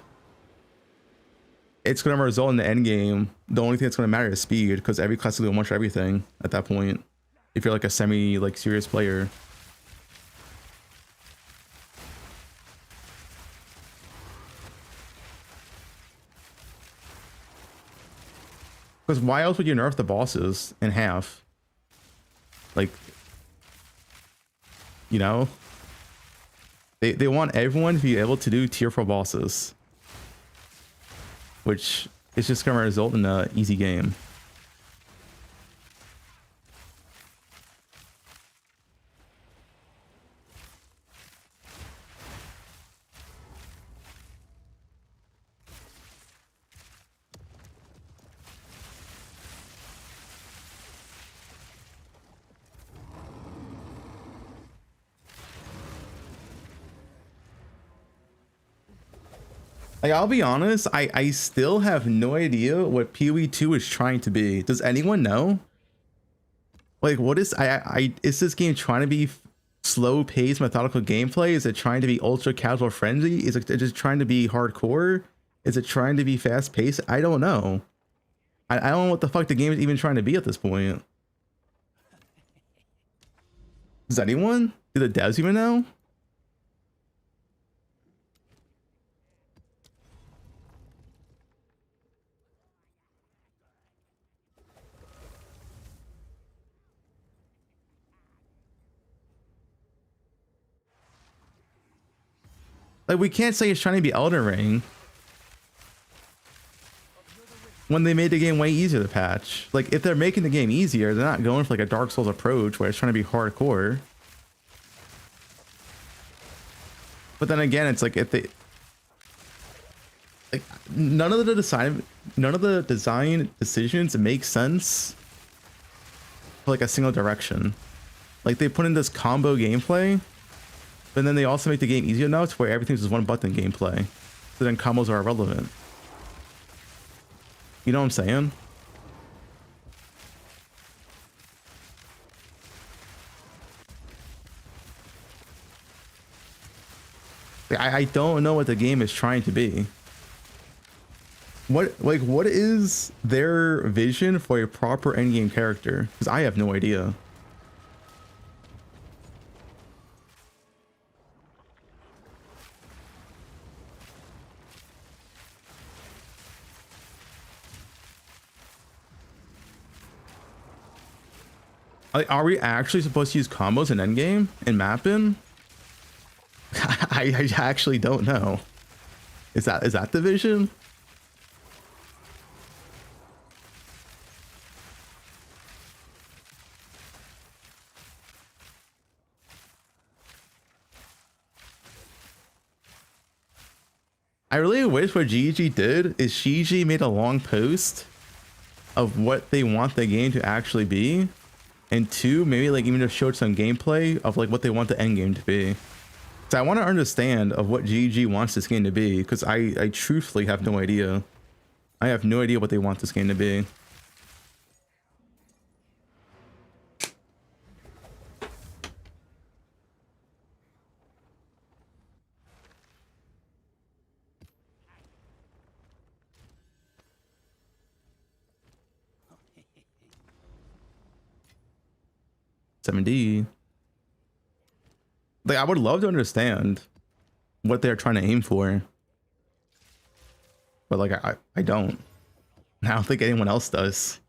it's going to result in the end game. The only thing that's going to matter is speed, because every class is going to one-shot everything at that point, if you're like a serious player. Because why else would you nerf the bosses in half? Like, you know, they want everyone to be able to do tier 4 bosses, which is just going to result in an easy game. Like, I'll be honest, I still have no idea what PoE2 is trying to be. Does anyone know? Like, what is is this game trying to be slow paced methodical gameplay? Is it trying to be ultra casual friendly? Is it just trying to be hardcore? Is it trying to be fast paced? I don't know. I don't know what the fuck the game is even trying to be at this point. Does anyone? Do the devs even know? Like, we can't say it's trying to be Elden Ring when they made the game way easier to patch. Like, if they're making the game easier, they're not going for like a Dark Souls approach where it's trying to be hardcore. But then again, it's like, if they like, none of the design decisions make sense for like a single direction. Like, they put in this combo gameplay, but then they also make the game easier enough to where everything's just one button gameplay. So then combos are irrelevant. You know what I'm saying? I don't know what the game is trying to be. What is their vision for a proper endgame character? Because I have no idea. Like, are we actually supposed to use combos in endgame and mapping? I actually don't know. Is that the vision? I really wish what GG did is GG made a long post of what they want the game to actually be, and two, maybe like even just showed some gameplay of like what they want the end game to be. So I want to understand of what GG wants this game to be, because I truthfully have no idea. I have no idea what they want this game to be. $70. Like, I would love to understand what they're trying to aim for, but like I don't. I don't think anyone else does.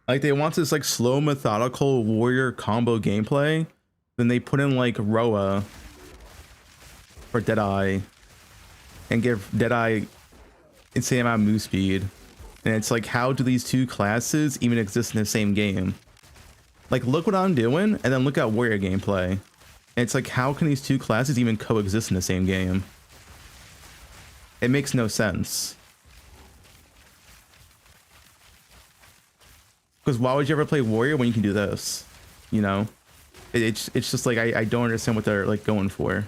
Like, they want this like slow methodical warrior combo gameplay, then they put in like Roa for Deadeye and give Deadeye insane amount of move speed, and it's like, how do these two classes even exist in the same game? Like, look what I'm doing, and then look at warrior gameplay, and it's like, how can these two classes even coexist in the same game? It makes no sense. Because why would you ever play warrior when you can do this? You know, it's just like, I don't understand what they're like going for.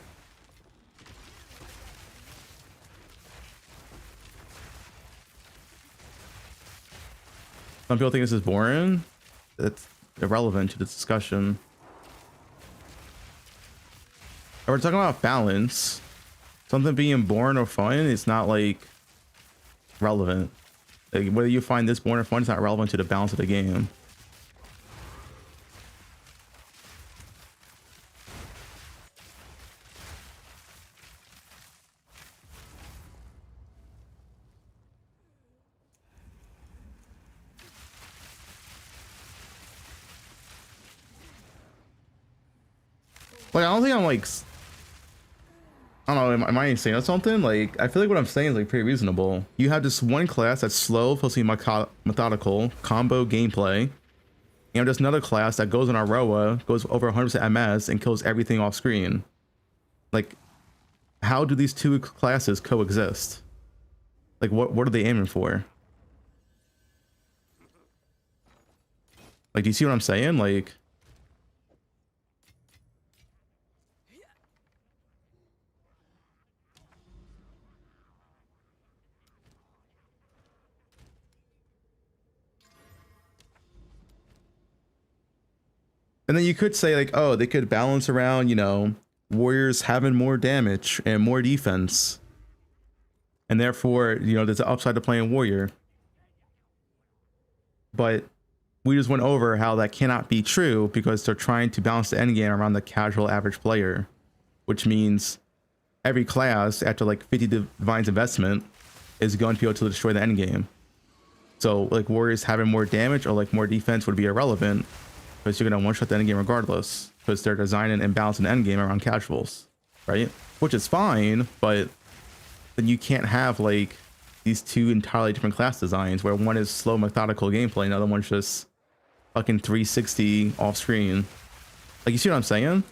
Some people think this is boring. That's irrelevant to the discussion. If we're talking about balance, something being boring or fun, it's not like relevant. Like, whether you find this boring or fun is not relevant to the balance of the game. Like, I don't think I'm like, I don't know, am I insane or something? Like, I feel like what I'm saying is like pretty reasonable. You have this one class that's slow, supposed to be methodical, combo gameplay. You have just another class that goes on Aroa, goes over 100% MS, and kills everything off screen. Like, how do these two classes coexist? Like, what are they aiming for? Like, do you see what I'm saying? Like, and then you could say like, oh, they could balance around, you know, warriors having more damage and more defense, and therefore, you know, there's an upside to playing warrior. But we just went over how that cannot be true because they're trying to balance the endgame around the casual average player, which means every class after like 50 divines investment is going to be able to destroy the endgame. So like warriors having more damage or like more defense would be irrelevant because you're going to one-shot the endgame regardless because they're designing and balancing the endgame around casuals, right? Which is fine, but then you can't have like these two entirely different class designs where one is slow methodical gameplay and the other one's just fucking 360 off screen. Like, you see what I'm saying? Am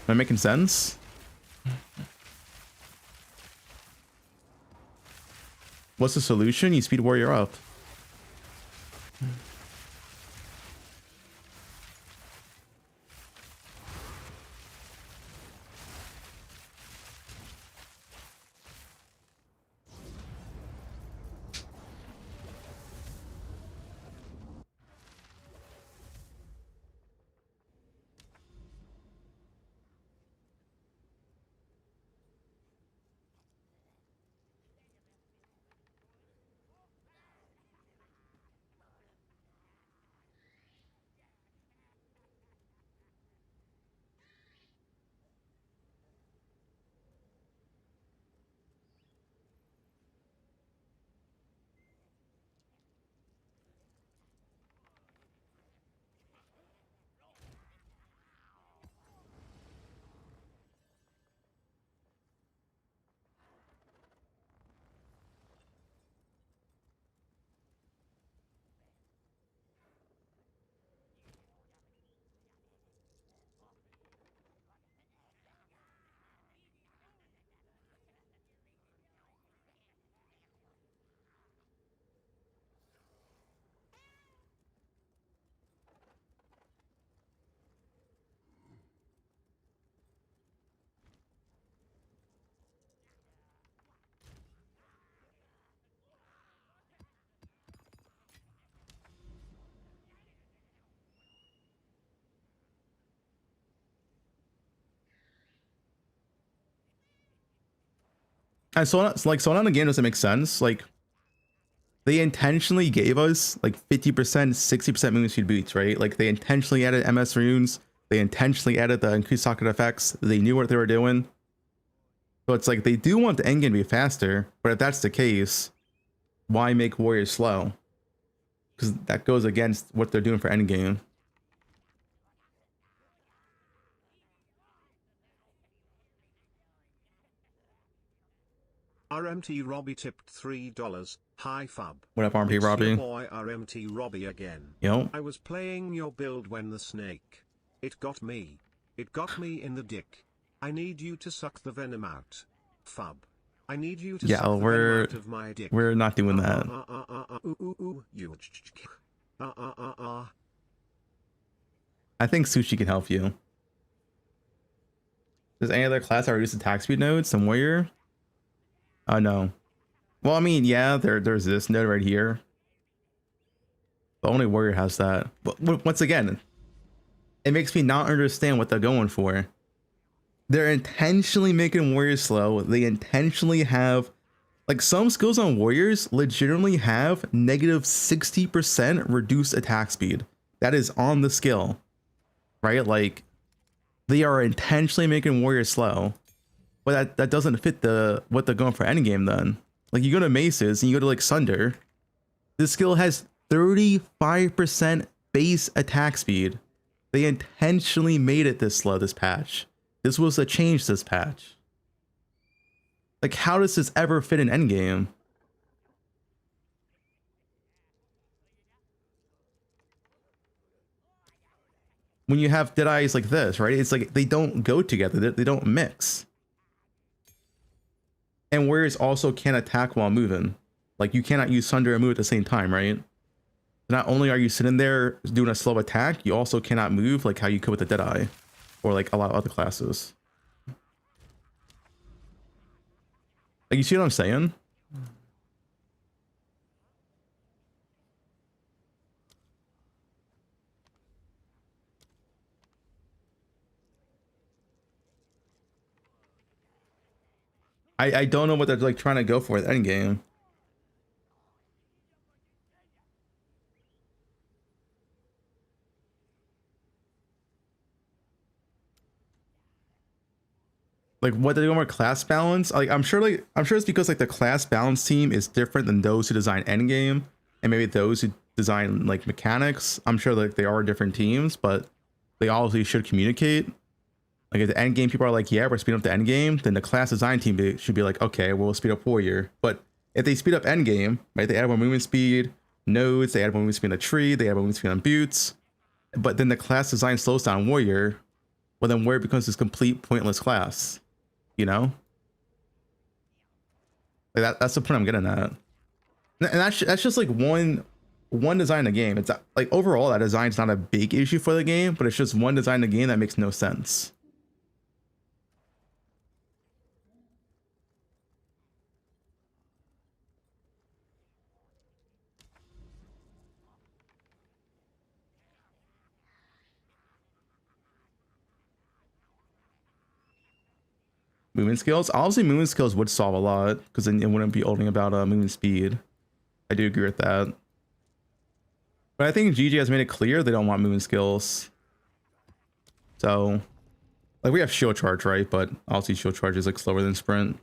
I making sense? What's the solution? You speed warrior up. And so on the game doesn't make sense. Like, they intentionally gave us like 50%, 60% movement speed boots, right? Like, they intentionally added MS runes. They intentionally added the increased socket effects. They knew what they were doing. So it's like they do want the endgame to be faster, but if that's the case, why make warriors slow? Because that goes against what they're doing for endgame. RMT Robbie tipped $3. Hi Fub. What up, RMT It's Robbie? your boy RMT Robbie again. Yo. I was playing your build when the snake. It got me. It got me in the dick. I need you to suck the venom out. Fub. I need you to suck the venom out of my dick. We're not doing that. You. I think Sushi can help you. Does any other class have reduced attack speed nodes? Some warrior? Oh no. Well, I mean, yeah, there's this node right here. But only warrior has that. But once again, it makes me not understand what they're going for. They're intentionally making warriors slow. They intentionally have, like, some skills on warriors legitimately have negative 60% reduced attack speed. That is on the skill, right? Like, they are intentionally making warriors slow. But that doesn't fit what they're going for endgame then. Like, you go to Maces and you go to like Sunder. This skill has 35% base attack speed. They intentionally made it this slow this patch. This was a change this patch. Like, how does this ever fit in endgame? when you have Deadeyes like this, right? It's like they don't go together. They don't mix. And warriors also can't attack while moving. Like you cannot use Sunder and move at the same time, right? Not only are you sitting there doing a slow attack, you also cannot move like how you could with the Deadeye or like a lot of other classes. Like you see what I'm saying? I don't know what they're like trying to go for at Endgame. Like what they're doing with class balance. Like I'm sure it's because like the class balance team is different than those who design Endgame and maybe those who design like mechanics. I'm sure like they are different teams, but they obviously should communicate. Like if the end game people are like, yeah, we're speeding up the end game, then the class design team should be like, okay, well, we'll speed up warrior. But if they speed up end game, right, they add more movement speed, nodes, they add more movement speed on the tree, they add more movement speed on buttes, but then the class design slows down warrior, well then warrior becomes this complete pointless class, you know? Like that's the point I'm getting at. And that's just like one design in the game. It's like overall that design's not a big issue for the game, but it's just one design in the game that makes no sense. Movement skills, obviously movement skills would solve a lot because then it wouldn't be only about movement speed. I do agree with that, but I think GG has made it clear they don't want movement skills. So like we have shield charge, right? But obviously shield charge is like slower than sprint.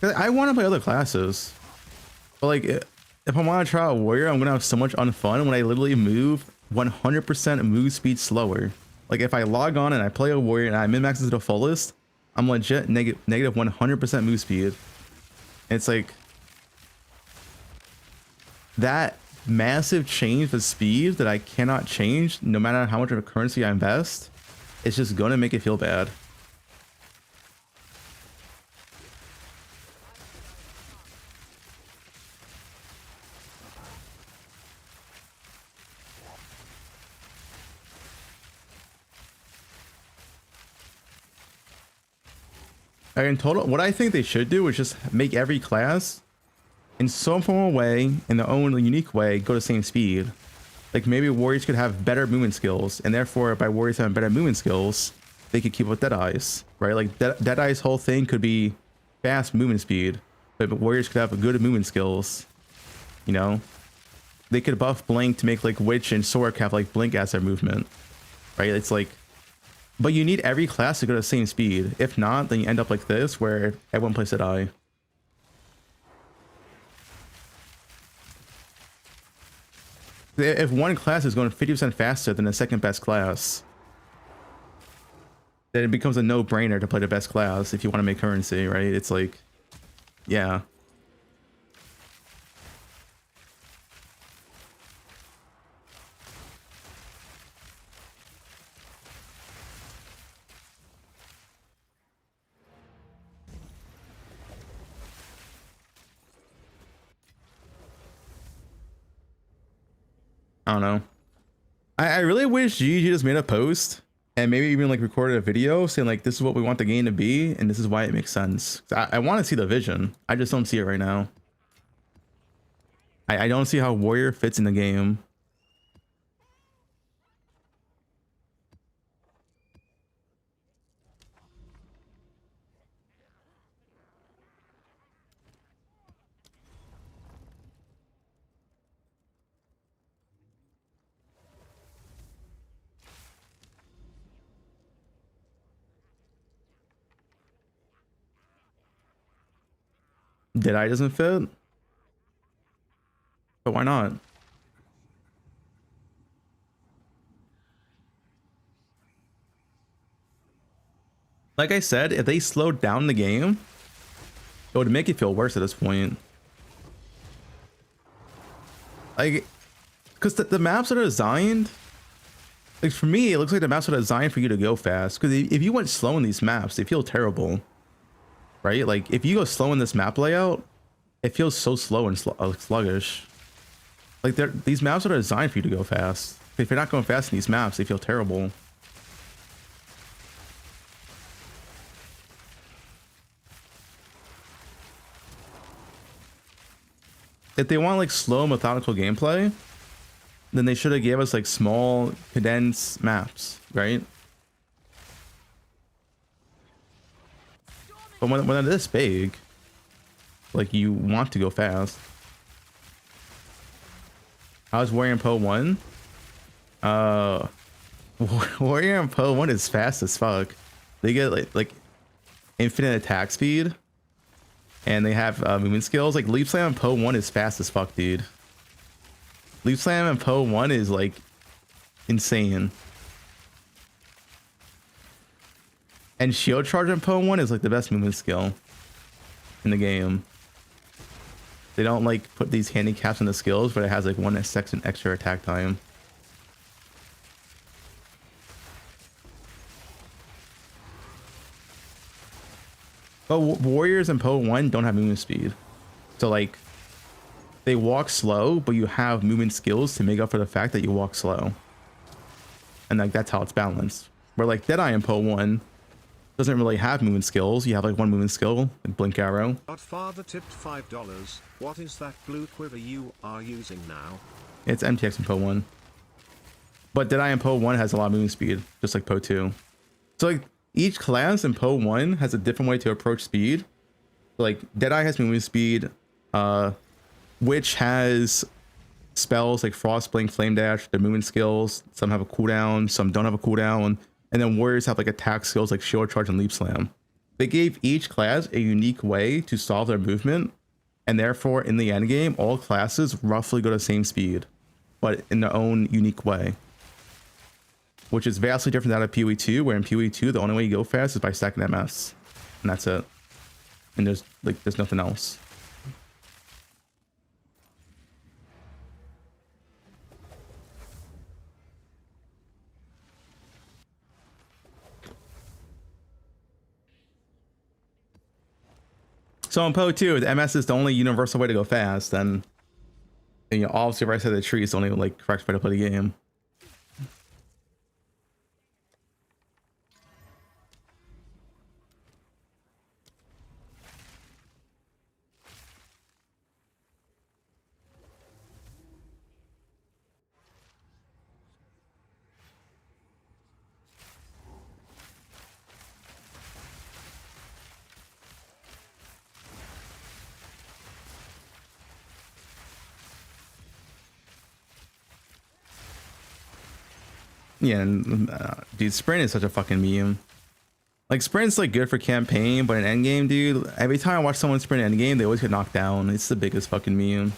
I want to play other classes, but like if I want to try a warrior, I'm gonna have so much fun when I literally move 100% move speed slower. Like if I log on and I play a warrior and I min max to the fullest, I'm legit negative 100% move speed. It's like that massive change of speed that I cannot change no matter how much of a currency I invest. It's just gonna make it feel bad. In total, what I think they should do is just make every class in some form of way, in their own unique way, go the same speed. Like maybe warriors could have better movement skills, and therefore by warriors having better movement skills, they could keep up with Deadeye's, right? Like Deadeye's whole thing could be fast movement speed, but warriors could have good movement skills, you know? They could buff Blink to make like Witch and Sork have like Blink as their movement, right? It's like, but you need every class to go to the same speed. If not, then you end up like this, where everyone plays Deadeye. If one class is going 50% faster than the second best class, then it becomes a no-brainer to play the best class if you want to make currency, right? It's like, yeah. I don't know. I really wish GG just made a post and maybe even like recorded a video saying like, this is what we want the game to be and this is why it makes sense. I want to see the vision. I just don't see it right now. I don't see how warrior fits in the game. Deadeye doesn't fit, but why not? Like I said, if they slowed down the game, it would make it feel worse at this point. Like, because the maps are designed, like for me, it looks like the maps are designed for you to go fast. Because if you went slow in these maps, they feel terrible, right? Like if you go slow in this map layout, it feels so slow and sluggish. Like these maps are designed for you to go fast. If you're not going fast in these maps, they feel terrible. If they want like slow methodical gameplay, then they should have gave us like small condensed maps, right? But when they're this big, like you want to go fast. How's Warrior and Poe 1? Warrior and Poe 1 is fast as fuck. They get like infinite attack speed, and they have movement skills. Like Leap Slam and Poe 1 is fast as fuck, dude. Leap Slam and Poe 1 is like insane. And Shield Charge and Poe 1 is like the best movement skill in the game. They don't like put these handicaps in the skills, but it has like 1 second extra attack time. But Warriors and Poe 1 don't have movement speed. So like they walk slow, but you have movement skills to make up for the fact that you walk slow. And like that's how it's balanced. Where like Deadeye and Poe 1 doesn't really have movement skills. You have like 1 movement skill, like Blink Arrow. Godfather tipped $5. What is that blue quiver you are using now? It's MTX and Poe 1. But Deadeye and Poe 1 has a lot of movement speed, just like Poe 2. So like each class in Poe 1 has a different way to approach speed. Like Deadeye has movement speed, Witch has spells like Frost, Blink, Flame Dash, their movement skills. Some have a cooldown, some don't have a cooldown. And then Warriors have like attack skills like Shield Charge and Leap Slam. They gave each class a unique way to solve their movement, and therefore in the end game, all classes roughly go the same speed, but in their own unique way. Which is vastly different than that of PoE2, where in PoE2 the only way you go fast is by stacking MS. And that's it. And there's nothing else. So in Poe2, the MS is the only universal way to go fast, and you know, obviously right side of the tree is the only like correct way to play the game. Yeah, and dude, sprint is such a fucking meme. Like sprint's like good for campaign, but in endgame, dude, every time I watch someone sprint endgame, they always get knocked down. It's the biggest fucking meme.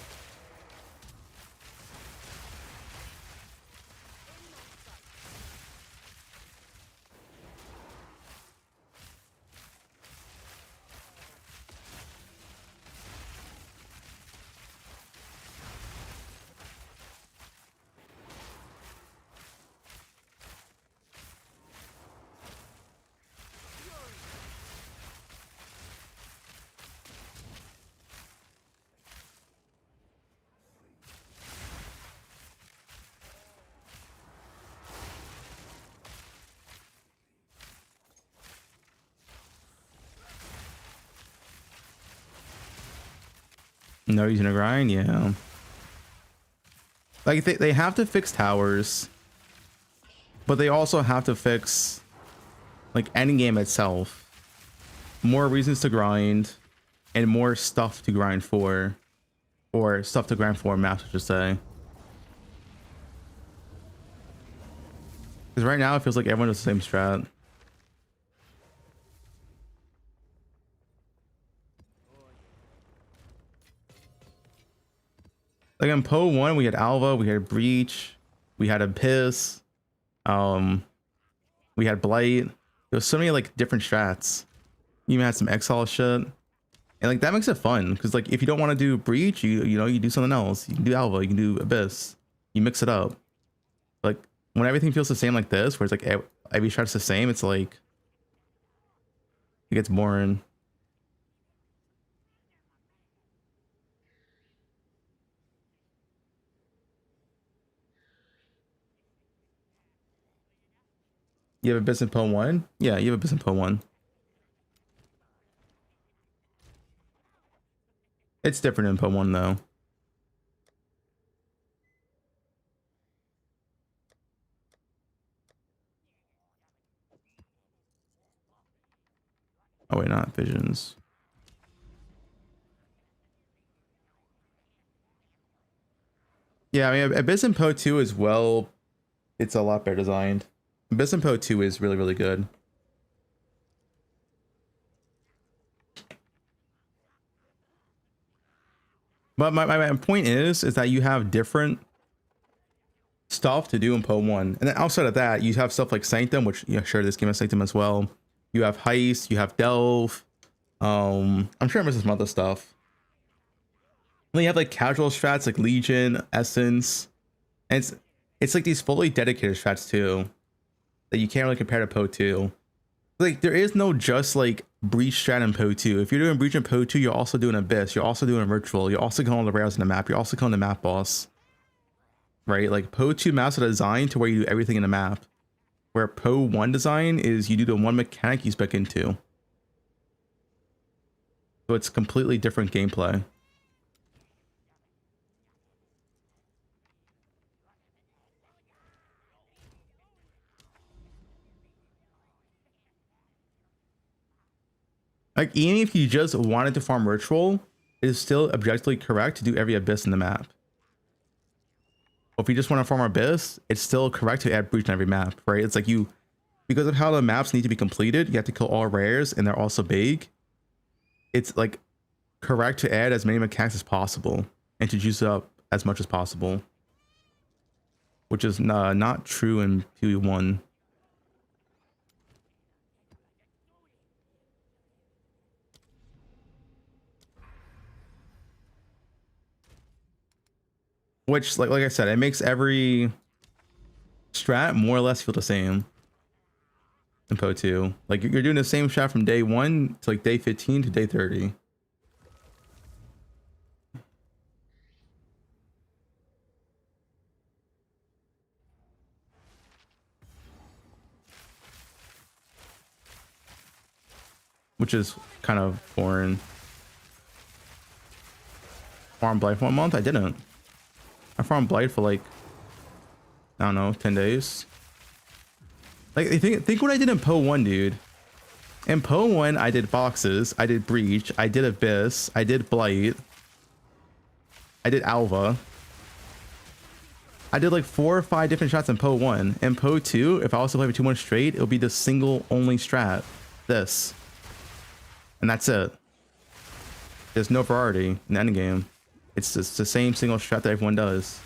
No reason to grind, yeah. Like they have to fix towers, but they also have to fix like endgame itself. More reasons to grind and more stuff to grind for, or stuff to grind for maps, I should say. Because right now it feels like everyone does the same strat. Like in Poe 1, we had Alva, we had Breach, we had Abyss, we had Blight. There's so many like different strats. You even had some exile shit, and like that makes it fun because like if you don't want to do breach, you know you do something else. You can do alpha, you can do abyss. You mix it up. Like when everything feels the same like this, where it's like every strat's the same, it's like it gets boring. You have abyss in Poe 1? Yeah, you have abyss in Poe 1. It's different in Poe 1 though. Oh wait, not visions. Yeah, I mean abyss in Poe 2 as well. It's a lot better designed. Abyss in Poe 2 is really, really good. But my point is that you have different stuff to do in Poe 1. And then outside of that, you have stuff like Sanctum, which, yeah, sure, this game has Sanctum as well. You have Heist, you have Delve. I'm sure I'm missing some other stuff. And then you have like casual strats like Legion, Essence. And it's like these fully dedicated strats too that you can't really compare to Poe 2. Like there is no just like breach strat in Poe 2. If you're doing breach in Poe 2, you're also doing abyss, you're also doing virtual, you're also killing the rails in the map, you're also killing the map boss. Right? Like Poe 2 maps are designed to where you do everything in the map. Where Poe 1 design is you do the one mechanic you spec into. So it's completely different gameplay. Like even if you just wanted to farm ritual, it is still objectively correct to do every abyss in the map. If you just want to farm abyss, it's still correct to add breach on every map, right? It's like you, because of how the maps need to be completed, you have to kill all rares and they're also big. It's like correct to add as many mechanics as possible and to juice up as much as possible, which is not true in Poe 1. Which, like I said, it makes every strat more or less feel the same in Poe 2. Like you're doing the same strat from day 1 to like day 15 to day 30. Which is kind of boring. Farm Blight for 1 month? I didn't. I farmed Blight for like, I don't know, 10 days. Like think what I did in Poe 1, dude. In Poe 1, I did boxes, I did breach, I did abyss, I did blight, I did alva. I did like 4 or 5 different shots in Poe 1. In Poe 2, if I was to play for 2 months straight, it would be the single only strat. This. And that's it. There's no variety in Endgame. It's just the same single strat that everyone does.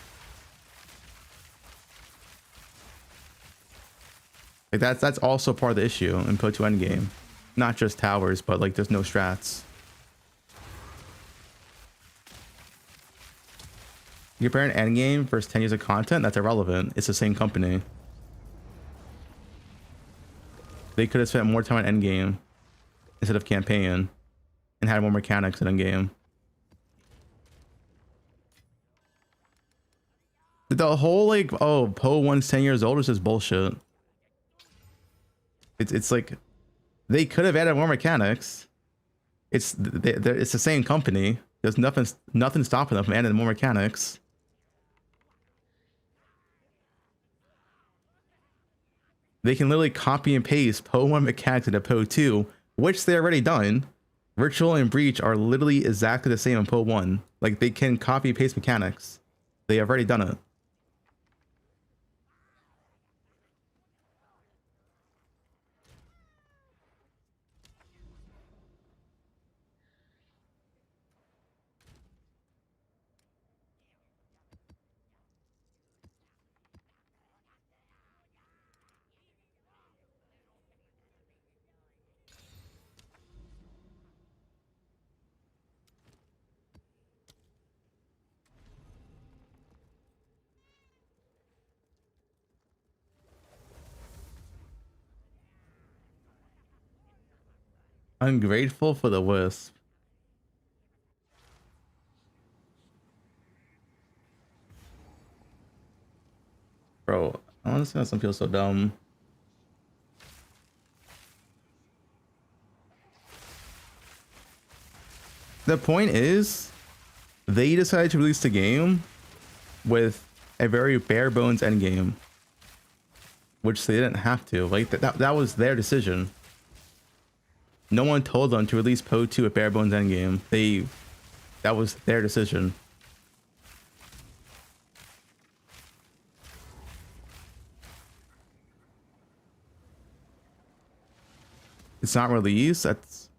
Like that's also part of the issue in Poe 2 Endgame. Not just towers, but like there's no strats. You compare an Endgame versus 10 years of content, that's irrelevant. It's the same company. They could have spent more time on Endgame instead of campaign and had more mechanics in Endgame. The whole like, oh, Poe 1's 10 years old is just bullshit. It's like they could have added more mechanics. It's the same company. There's nothing stopping them from adding more mechanics. They can literally copy and paste Poe 1 mechanics into Poe 2, which they already done. Virtual and breach are literally exactly the same in Poe 1. Like they can copy and paste mechanics. They have already done it. Ungrateful for the wisp. Bro, I don't understand how some people so dumb. The point is, they decided to release the game with a very bare bones endgame, which they didn't have to. Like that was their decision. No one told them to release Poe2 with bare bones endgame. That was their decision. It's not released. That's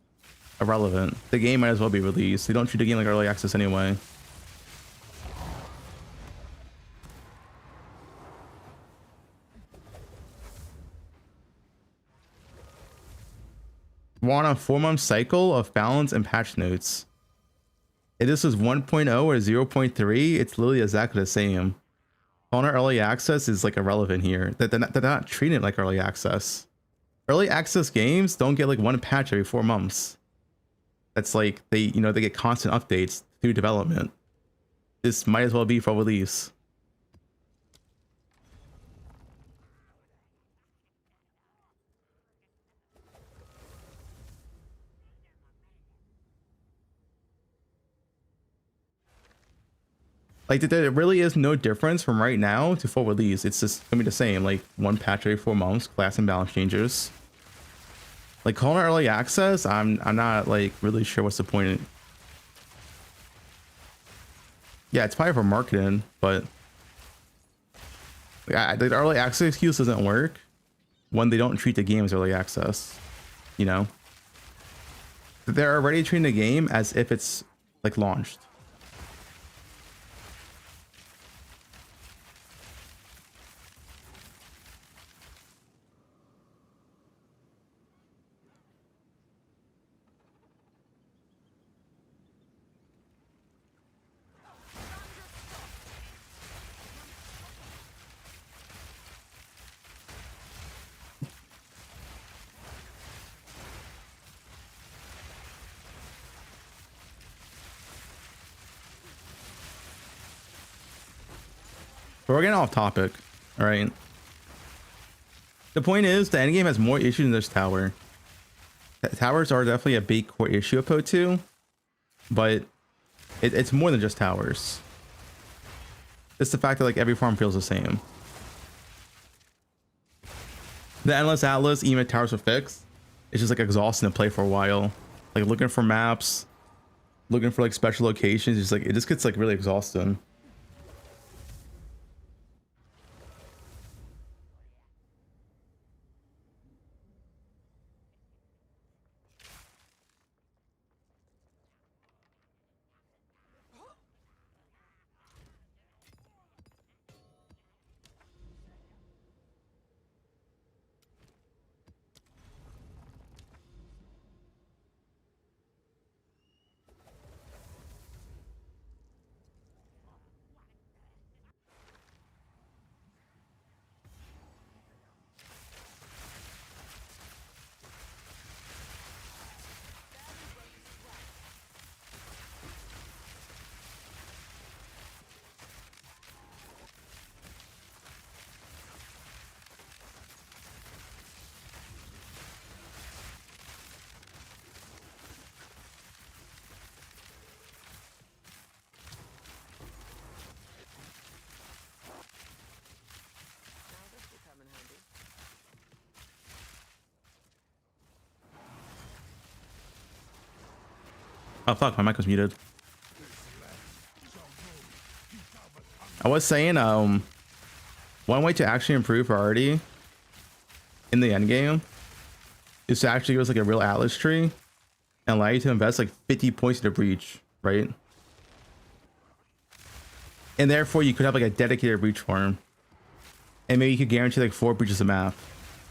irrelevant. The game might as well be released. They don't treat the game like early access anyway. We're on a 4-month cycle of balance and patch notes. If this is 1.0 or 0.3, it's literally exactly the same. Calling it early access is like irrelevant here. They're not treating it like early access. Early access games don't get like one patch every 4 months. That's like they get constant updates through development. This might as well be for release. Like there really is no difference from right now to full release. It's just gonna be the same, like one patch every 4 months, class and balance changes. Like calling it early access, I'm not like really sure what's the point in. Yeah, it's probably for marketing, but like, the early access excuse doesn't work when they don't treat the game as early access. You know, they're already treating the game as if it's like launched. But we're getting off topic, all right? The point is, the endgame has more issues than this tower. Towers are definitely a big core issue of Poe2, but it's more than just towers. It's the fact that like every farm feels the same. The Endless Atlas, even if towers are fixed, it's just like exhausting to play for a while. Like looking for maps, looking for like special locations, just like it just gets like really exhausting. Oh fuck, my mic was muted. I was saying, one way to actually improve priority in the end game is to actually give us like a real Atlas tree and allow you to invest like 50 points into breach, right? And therefore you could have like a dedicated breach farm, and maybe you could guarantee like 4 breaches a map,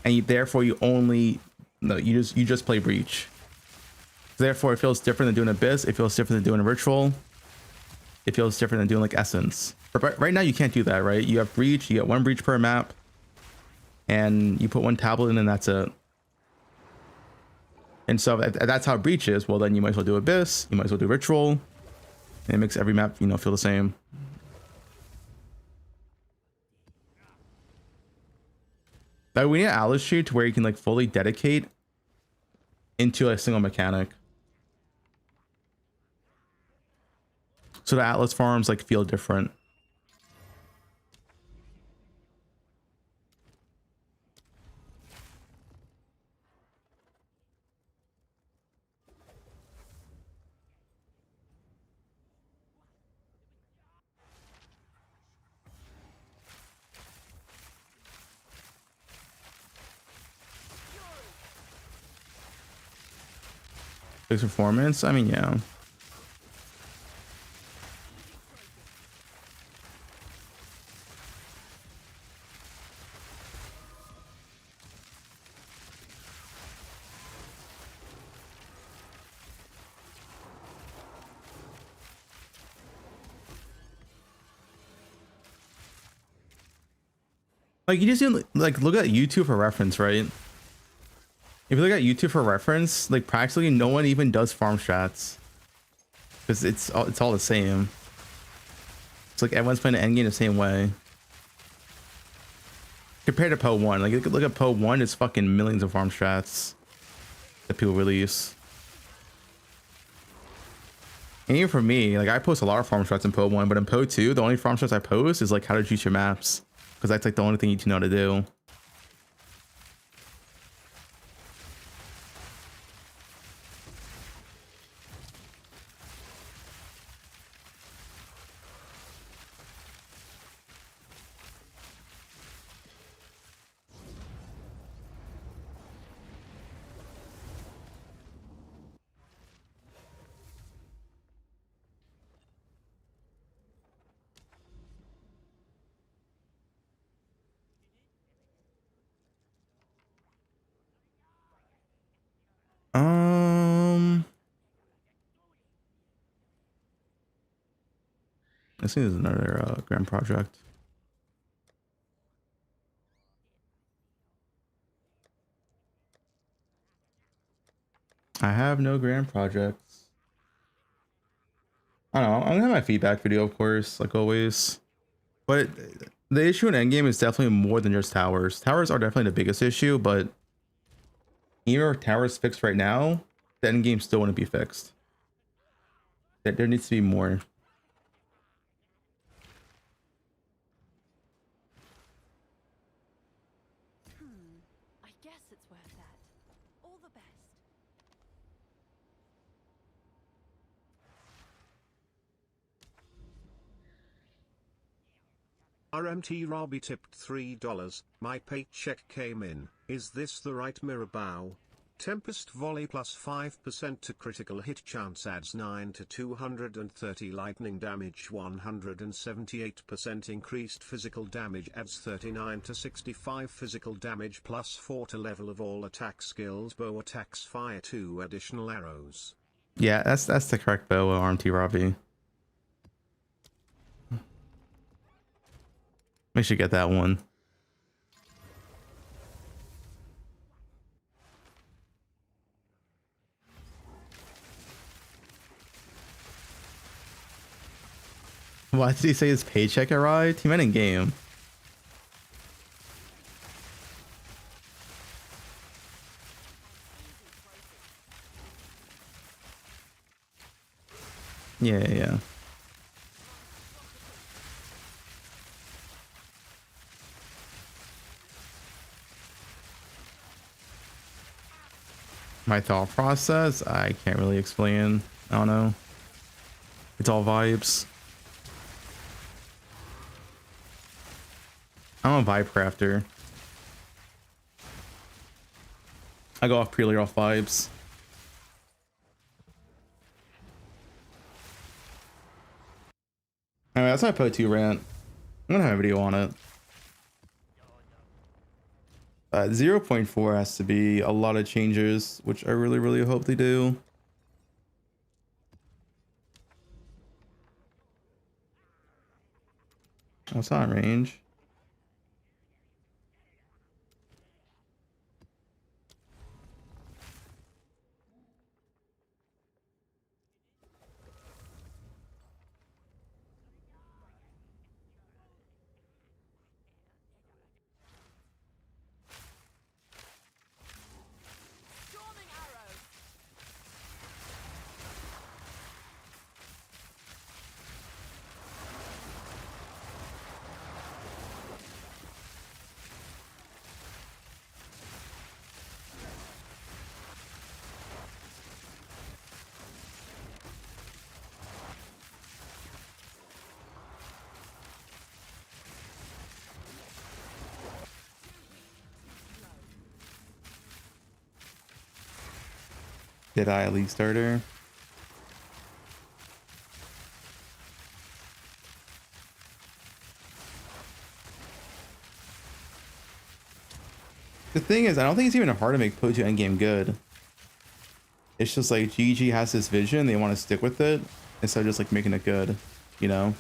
and therefore you just play breach. Therefore, it feels different than doing Abyss. It feels different than doing a Ritual. It feels different than doing like Essence. But right now, you can't do that, right? You have Breach. You get 1 Breach per map. And you put 1 tablet in and that's it. And so if that's how breach is, well, then you might as well do abyss, you might as well do ritual, and it makes every map, you know, feel the same. Like, we need an Atlas shoot to where you can like fully dedicate into a single mechanic, so the Atlas farms like feel different. Fixed performance, I mean, yeah. Like, you just need, like, look at YouTube for reference, right? If you look at YouTube for reference, like, practically no one even does farm strats, because it's all the same. It's like everyone's playing the endgame the same way. Compared to Poe1, like, look at Poe1, it's fucking millions of farm strats that people release. And even for me, like, I post a lot of farm strats in Poe1, but in Poe2, the only farm strats I post is like how to juice your maps, because that's like the only thing you need to know how to do. I think there's another grand project. I have no grand projects. I don't know. I'm gonna have my feedback video, of course, like always. But the issue in Endgame is definitely more than just towers. Towers are definitely the biggest issue, but even if towers fixed right now, the Endgame still wouldn't be fixed. There needs to be more. I guess it's worth that. All the best. RMT Robbie tipped $3. My paycheck came in. Is this the right mirror bow? Tempest volley plus 5% to critical hit chance adds 9 to 230 lightning damage, 178% increased physical damage adds 39 to 65 physical damage plus 4 to level of all attack skills. Bow attacks fire 2 additional arrows. Yeah, that's the correct bow, RMT Robbie. We should get that one. Why did he say his paycheck arrived? He meant in game. Yeah. My thought process, I can't really explain. I don't know. It's all vibes. I'm a vibe crafter. I go off purely off vibes. Anyway, that's my Poe2 rant. I'm gonna have a video on it. 0.4 has to be a lot of changes, which I really hope they do. Oh, it's not in range. Deadeye League starter. The thing is, I don't think it's even hard to make Poe2 endgame good. It's just like GG has this vision, they want to stick with it instead of just like making it good, you know?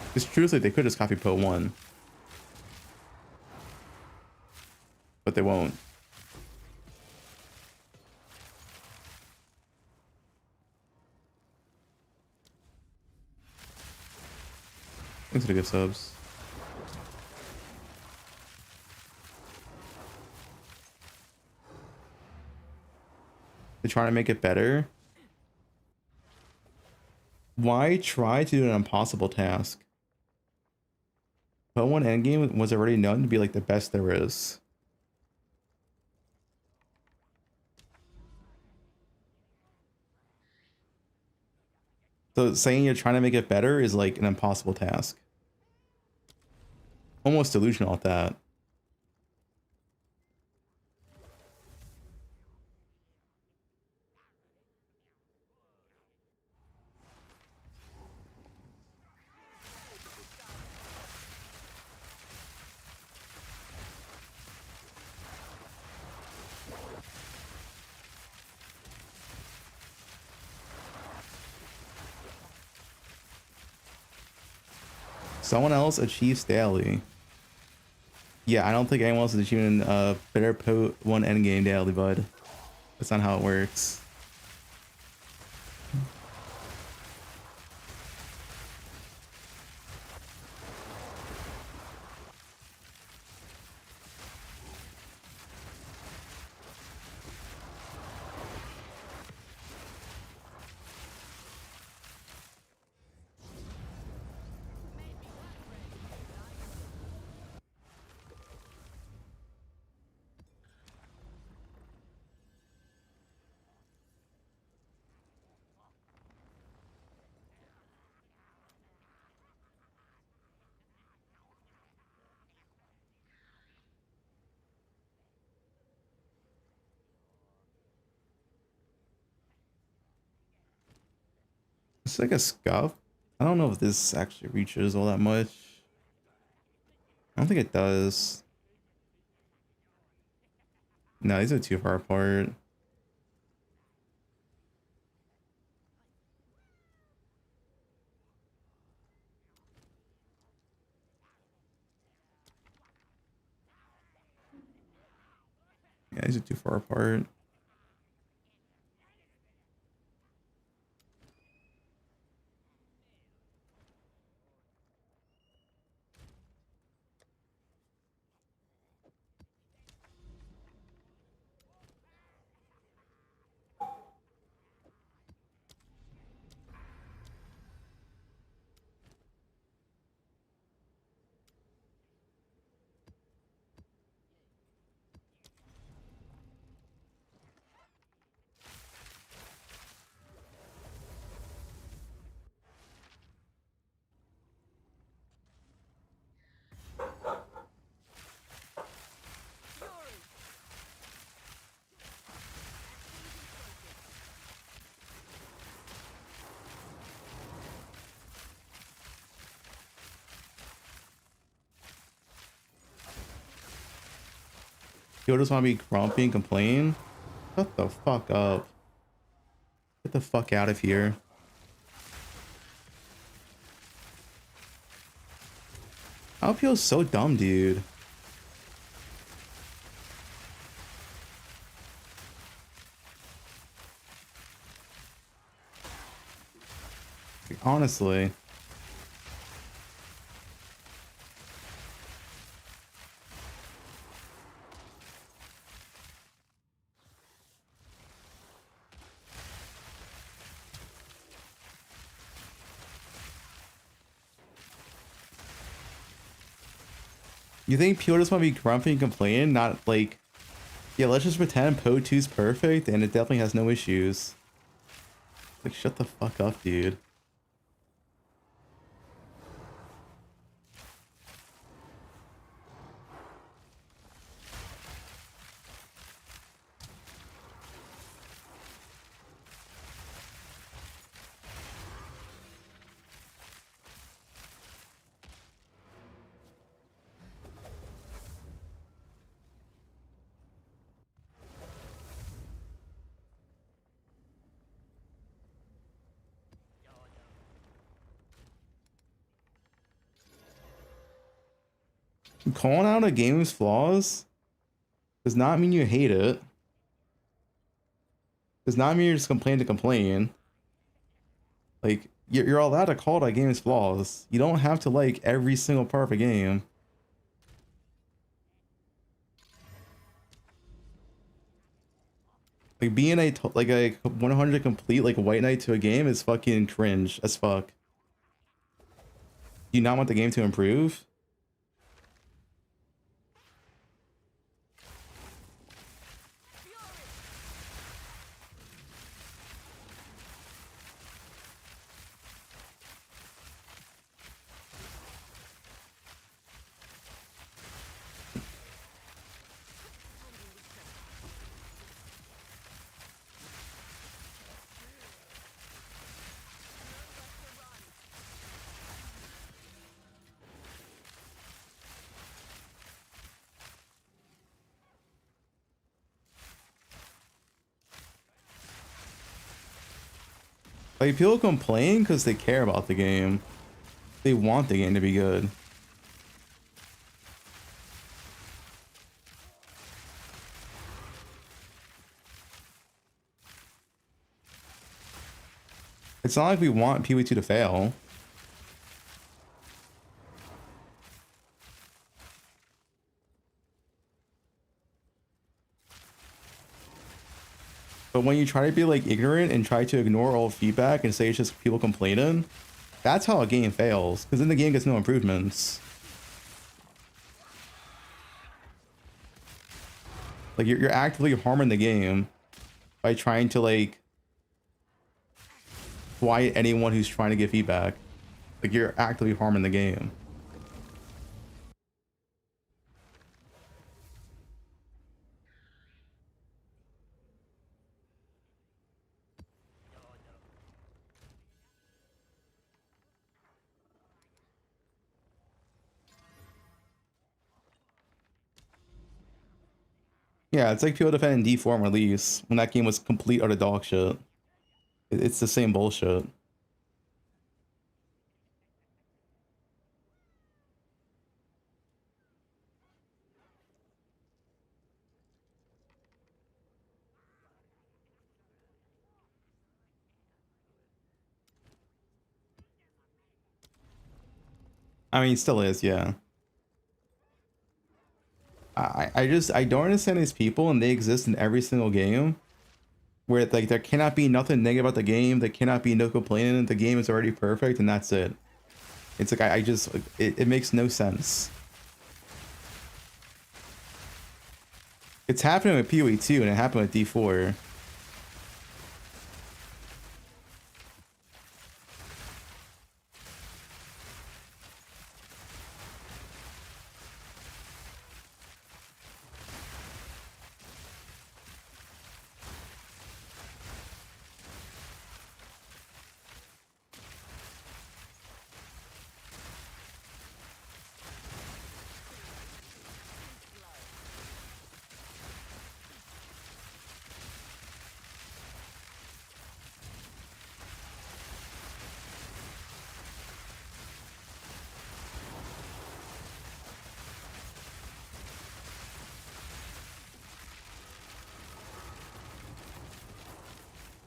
Because truthfully, they could just copy Poe1, but they won't. Thanks for the good subs. They're trying to make it better. Why try to do an impossible task? Poe1 endgame was already known to be like the best there is. So saying you're trying to make it better is like an impossible task. Almost delusional at that. Someone else achieves daily. Yeah, I don't think anyone else is achieving better Poe1 endgame daily, bud. That's not how it works. It's like a scuff. I don't know if this actually reaches all that much. I don't think it does. No, these are too far apart. Yeah, these are too far apart. You just want to be grumpy and complain? Shut the fuck up. Get the fuck out of here. Outfield's so dumb, dude. Like, honestly. You think people just want to be grumpy and complain? Not like, yeah, let's just pretend Poe2's perfect and it definitely has no issues. Like, shut the fuck up, dude. Calling out a game's flaws does not mean you hate it. Does not mean you're just complaining to complain. Like, you're allowed to call out a game's flaws. You don't have to like every single part of a game. Like being a 100 complete like white knight to a game is fucking cringe as fuck. Do you not want the game to improve? Like, people complain because they care about the game. They want the game to be good. It's not like we want Poe2 to fail. But when you try to be like ignorant and try to ignore all feedback and say it's just people complaining, that's how a game fails. Because then the game gets no improvements. Like you're actively harming the game by trying to like quiet anyone who's trying to give feedback. Like you're actively harming the game. Yeah, it's like people defending D4 release when that game was complete utter dog shit. It's the same bullshit. I mean, it still is, yeah. I don't understand these people, and they exist in every single game where like there cannot be nothing negative about the game, there cannot be no complaining, the game is already perfect and that's it. It's like I just it makes no sense. It's happening with Poe2 and it happened with D4.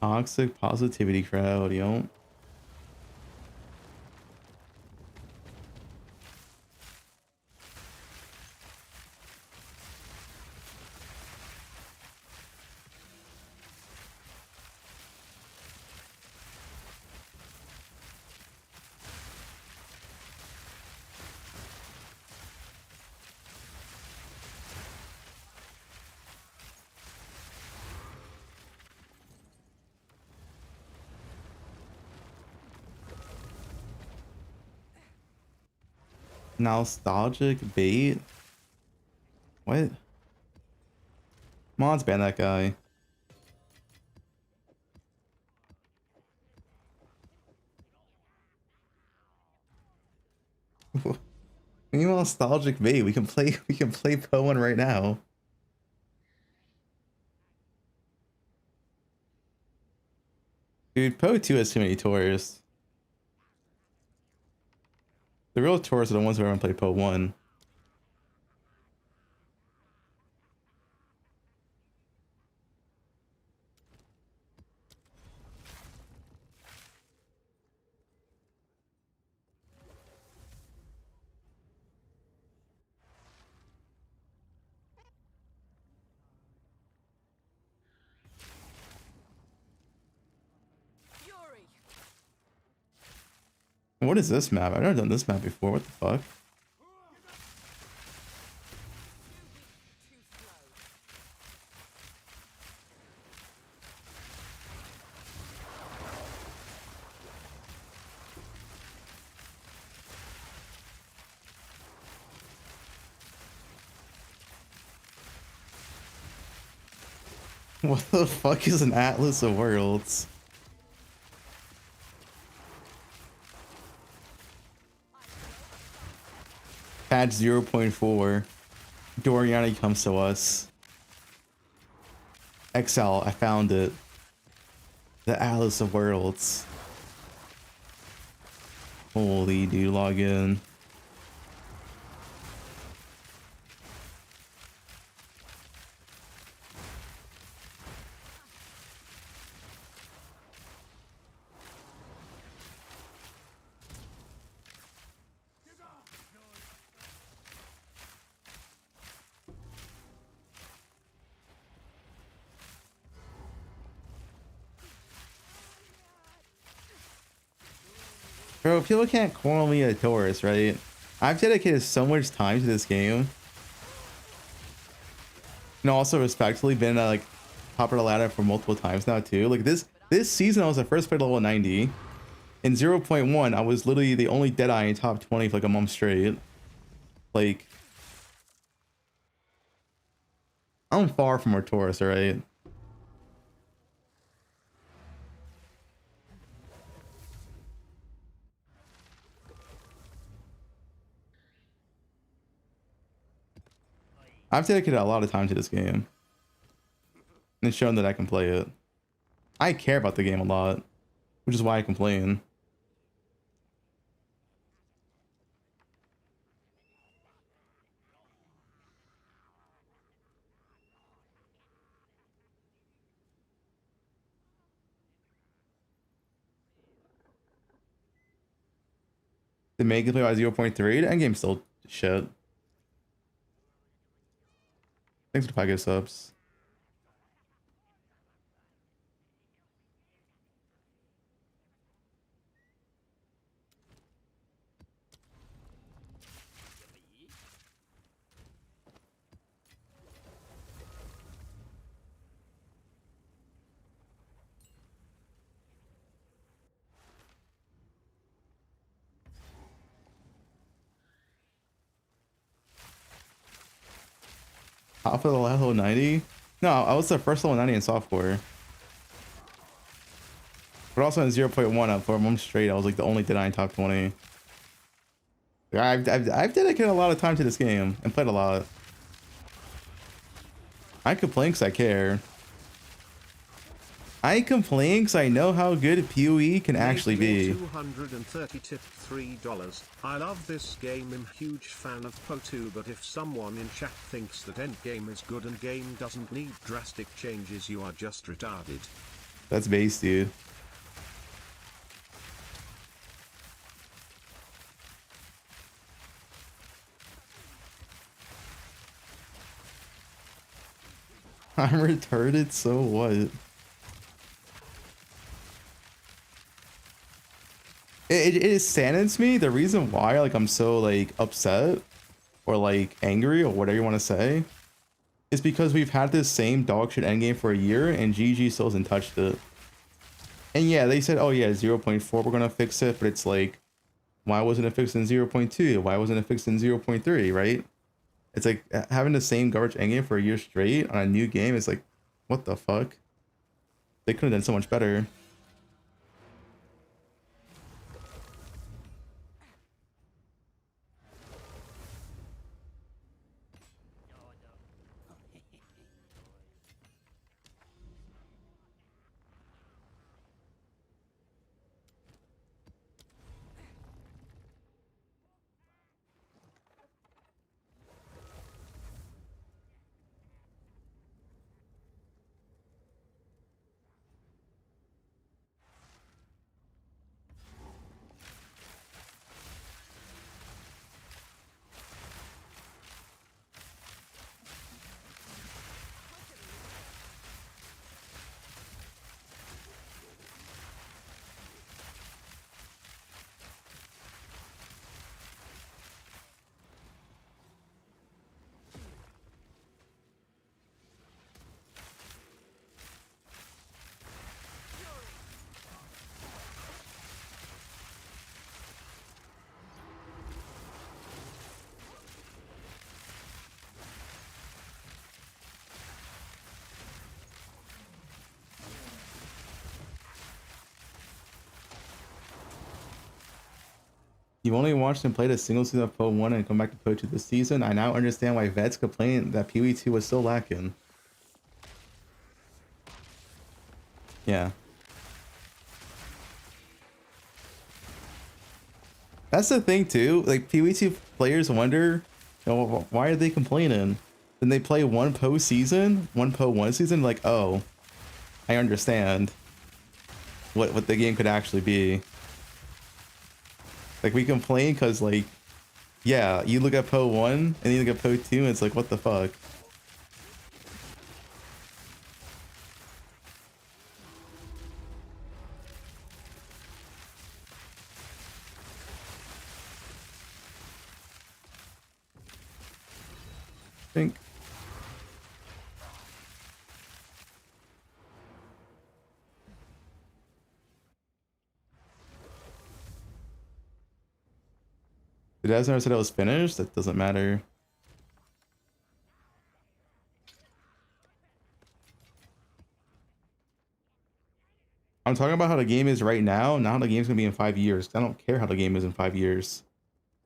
Toxic positivity crowd, yo. Nostalgic bait? What? Mods ban that guy. We need nostalgic bait. We can play Poe1 right now. Dude, Poe2 has too many tourists. The real tourists are the ones who haven't played Poe1. What is this map? I've never done this map before. What the fuck? What the fuck is an Atlas of Worlds? Patch 0.4. Doriani comes to us. XL, I found it. The Atlas of Worlds. Holy dude, log in. Bro, people can't call me a tourist, right? I've dedicated so much time to this game. And also respectfully been like top of the ladder for multiple times now too. Like this season I was the first player to level 90. In 0.1, I was literally the only Deadeye in top 20 for like a month straight. Like I'm far from a tourist, alright? I've dedicated a lot of time to this game. And shown that I can play it. I care about the game a lot, which is why I complain. The main gameplay by 0.3, the endgame's still shit. Thanks for the 5 subs. Top of the level 90? No, I was the first level 90 in software. But also in 0.1 for a month straight, I was like the only Deadeye in top 20. I've dedicated a lot of time to this game and played a lot. I complain because I care. I complain because I know how good PoE can actually be. 230 tipped $3. I love this game. I'm a huge fan of Poe2, but if someone in chat thinks that Endgame is good and game doesn't need drastic changes, you are just retarded. That's base, dude. I'm retarded, so what? It saddens me. The reason why like I'm so like upset or like angry or whatever you want to say is because we've had this same dog shit endgame for a year and GG still hasn't touched it. And yeah, they said, oh yeah, 0.4 we're gonna fix it, but it's like, why wasn't it fixed in 0.2? Why wasn't it fixed in 0.3? Right? It's like having the same garbage endgame for a year straight on a new game is like, what the fuck? They could have done so much better. You only watched and played a single season of Poe 1 and come back to Poe 2 this season. I now understand why vets complain that PoE2 was still lacking. Yeah. That's the thing too. Like PoE2 players wonder, you know, why are they complaining? Then they play one Poe season, one Poe 1 season, like, oh, I understand what the game could actually be. Like we complain because like, yeah, you look at Poe 1 and then you look at Poe 2 and it's like, what the fuck? I think. Did I never said it was finished? That doesn't matter. I'm talking about how the game is right now, not how the game's gonna be in 5 years. I don't care how the game is in 5 years.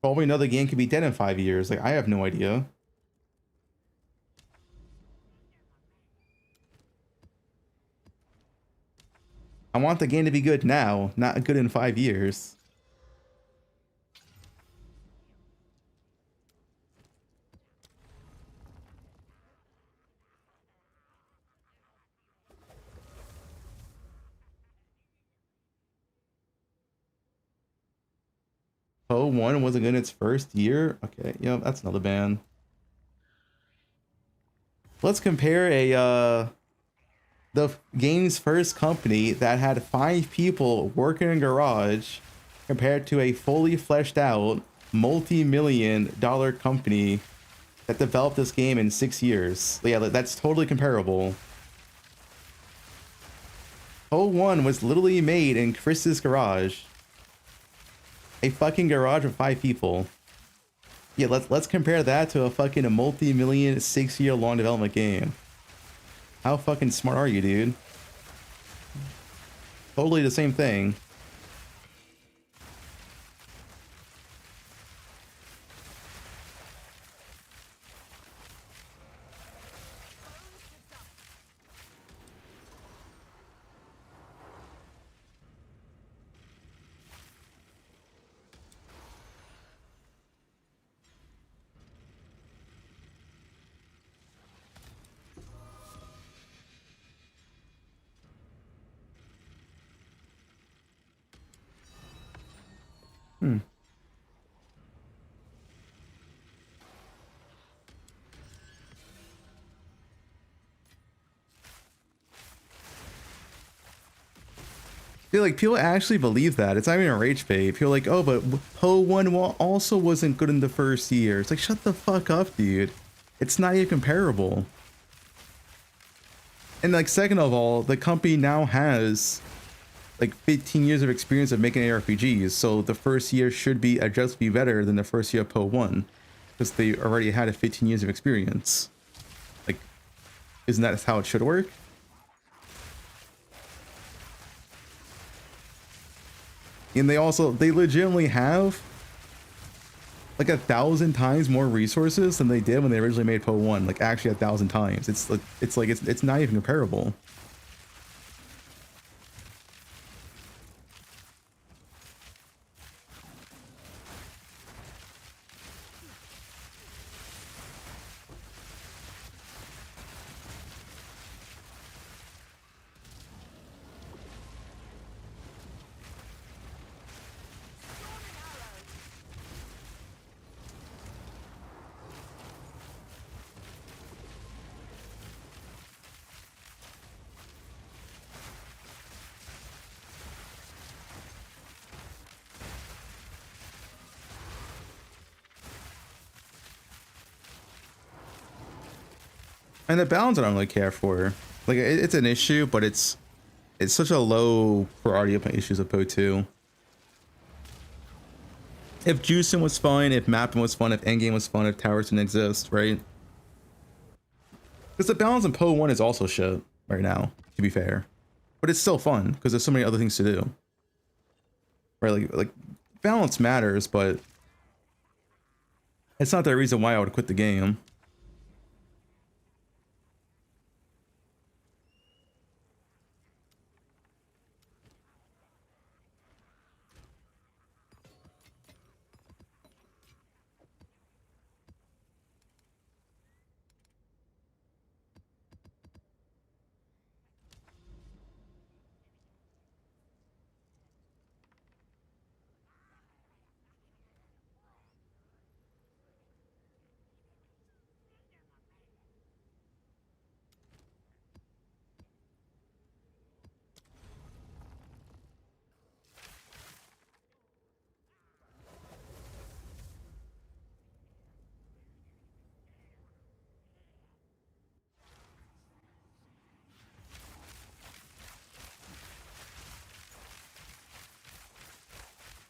Probably know the game could be dead in 5 years. Like, I have no idea. I want the game to be good now, not good in 5 years. Poe 1 wasn't good in its first year? Okay, yeah, that's another ban. Let's compare the game's first company that had 5 people working in a garage compared to a fully fleshed out multi-million-dollar company that developed this game in 6 years. Yeah, that's totally comparable. Poe 1 was literally made in Chris's garage. A fucking garage with 5 people. Yeah, let's compare that to a fucking multi-million 6-year-long development game. How fucking smart are you, dude? Totally the same thing. Feel like people actually believe that. It's not even a rage bait. People are like, oh, but Poe 1 also wasn't good in the first year. It's like, shut the fuck up, dude. It's not even comparable. And like, second of all, the company now has like 15 years of experience of making ARPGs. So the first year should be just be better than the first year of Poe 1 because they already had a 15 years of experience. Like, isn't that how it should work? And they legitimately have like 1,000 times more resources than they did when they originally made Poe 1. Like actually 1,000 times. It's not even comparable. And the balance I don't really care for. Like it's an issue, but it's such a low priority of my issues of Poe 2. If juicing was fun, if mapping was fun, if endgame was fun, if towers didn't exist, right? Because the balance in Poe 1 is also shit right now, to be fair. But it's still fun because there's so many other things to do. Right, like balance matters, but it's not the reason why I would quit the game.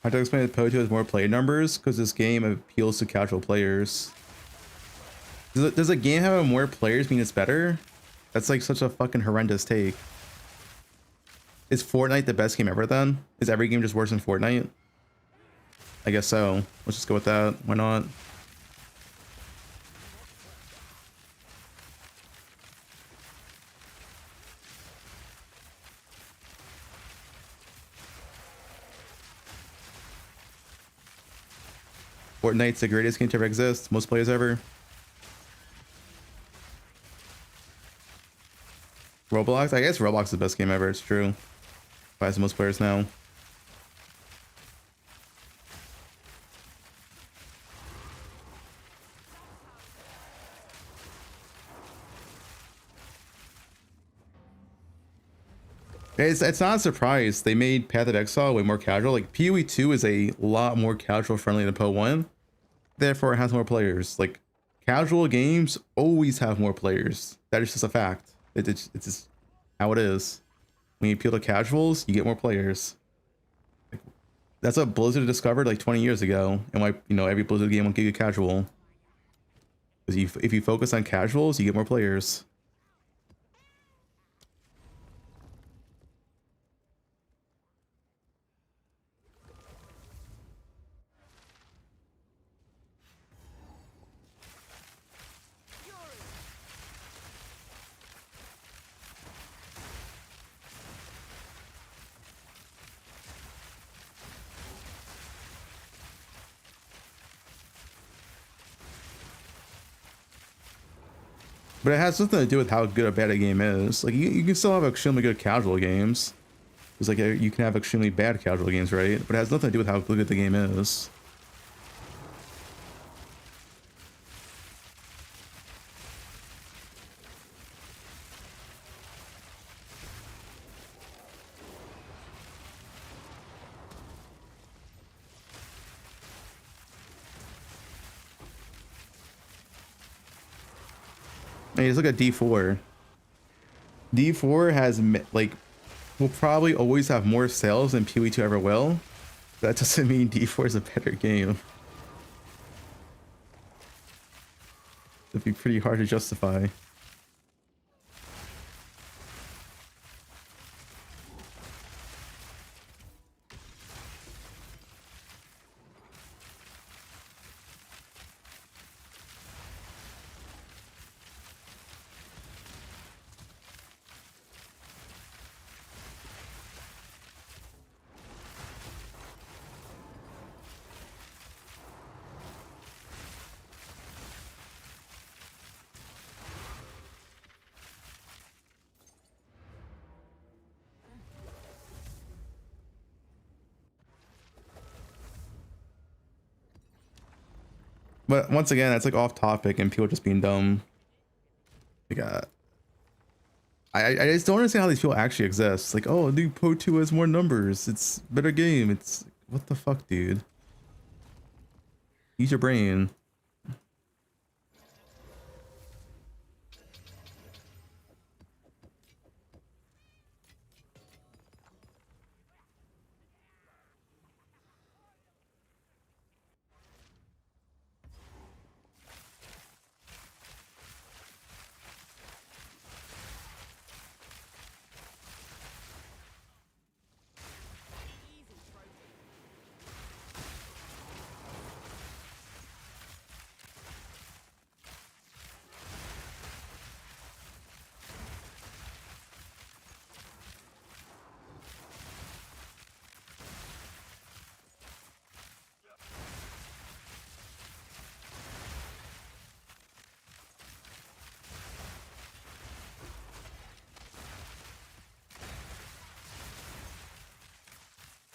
I have to explain that Poe2 has more play numbers because this game appeals to casual players. Does a game having more players mean it's better? That's like such a fucking horrendous take. Is Fortnite the best game ever then? Is every game just worse than Fortnite? I guess so. Let's just go with that. Why not? Fortnite's the greatest game to ever exist. Most players ever. Roblox? I guess Roblox is the best game ever. It's true. Buys the most players now. It's not a surprise. They made Path of Exile way more casual. Like PoE2 is a lot more casual friendly than Poe1. Therefore, it has more players. Like casual games always have more players. That is just a fact. It's just how it is. When you appeal to casuals, you get more players. Like, that's what Blizzard discovered like 20 years ago, and why every Blizzard game will give you casual. Because if you focus on casuals, you get more players. But it has something to do with how good or bad a game is. Like you can still have extremely good casual games. It's like you can have extremely bad casual games, right? But it has nothing to do with how good the game is. I mean, just look at D4. D4 has like will probably always have more sales than PoE2 ever will. That doesn't mean D4 is a better game. It'd be pretty hard to justify. But once again, that's like off topic and people just being dumb. Like, I just don't understand how these people actually exist. Like, oh, dude, Poe2 has more numbers. It's a better game. It's what the fuck, dude? Use your brain.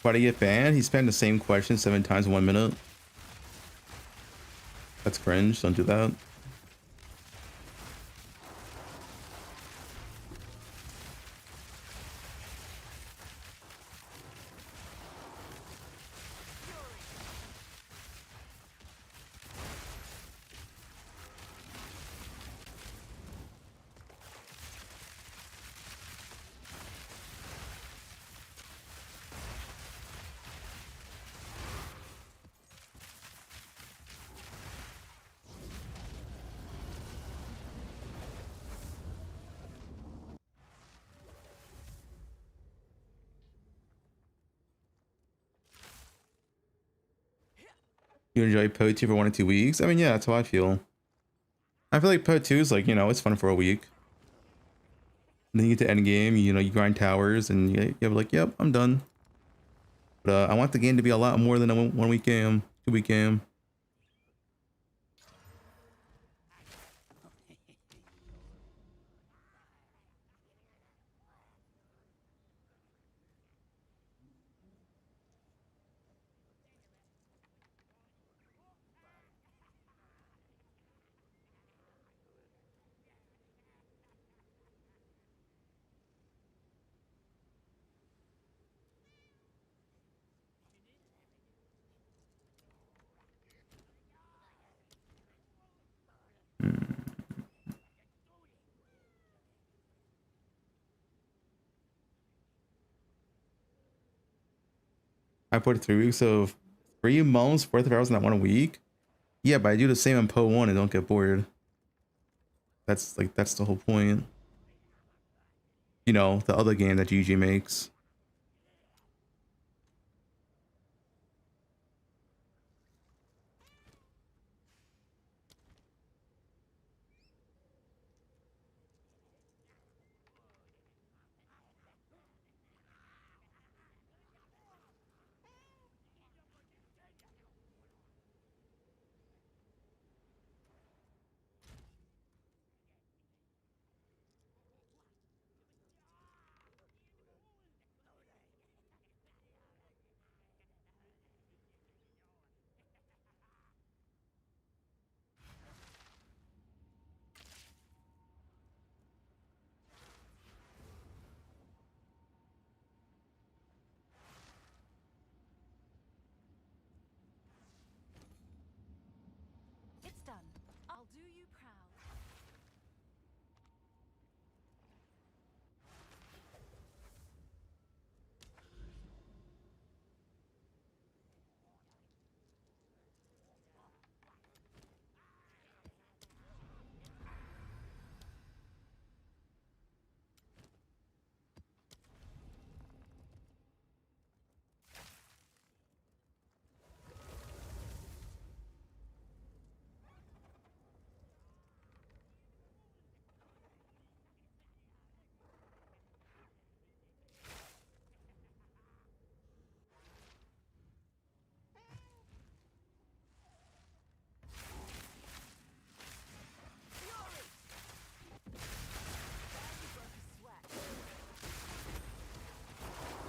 Why did he get banned? He spammed the same question 7 times in 1 minute. That's cringe. Don't do that. You enjoy Poe2 for 1 or 2 weeks? I mean, yeah, that's how I feel. I feel like Poe2 is like, you know, it's fun for a week. And then you get to Endgame, you know, you grind towers, and you're like, yep, I'm done. But I want the game to be a lot more than a 1 week game, 2 week game. I put 3 weeks of 3 months worth of hours in that 1 week. Yeah, but I do the same in Poe1 and don't get bored. That's like, that's the whole point. You know, the other game that GG makes. It's done. I'll do you proud.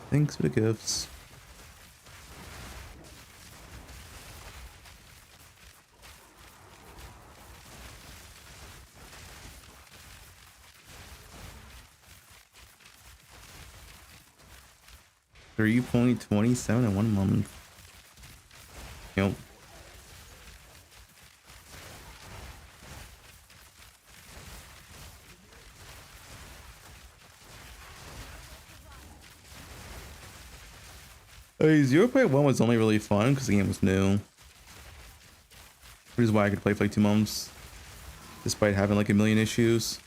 Thanks for the gifts. $3.27 in 1 month. Yep. Hey, 0.1 was only really fun because the game was new. Which is why I could play for like 2 months. Despite having like a million issues.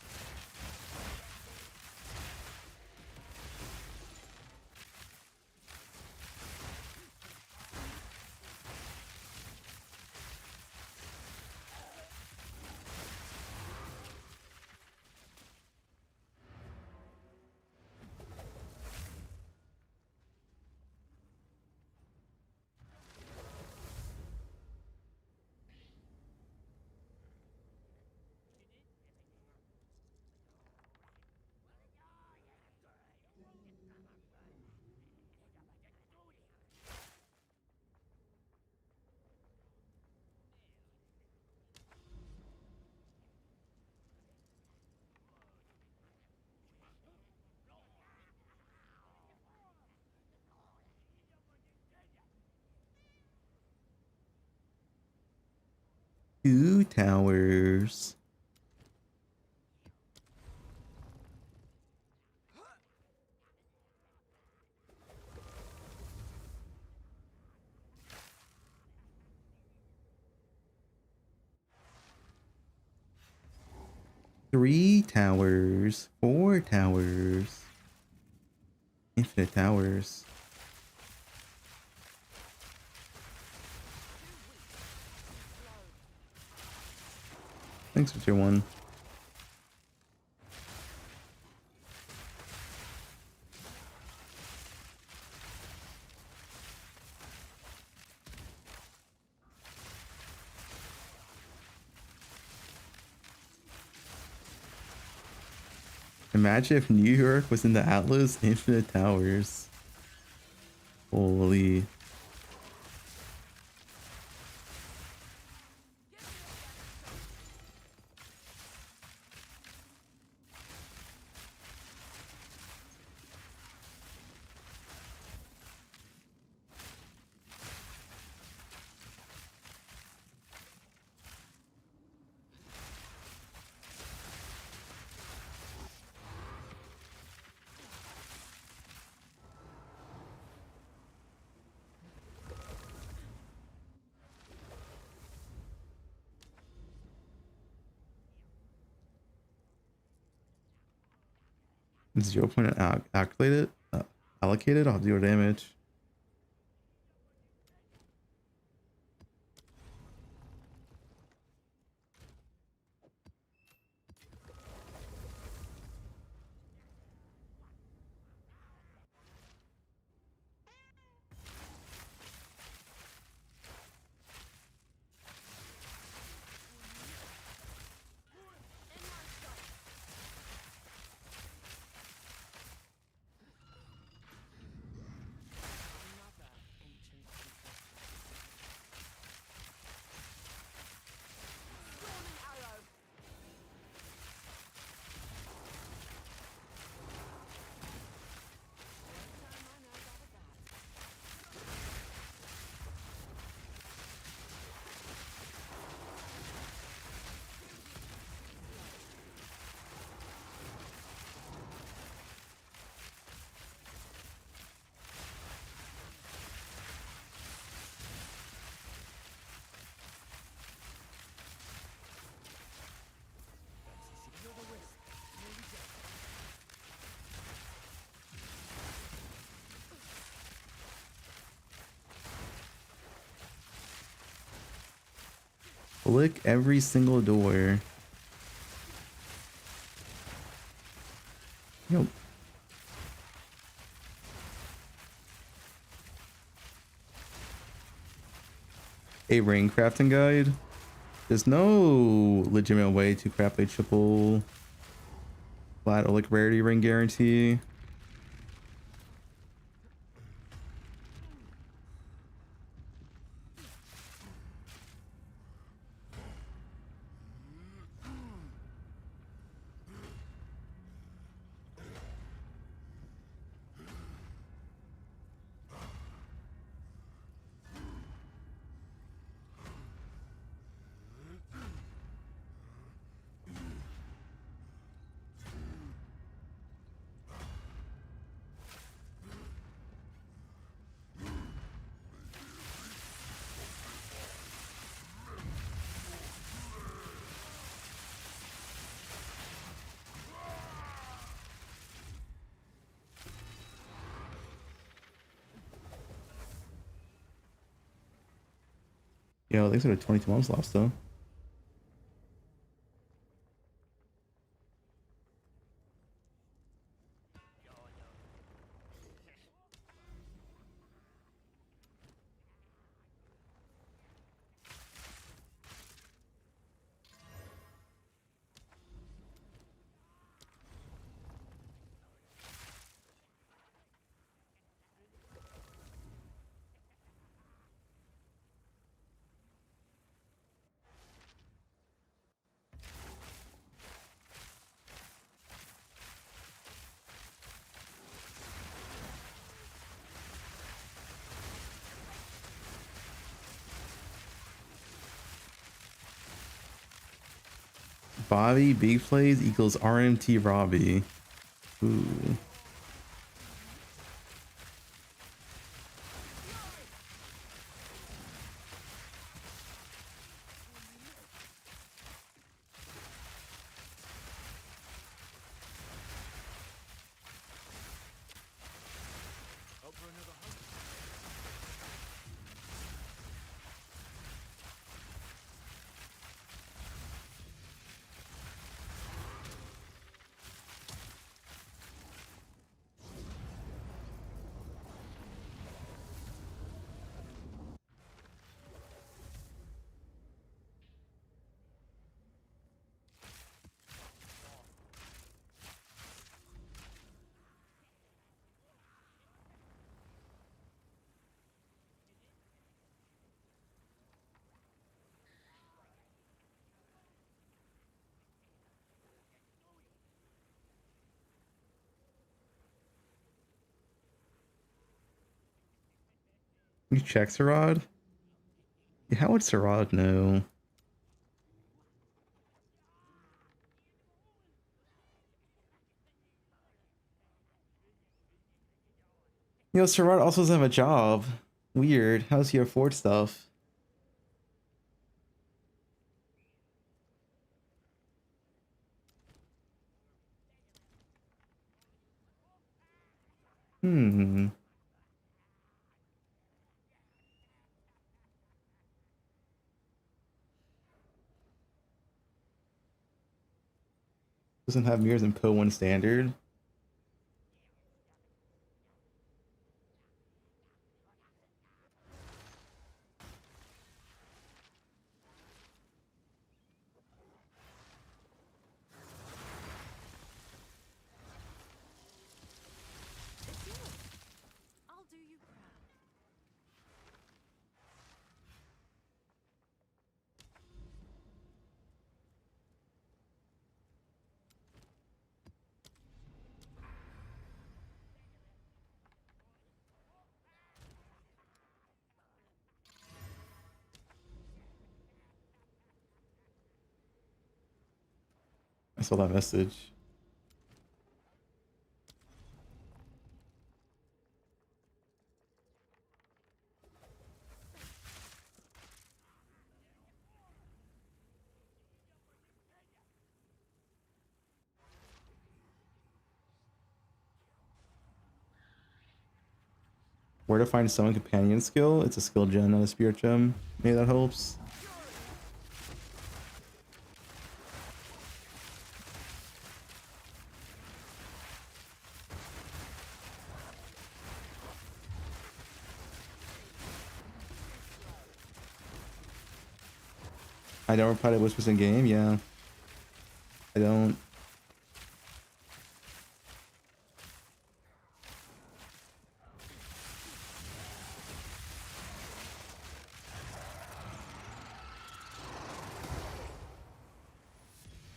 2 towers. Three towers, 4 towers, infinite towers. Thanks for tier 1. Imagine if New York was in the Atlas Infinite Towers. Holy. Zero point activated, allocated. I'll have 0 damage. Click every single door. Nope. A ring crafting guide. There's no legitimate way to craft a triple flat or like rarity ring guarantee. Yo, thanks for the 22 months lost though. Bobby big plays equals RMT Robbie. Ooh. You check Sarad? Yeah, how would Sarad know? You know, Sarad also doesn't have a job. Weird. How does he afford stuff? Hmm. Doesn't have mirrors in Poe 1 standard. I'll do you proud. I saw that message. Where to find summon companion skill? It's a skill gem, not a spirit gem. Maybe that helps. I don't reply to whispers in game, yeah. I don't.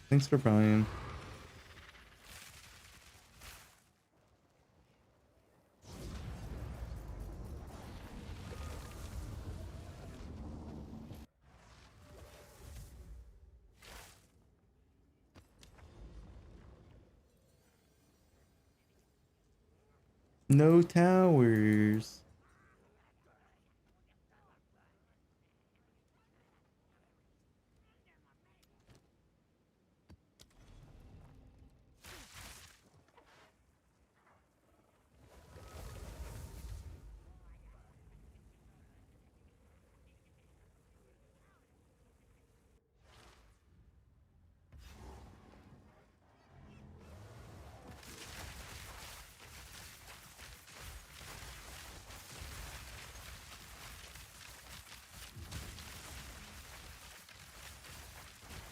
Thanks for Brian. No towers.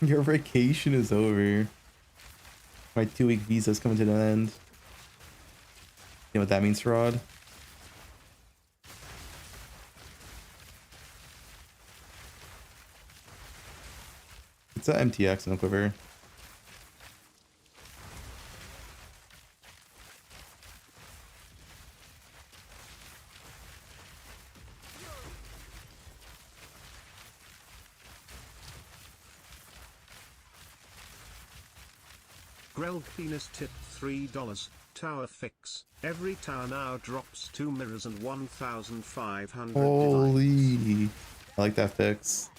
Your vacation is over. My 2-week visa is coming to an end. You know what that means, Rod? It's a MTX in the quiver. Grell Penis tipped $3. Tower fix. Every tower now drops 2 mirrors and 1,500 divides. Holy. I like that fix.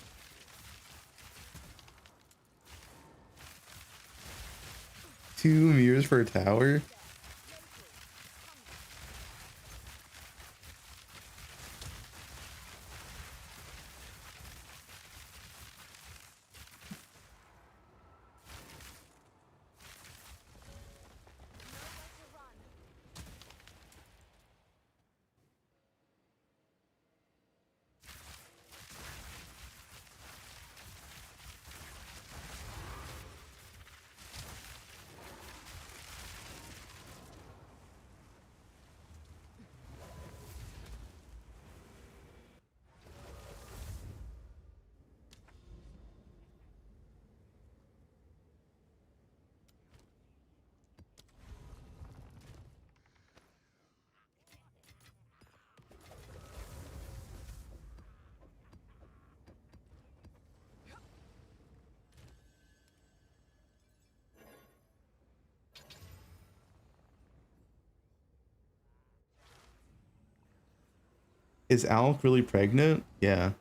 Two mirrors for a tower? Is Alec really pregnant? Yeah.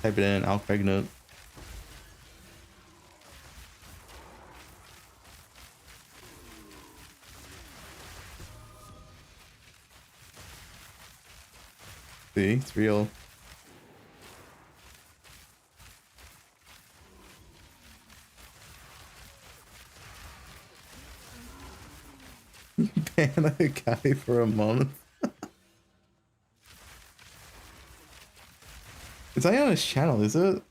Type it in, Alec pregnant. See, it's real. Ban a guy for a month. It's not on his channel, is it?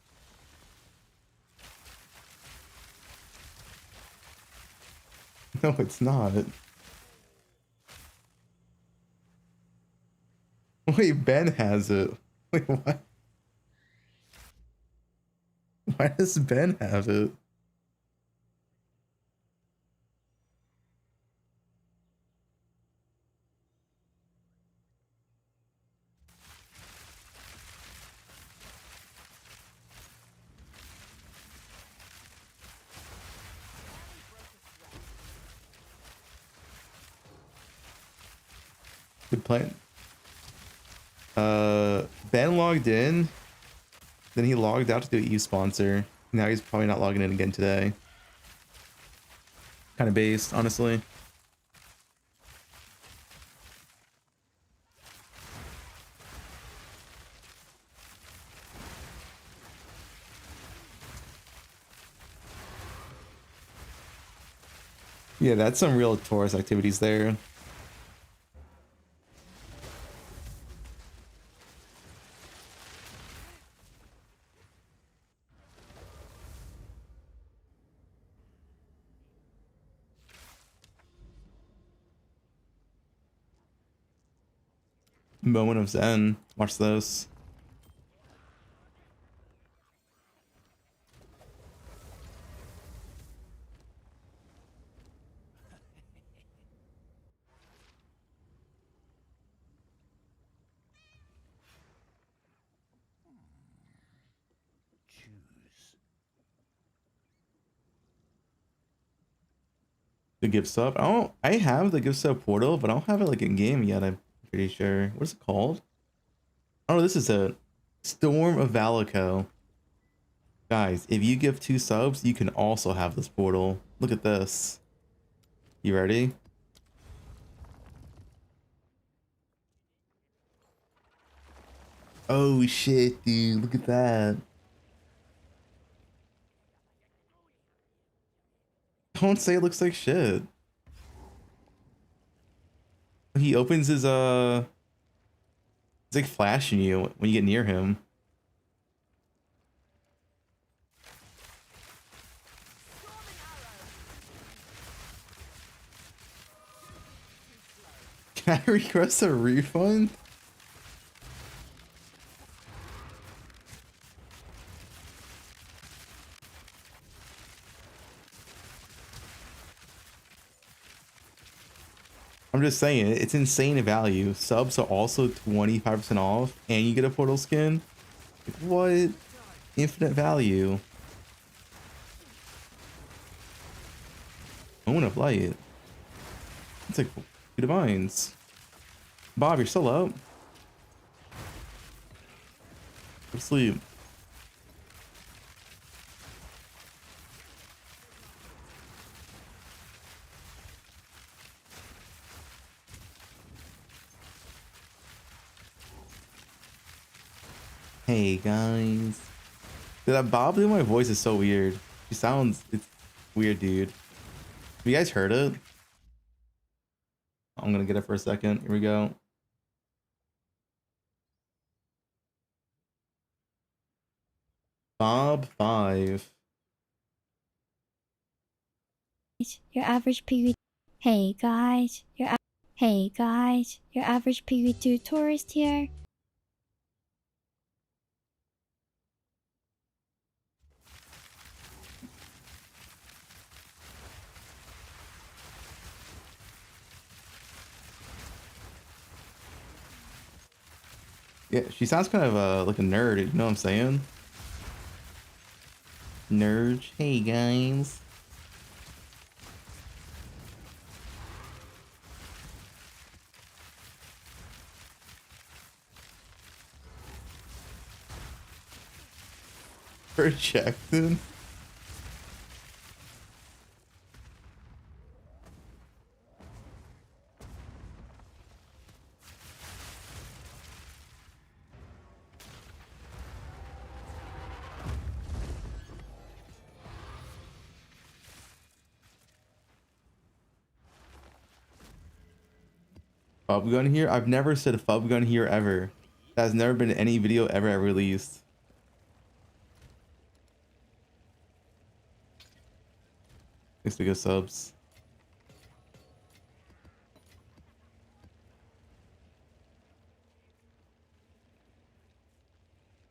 No, it's not. Wait, Ben has it. Wait, what? Why does Ben have it? Good plan. Ben logged in, then he logged out to do EU sponsor. Now he's probably not logging in again today. Kind of based, honestly. Yeah, that's some real Taurus activities there. Moment of Zen. Watch this. The gift sub. I have the gift sub portal, but I don't have it like in game yet. I'm pretty sure. What is it called? Oh, this is a Storm of Valico. Guys, if you give 2 subs, you can also have this portal. Look at this. You ready? Oh shit, dude. Look at that. Don't say it looks like shit. He opens his it's like flashing you when you get near him. Can I request a refund? I'm just saying, it's insane value. Subs are also 25% off, and you get a portal skin. Like, what? Infinite value. Moment of light. It's like 2 divines. Bob, you're still up. Go to sleep. Hey guys. Dude, that Bob doing my voice is so weird. She sounds, it's weird, dude. Have you guys heard it? I'm gonna get it for a second. Here we go. Bob 5. Your average PV. Hey guys, hey guys, your average PV2 tourist here. Yeah, she sounds kind of like a nerd, you know what I'm saying? Nerd. Hey guys. Projected. Fubgun here? I've never said Fubgun here ever. That has never been any video ever released. Thanks to good subs.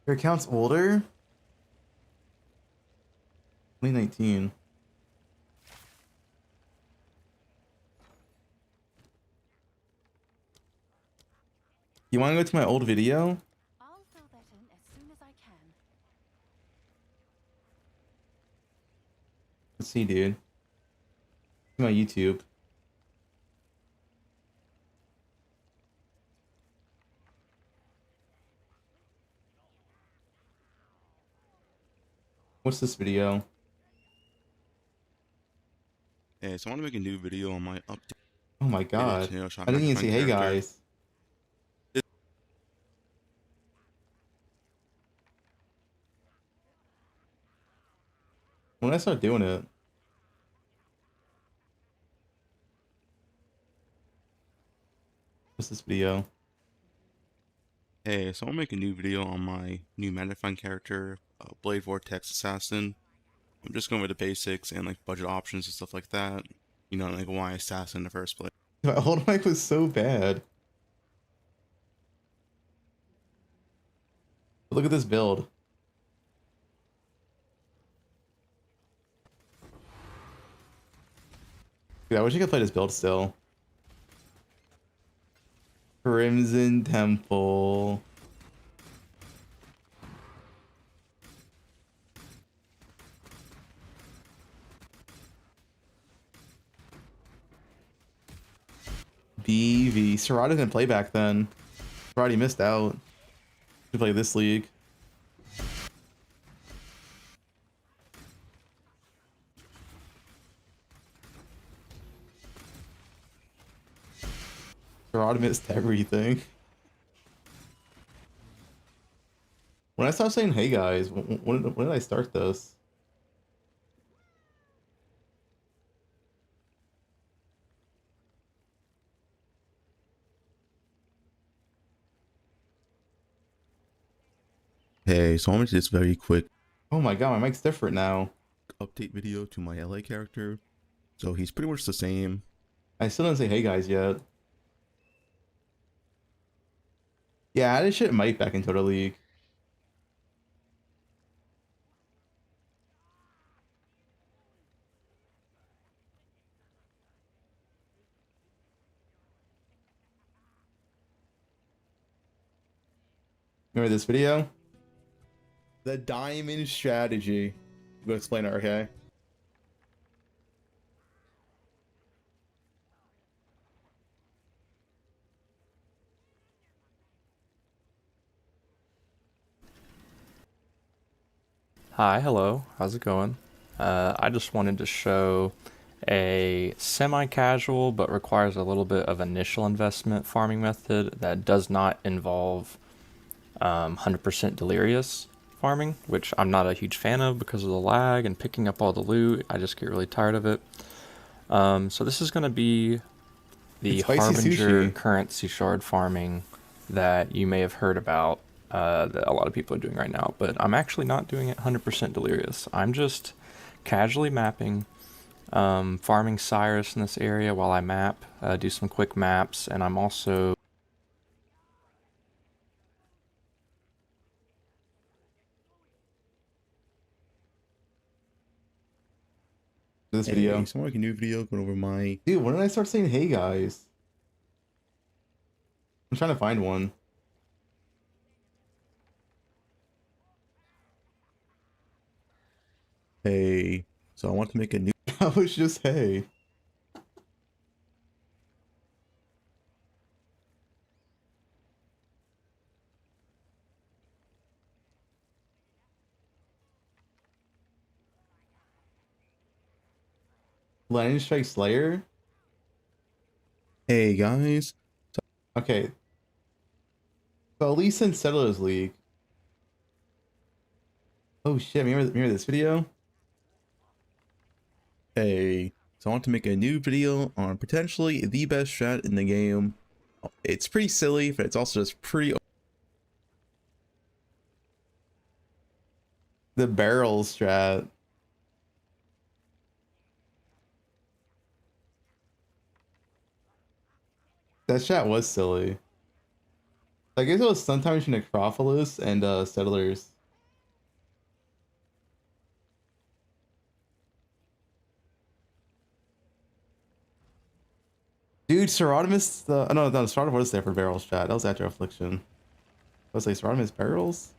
Your account's older? 2019. You want to go to my old video? I'll fill that in as soon as I can. Let's see, dude. My YouTube. What's this video? Hey, so I want to make a new video on my update. Oh my god. You know, I didn't even say hey guys. When I start doing it. What's this video? Hey, so I want to make a new video on my new Manifine character, Blade Vortex Assassin. I'm just going over the basics and like budget options and stuff like that. You know, like why Assassin in the first place. My old mic was so bad. Look at this build. Dude, I wish I could play this build still. Crimson Temple. BV. Serrata didn't play back then. Serrata missed out. To play this league. Serrata missed everything. When I stopped saying hey guys, when did I start this? Hey, so I want to do this very quick Oh my god, my mic's different now. update video to my LA character. So he's pretty much the same. I still didn't say hey guys yet. Yeah, I added shit Mike back into the league. Remember this video? The diamond strategy. I'm gonna explain it, okay? Hi, hello, how's it going? I just wanted to show a semi-casual but requires a little bit of initial investment farming method that does not involve 100% delirious farming, which I'm not a huge fan of because of the lag and picking up all the loot. I just get really tired of it. So this is going to be the It's spicy Harbinger sushi. currency shard farming that you may have heard about, that a lot of people are doing right now, but I'm actually not doing it 100% delirious. I'm just casually mapping, farming Cyrus in this area while I map, do some quick maps, and I'm also This Hey, video. so I'm making a new video going over my Dude, when did I start saying hey guys? I'm trying to find one. hey. So I want to make a new I was just hey. Lightning Strike Slayer? hey guys. Okay. So at least in Settlers League. Oh shit, remember this video? Hey. So I want to make a new video on potentially the best strat in the game. It's pretty silly, but it's also just pretty. The barrel strat. That strat was silly. I guess it was sometimes Necropolis and Settlers. Dude, Serodimus, no, Serodimus was there for barrel strat. That was after Affliction. I was like, Serodimus barrels?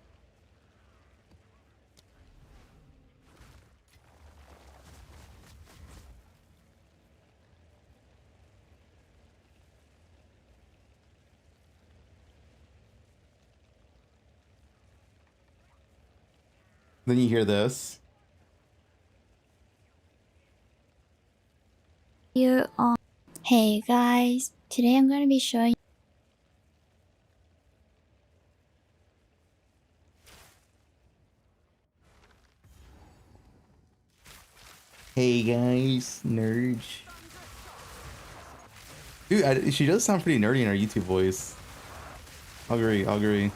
Then you hear this. You Hey guys, today I'm gonna be showing Hey guys, nerds. Dude, she does sound pretty nerdy in her YouTube voice. I'll agree, I'll agree.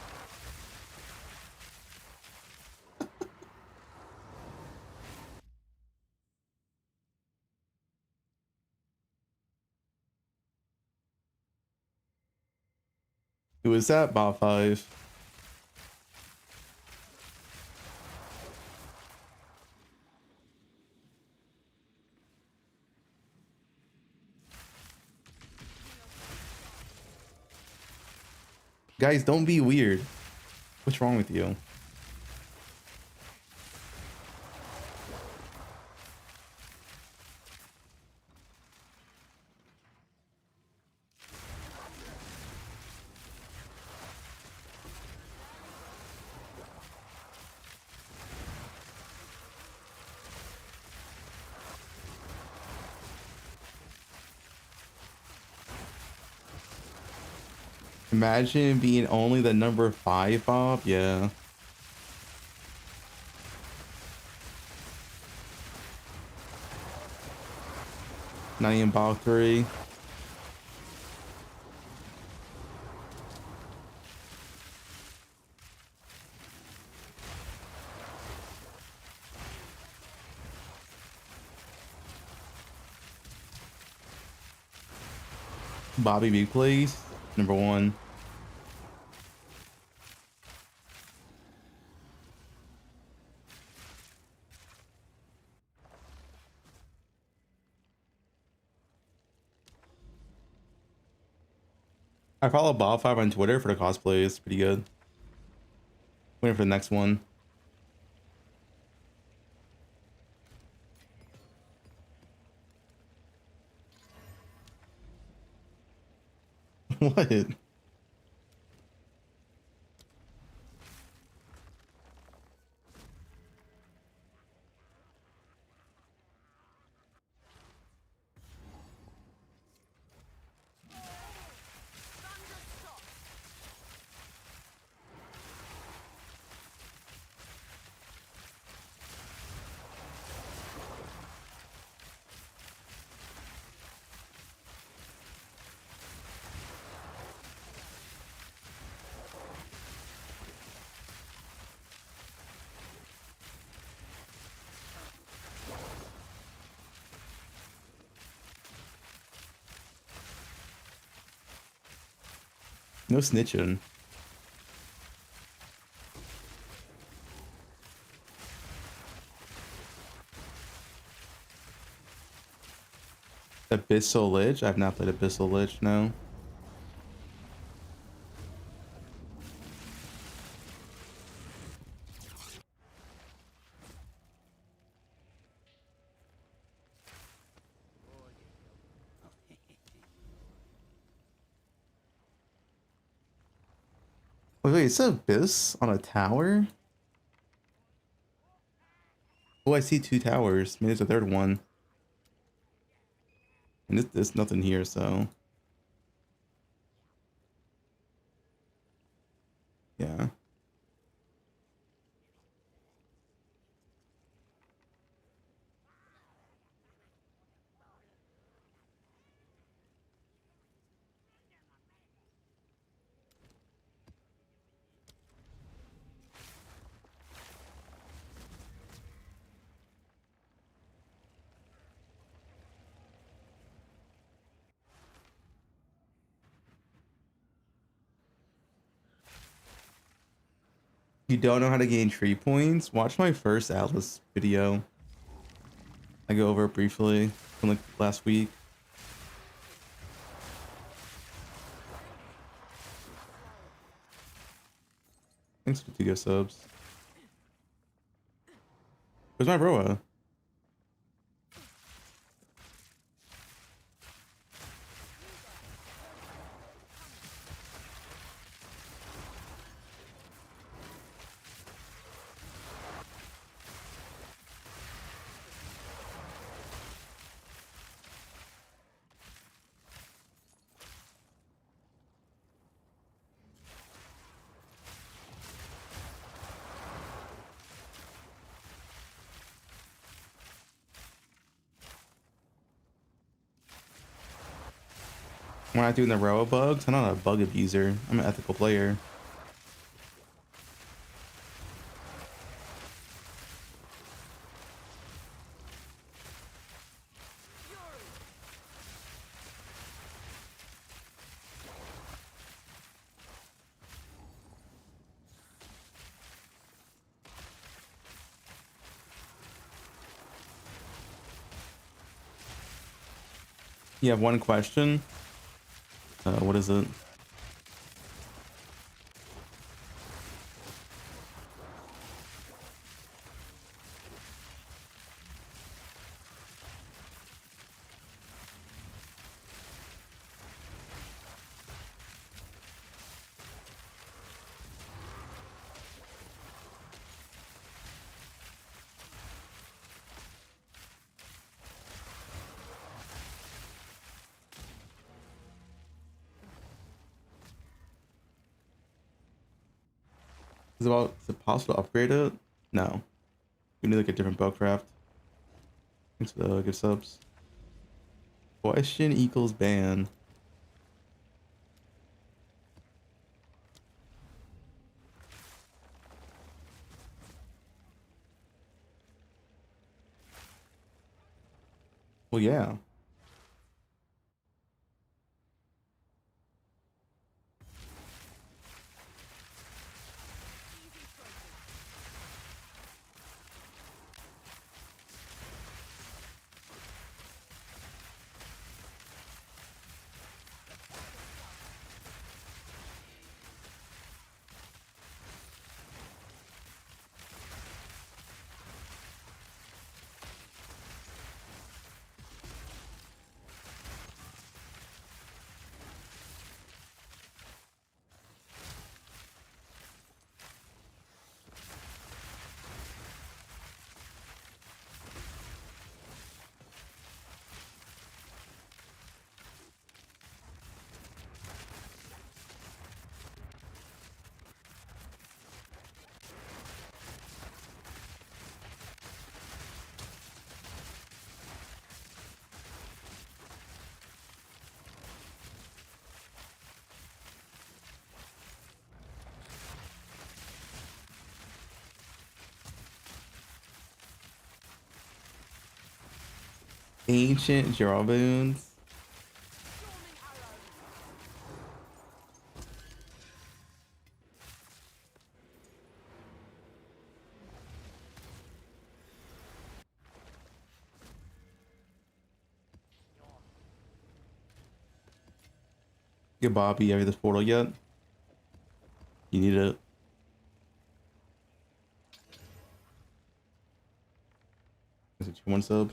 Who is that? Bob 5. Guys, don't be weird. What's wrong with you? Imagine being only the number 5, Bob. Yeah. Not even Bob 3. Bobby Big Plays, number 1. I follow Bob 5 on Twitter for the cosplays. Pretty good. Waiting for the next one. What? No snitching. Abyssal Lich? I've not played Abyssal Lich, no. Wait, it's an abyss on a tower? Oh, I see 2 towers. Maybe there's a third one. And there's nothing here, so. Yeah. You don't know how to gain tree points? Watch my first Atlas video. I go over it briefly from like last week. Thanks for 2 gift subs. Where's my Roa? When I do the Roa bugs, I'm not a bug abuser. I'm an ethical player. You have one question? What is it? Is it possible to upgrade it? No. We need like a different bowcraft. Thanks for the good subs. Question equals ban. Well, yeah. Ancient Jaraboons. Get Bobby, have you this portal yet? You need it. Is it 2-1 sub?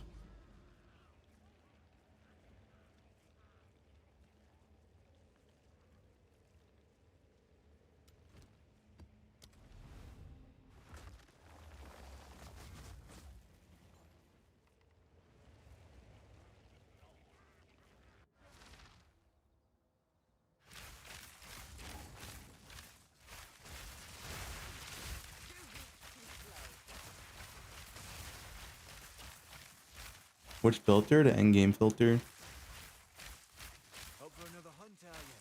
Which filter? The endgame filter. Hope for another hunt, are you?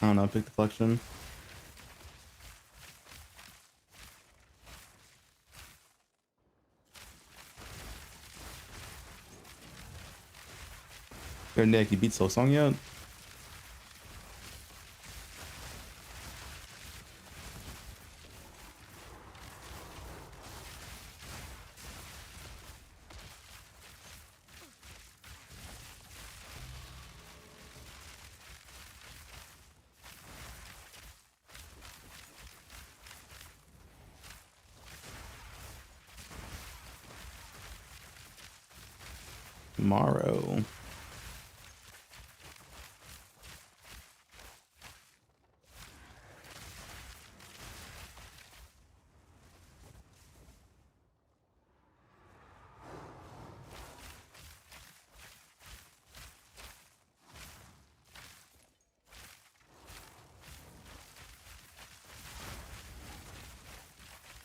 I don't know, pick deflection. Yo, Nick, you beat Soul Song yet? Tomorrow.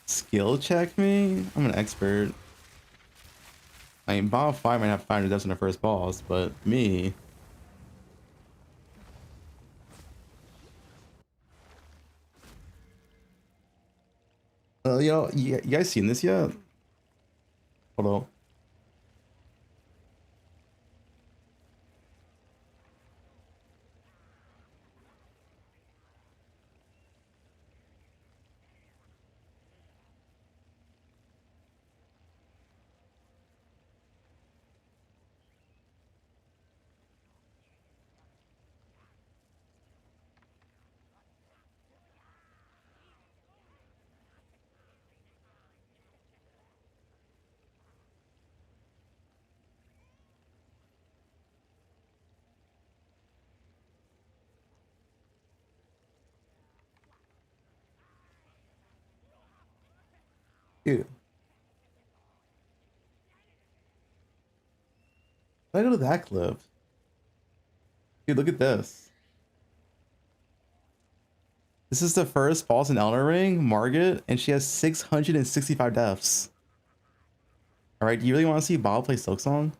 Skill check me? I'm an expert. I mean, Bob 5 might have 500 deaths in the first boss, but me. Yo, you guys seen this yet? Hold on. Dude. I go to that clip. Dude, look at this. This is the first boss in Elden Ring, Margit, and she has 665 deaths. Alright, do you really want to see Bob play Silk Song?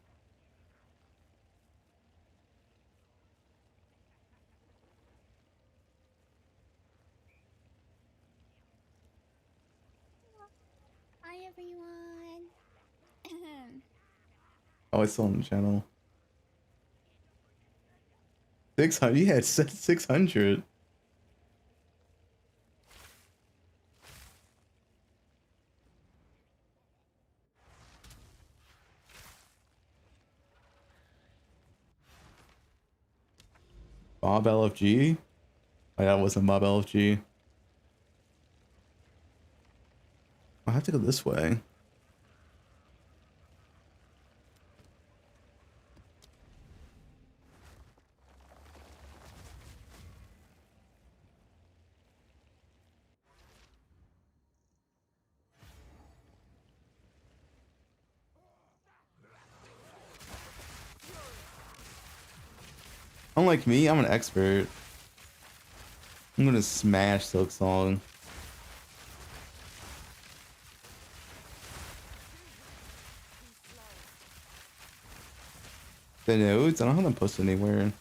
Hi everyone. Oh, it's still on the channel. 600? Yeah, it said 600. Bob LFG? Oh, yeah, it wasn't Bob LFG. I have to go this way. Unlike me, I'm an expert. I'm gonna smash Silk Song. The notes? I don't have them posted anywhere.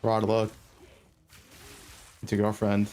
We're out of luck. It's your girlfriend.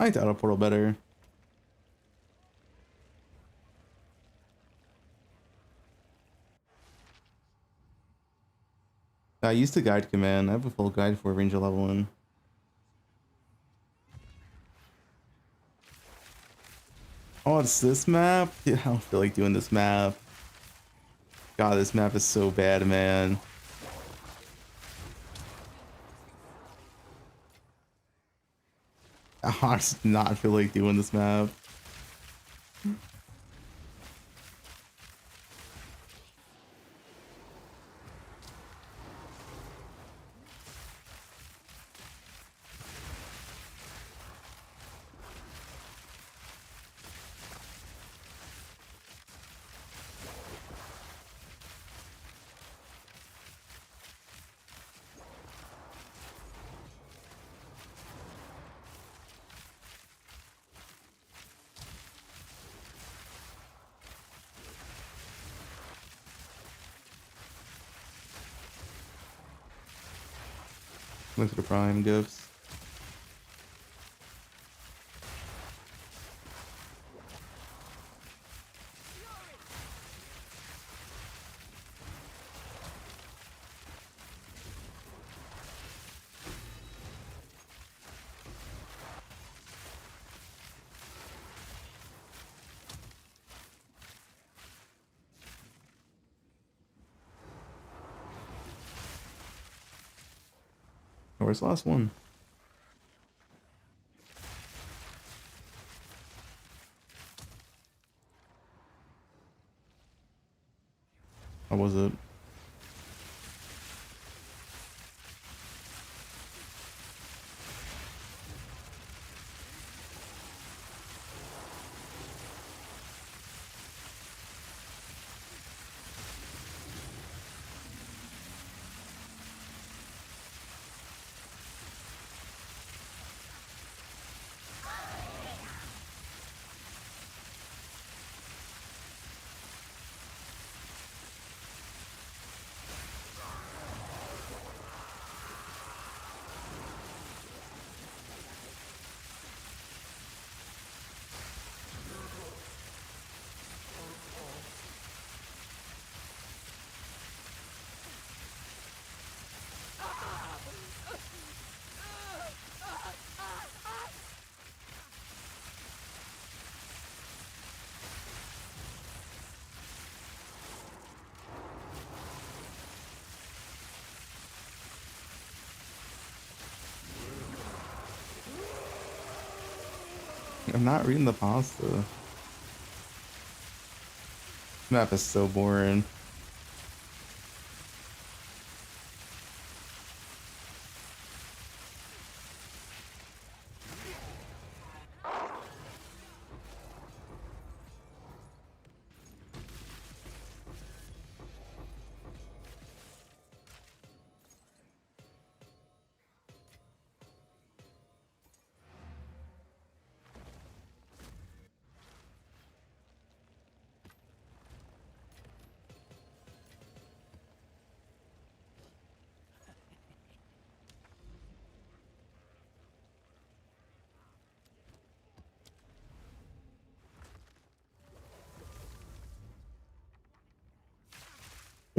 I like the auto portal better. I used the guide command. I have a full guide for ranger leveling. Oh, it's this map? Yeah, I don't feel like doing this map. God, this map is so bad, man. I just not feel like doing this map. Look at the prime gifts. Oh, where's the last one? How was it? I'm not reading the pasta. This map is so boring.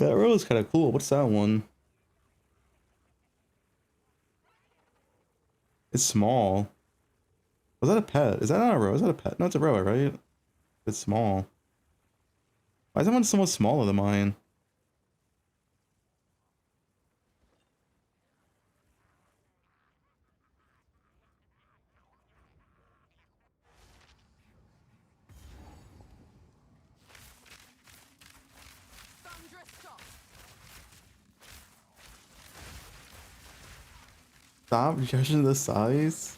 Yeah, that row is kind of cool. What's that one? It's small. Was that a pet? Is that not a row? Is that a pet? No, it's a row, right? It's small. Why is that one somewhat smaller than mine? Stop judging the size.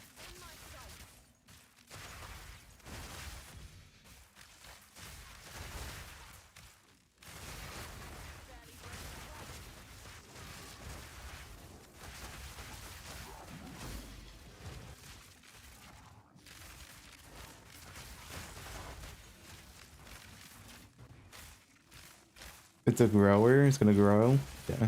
It's a grower. It's gonna grow. Yeah.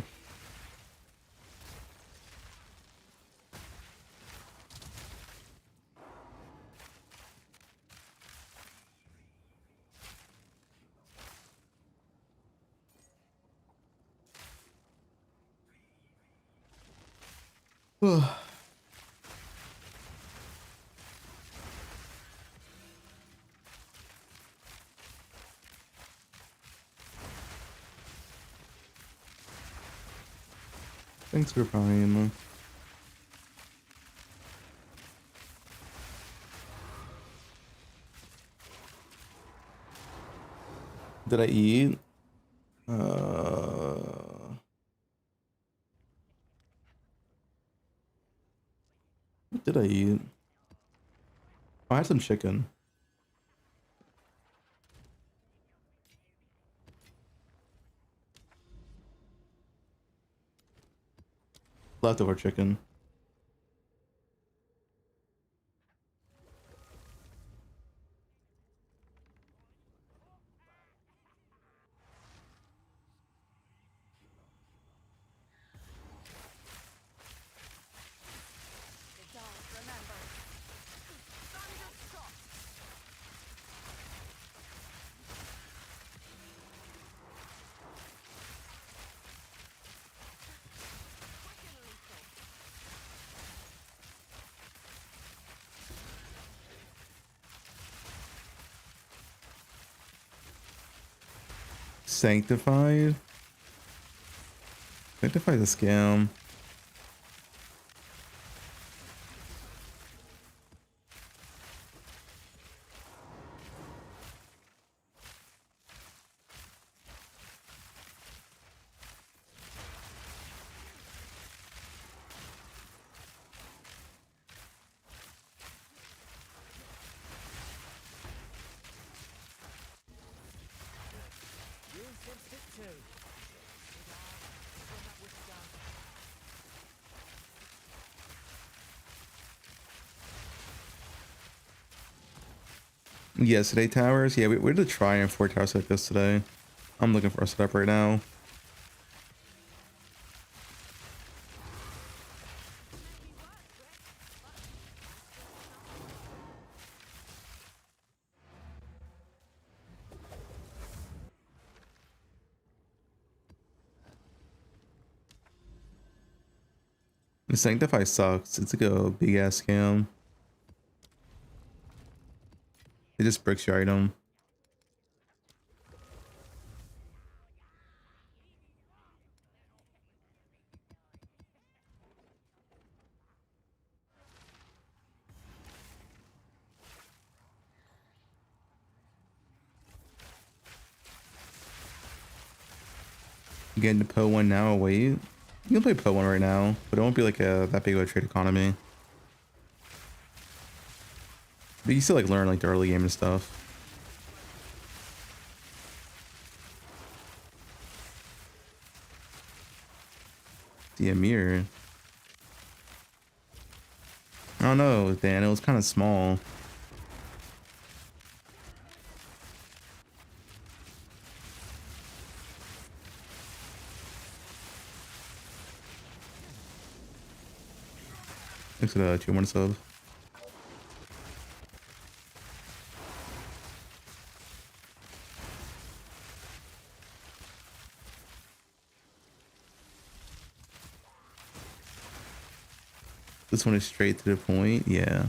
Thanks for buying. Did I eat? What did I eat? Oh, I had some chicken. Leftover chicken. Sanctified? Sanctified a scam. Yesterday towers? Yeah, we did try and 4 towers like this today. I'm looking for a setup right now. The Sanctify sucks. It's like a big ass scam. It just bricks your item. Getting to Poe1 now. Wait, you can play Poe1 right now, but it won't be like that big of a trade economy. But you still like learn like the early game and stuff. The Amir. I don't know, Dan. It was kind of small. Thanks for the 2-1 sub. This one is straight to the point. Yeah.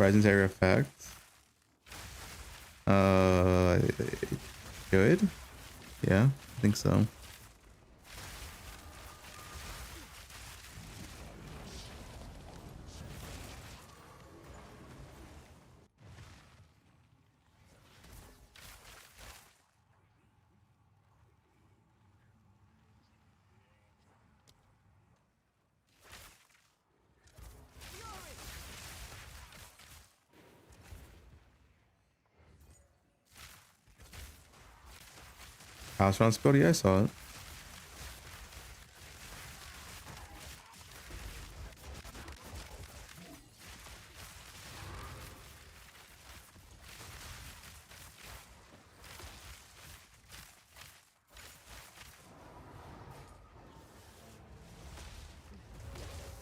presence area effect. Good. Yeah, I think so. House round spell, yeah, I saw it.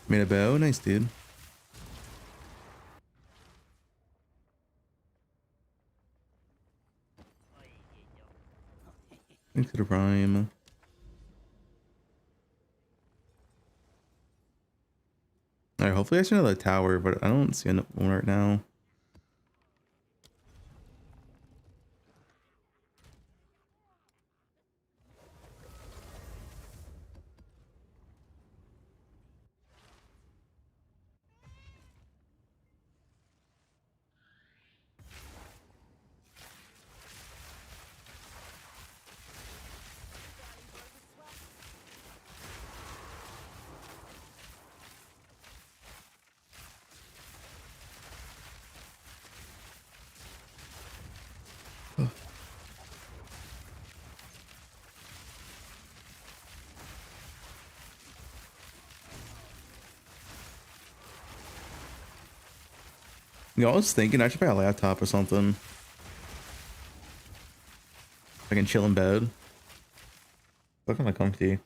Made a bow, nice dude. Into the prime. Alright, hopefully I see another tower, but I don't see one right now. You know, I was thinking I should buy a laptop or something. I can chill in bed. Look kind of comfy.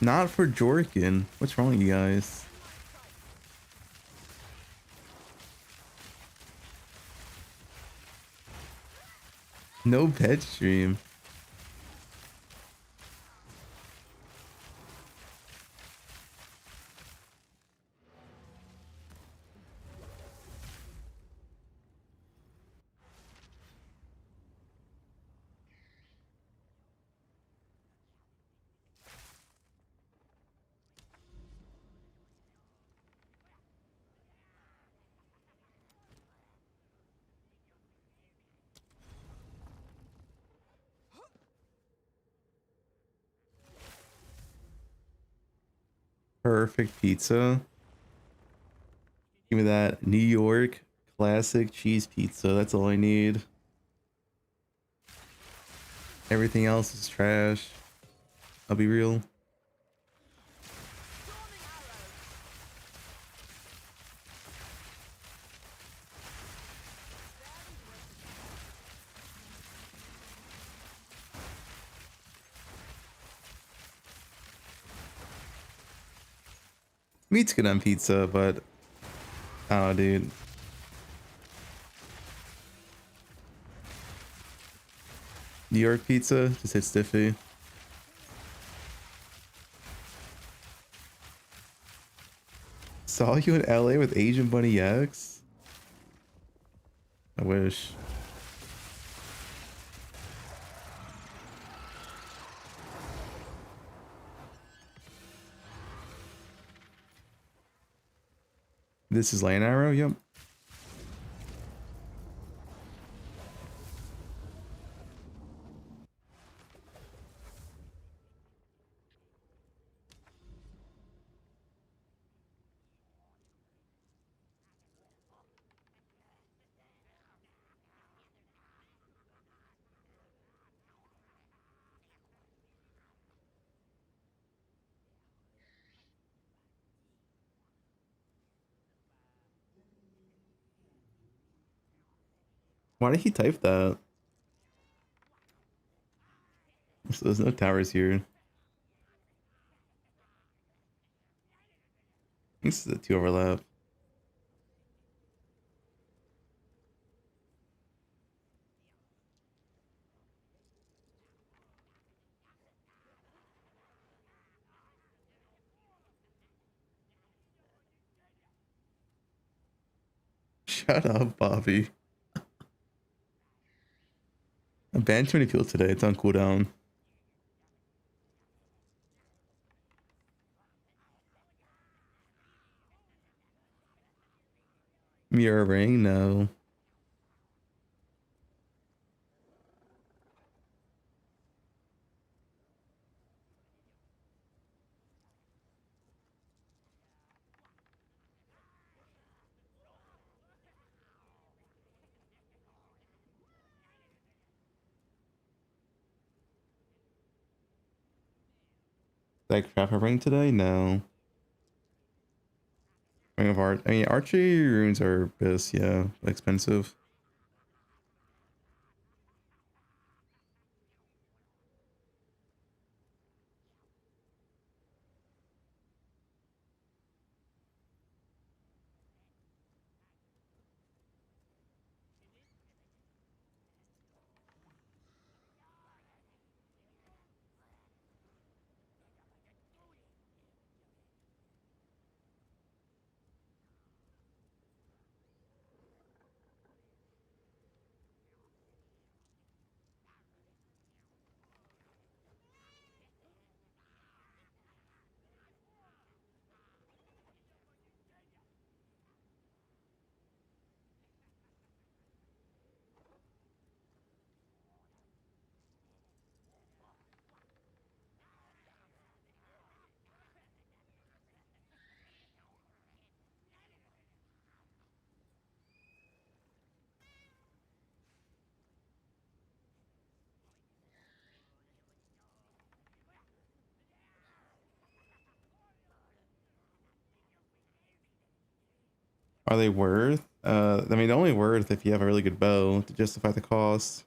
Not for Jorkin. What's wrong with you guys? No pet stream. Perfect pizza. Give me that New York classic cheese pizza. That's all I need. Everything else is trash. I'll be real. Meat's good on pizza, but I don't know, dude. New York pizza just hits stiffy. Saw you in LA with Asian Bunny X? I wish. This is Lane Arrow? Yep. Why did he type that? So there's no towers here. This is a 2 overlap. Shut up, Bobby. I banned too many people today. It's on cooldown. Mirror ring? No. Like craft a ring today? No. Ring of Art. I mean, archery runes are piss, yeah, expensive. Are they worth? I mean, only worth if you have a really good bow to justify the cost.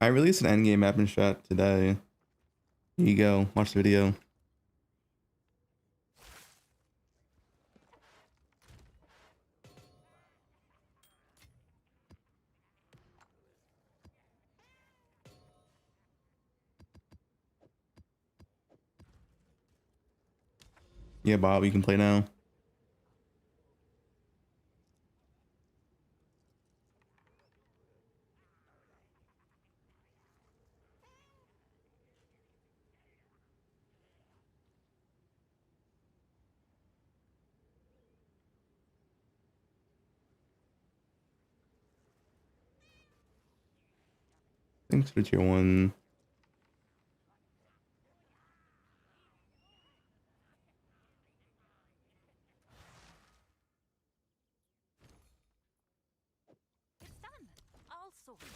I released an endgame map in chat today. Here you go. Watch the video. Yeah, Bob, you can play now. Thanks for tier 1. It's done. I'll sort it.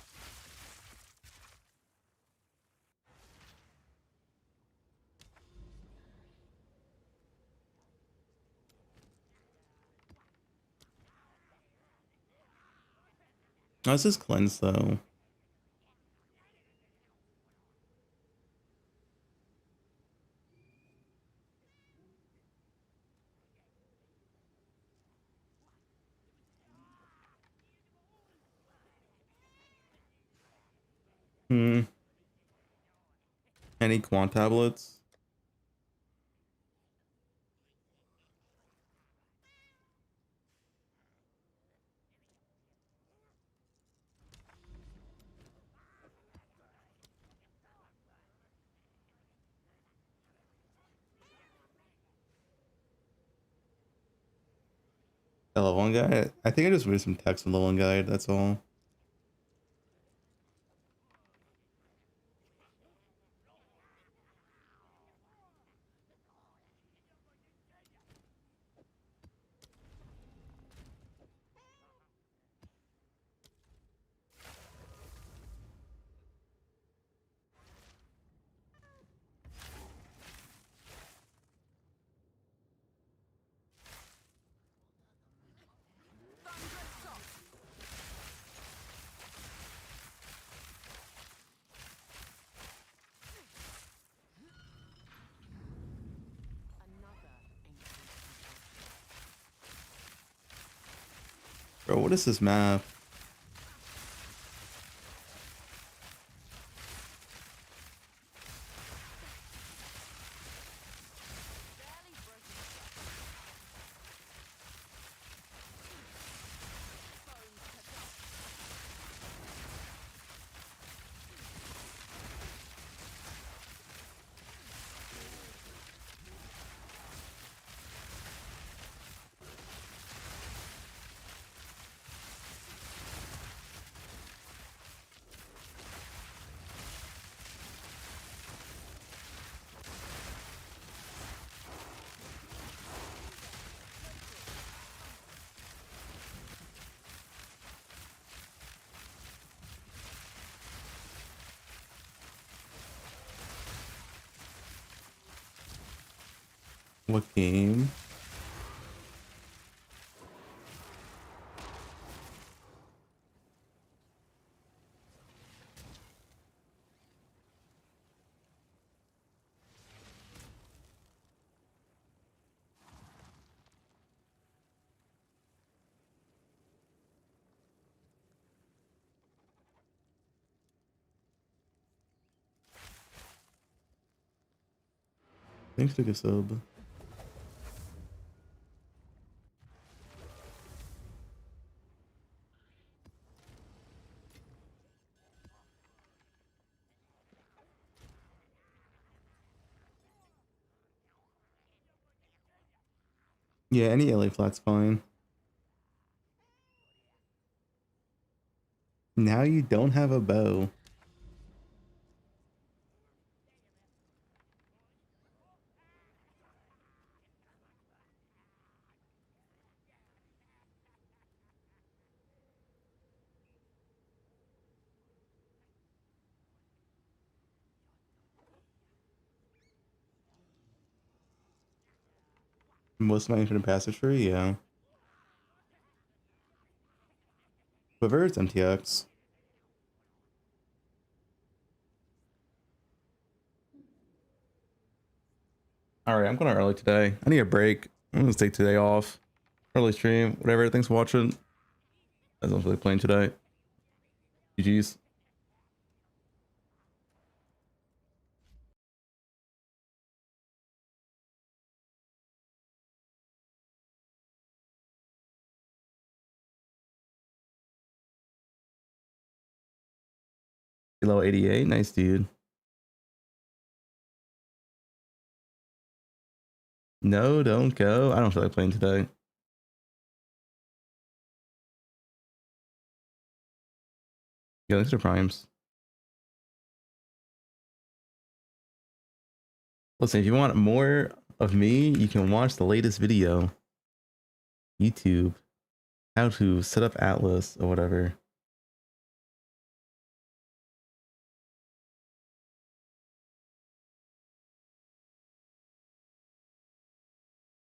Oh, this is cleanse though. Hmm. Any quant tablets? The level 1 guide? I think I just read some text in the level 1 guide, that's all. Bro, what is this map? What game? Thanks for the sub. Yeah, any LA flat's fine. Now you don't have a bow. Most of my infinite passage free, yeah. Quiver, it's MTX. Alright, I'm going early today. I need a break. I'm gonna take today off. Early stream, whatever. Thanks for watching. I don't really playing today. GG's. Level 88, nice dude. No, don't go. I don't feel like playing today. Yeah, thanks for primes. Listen, if you want more of me, you can watch the latest video. YouTube. How to set up Atlas or whatever.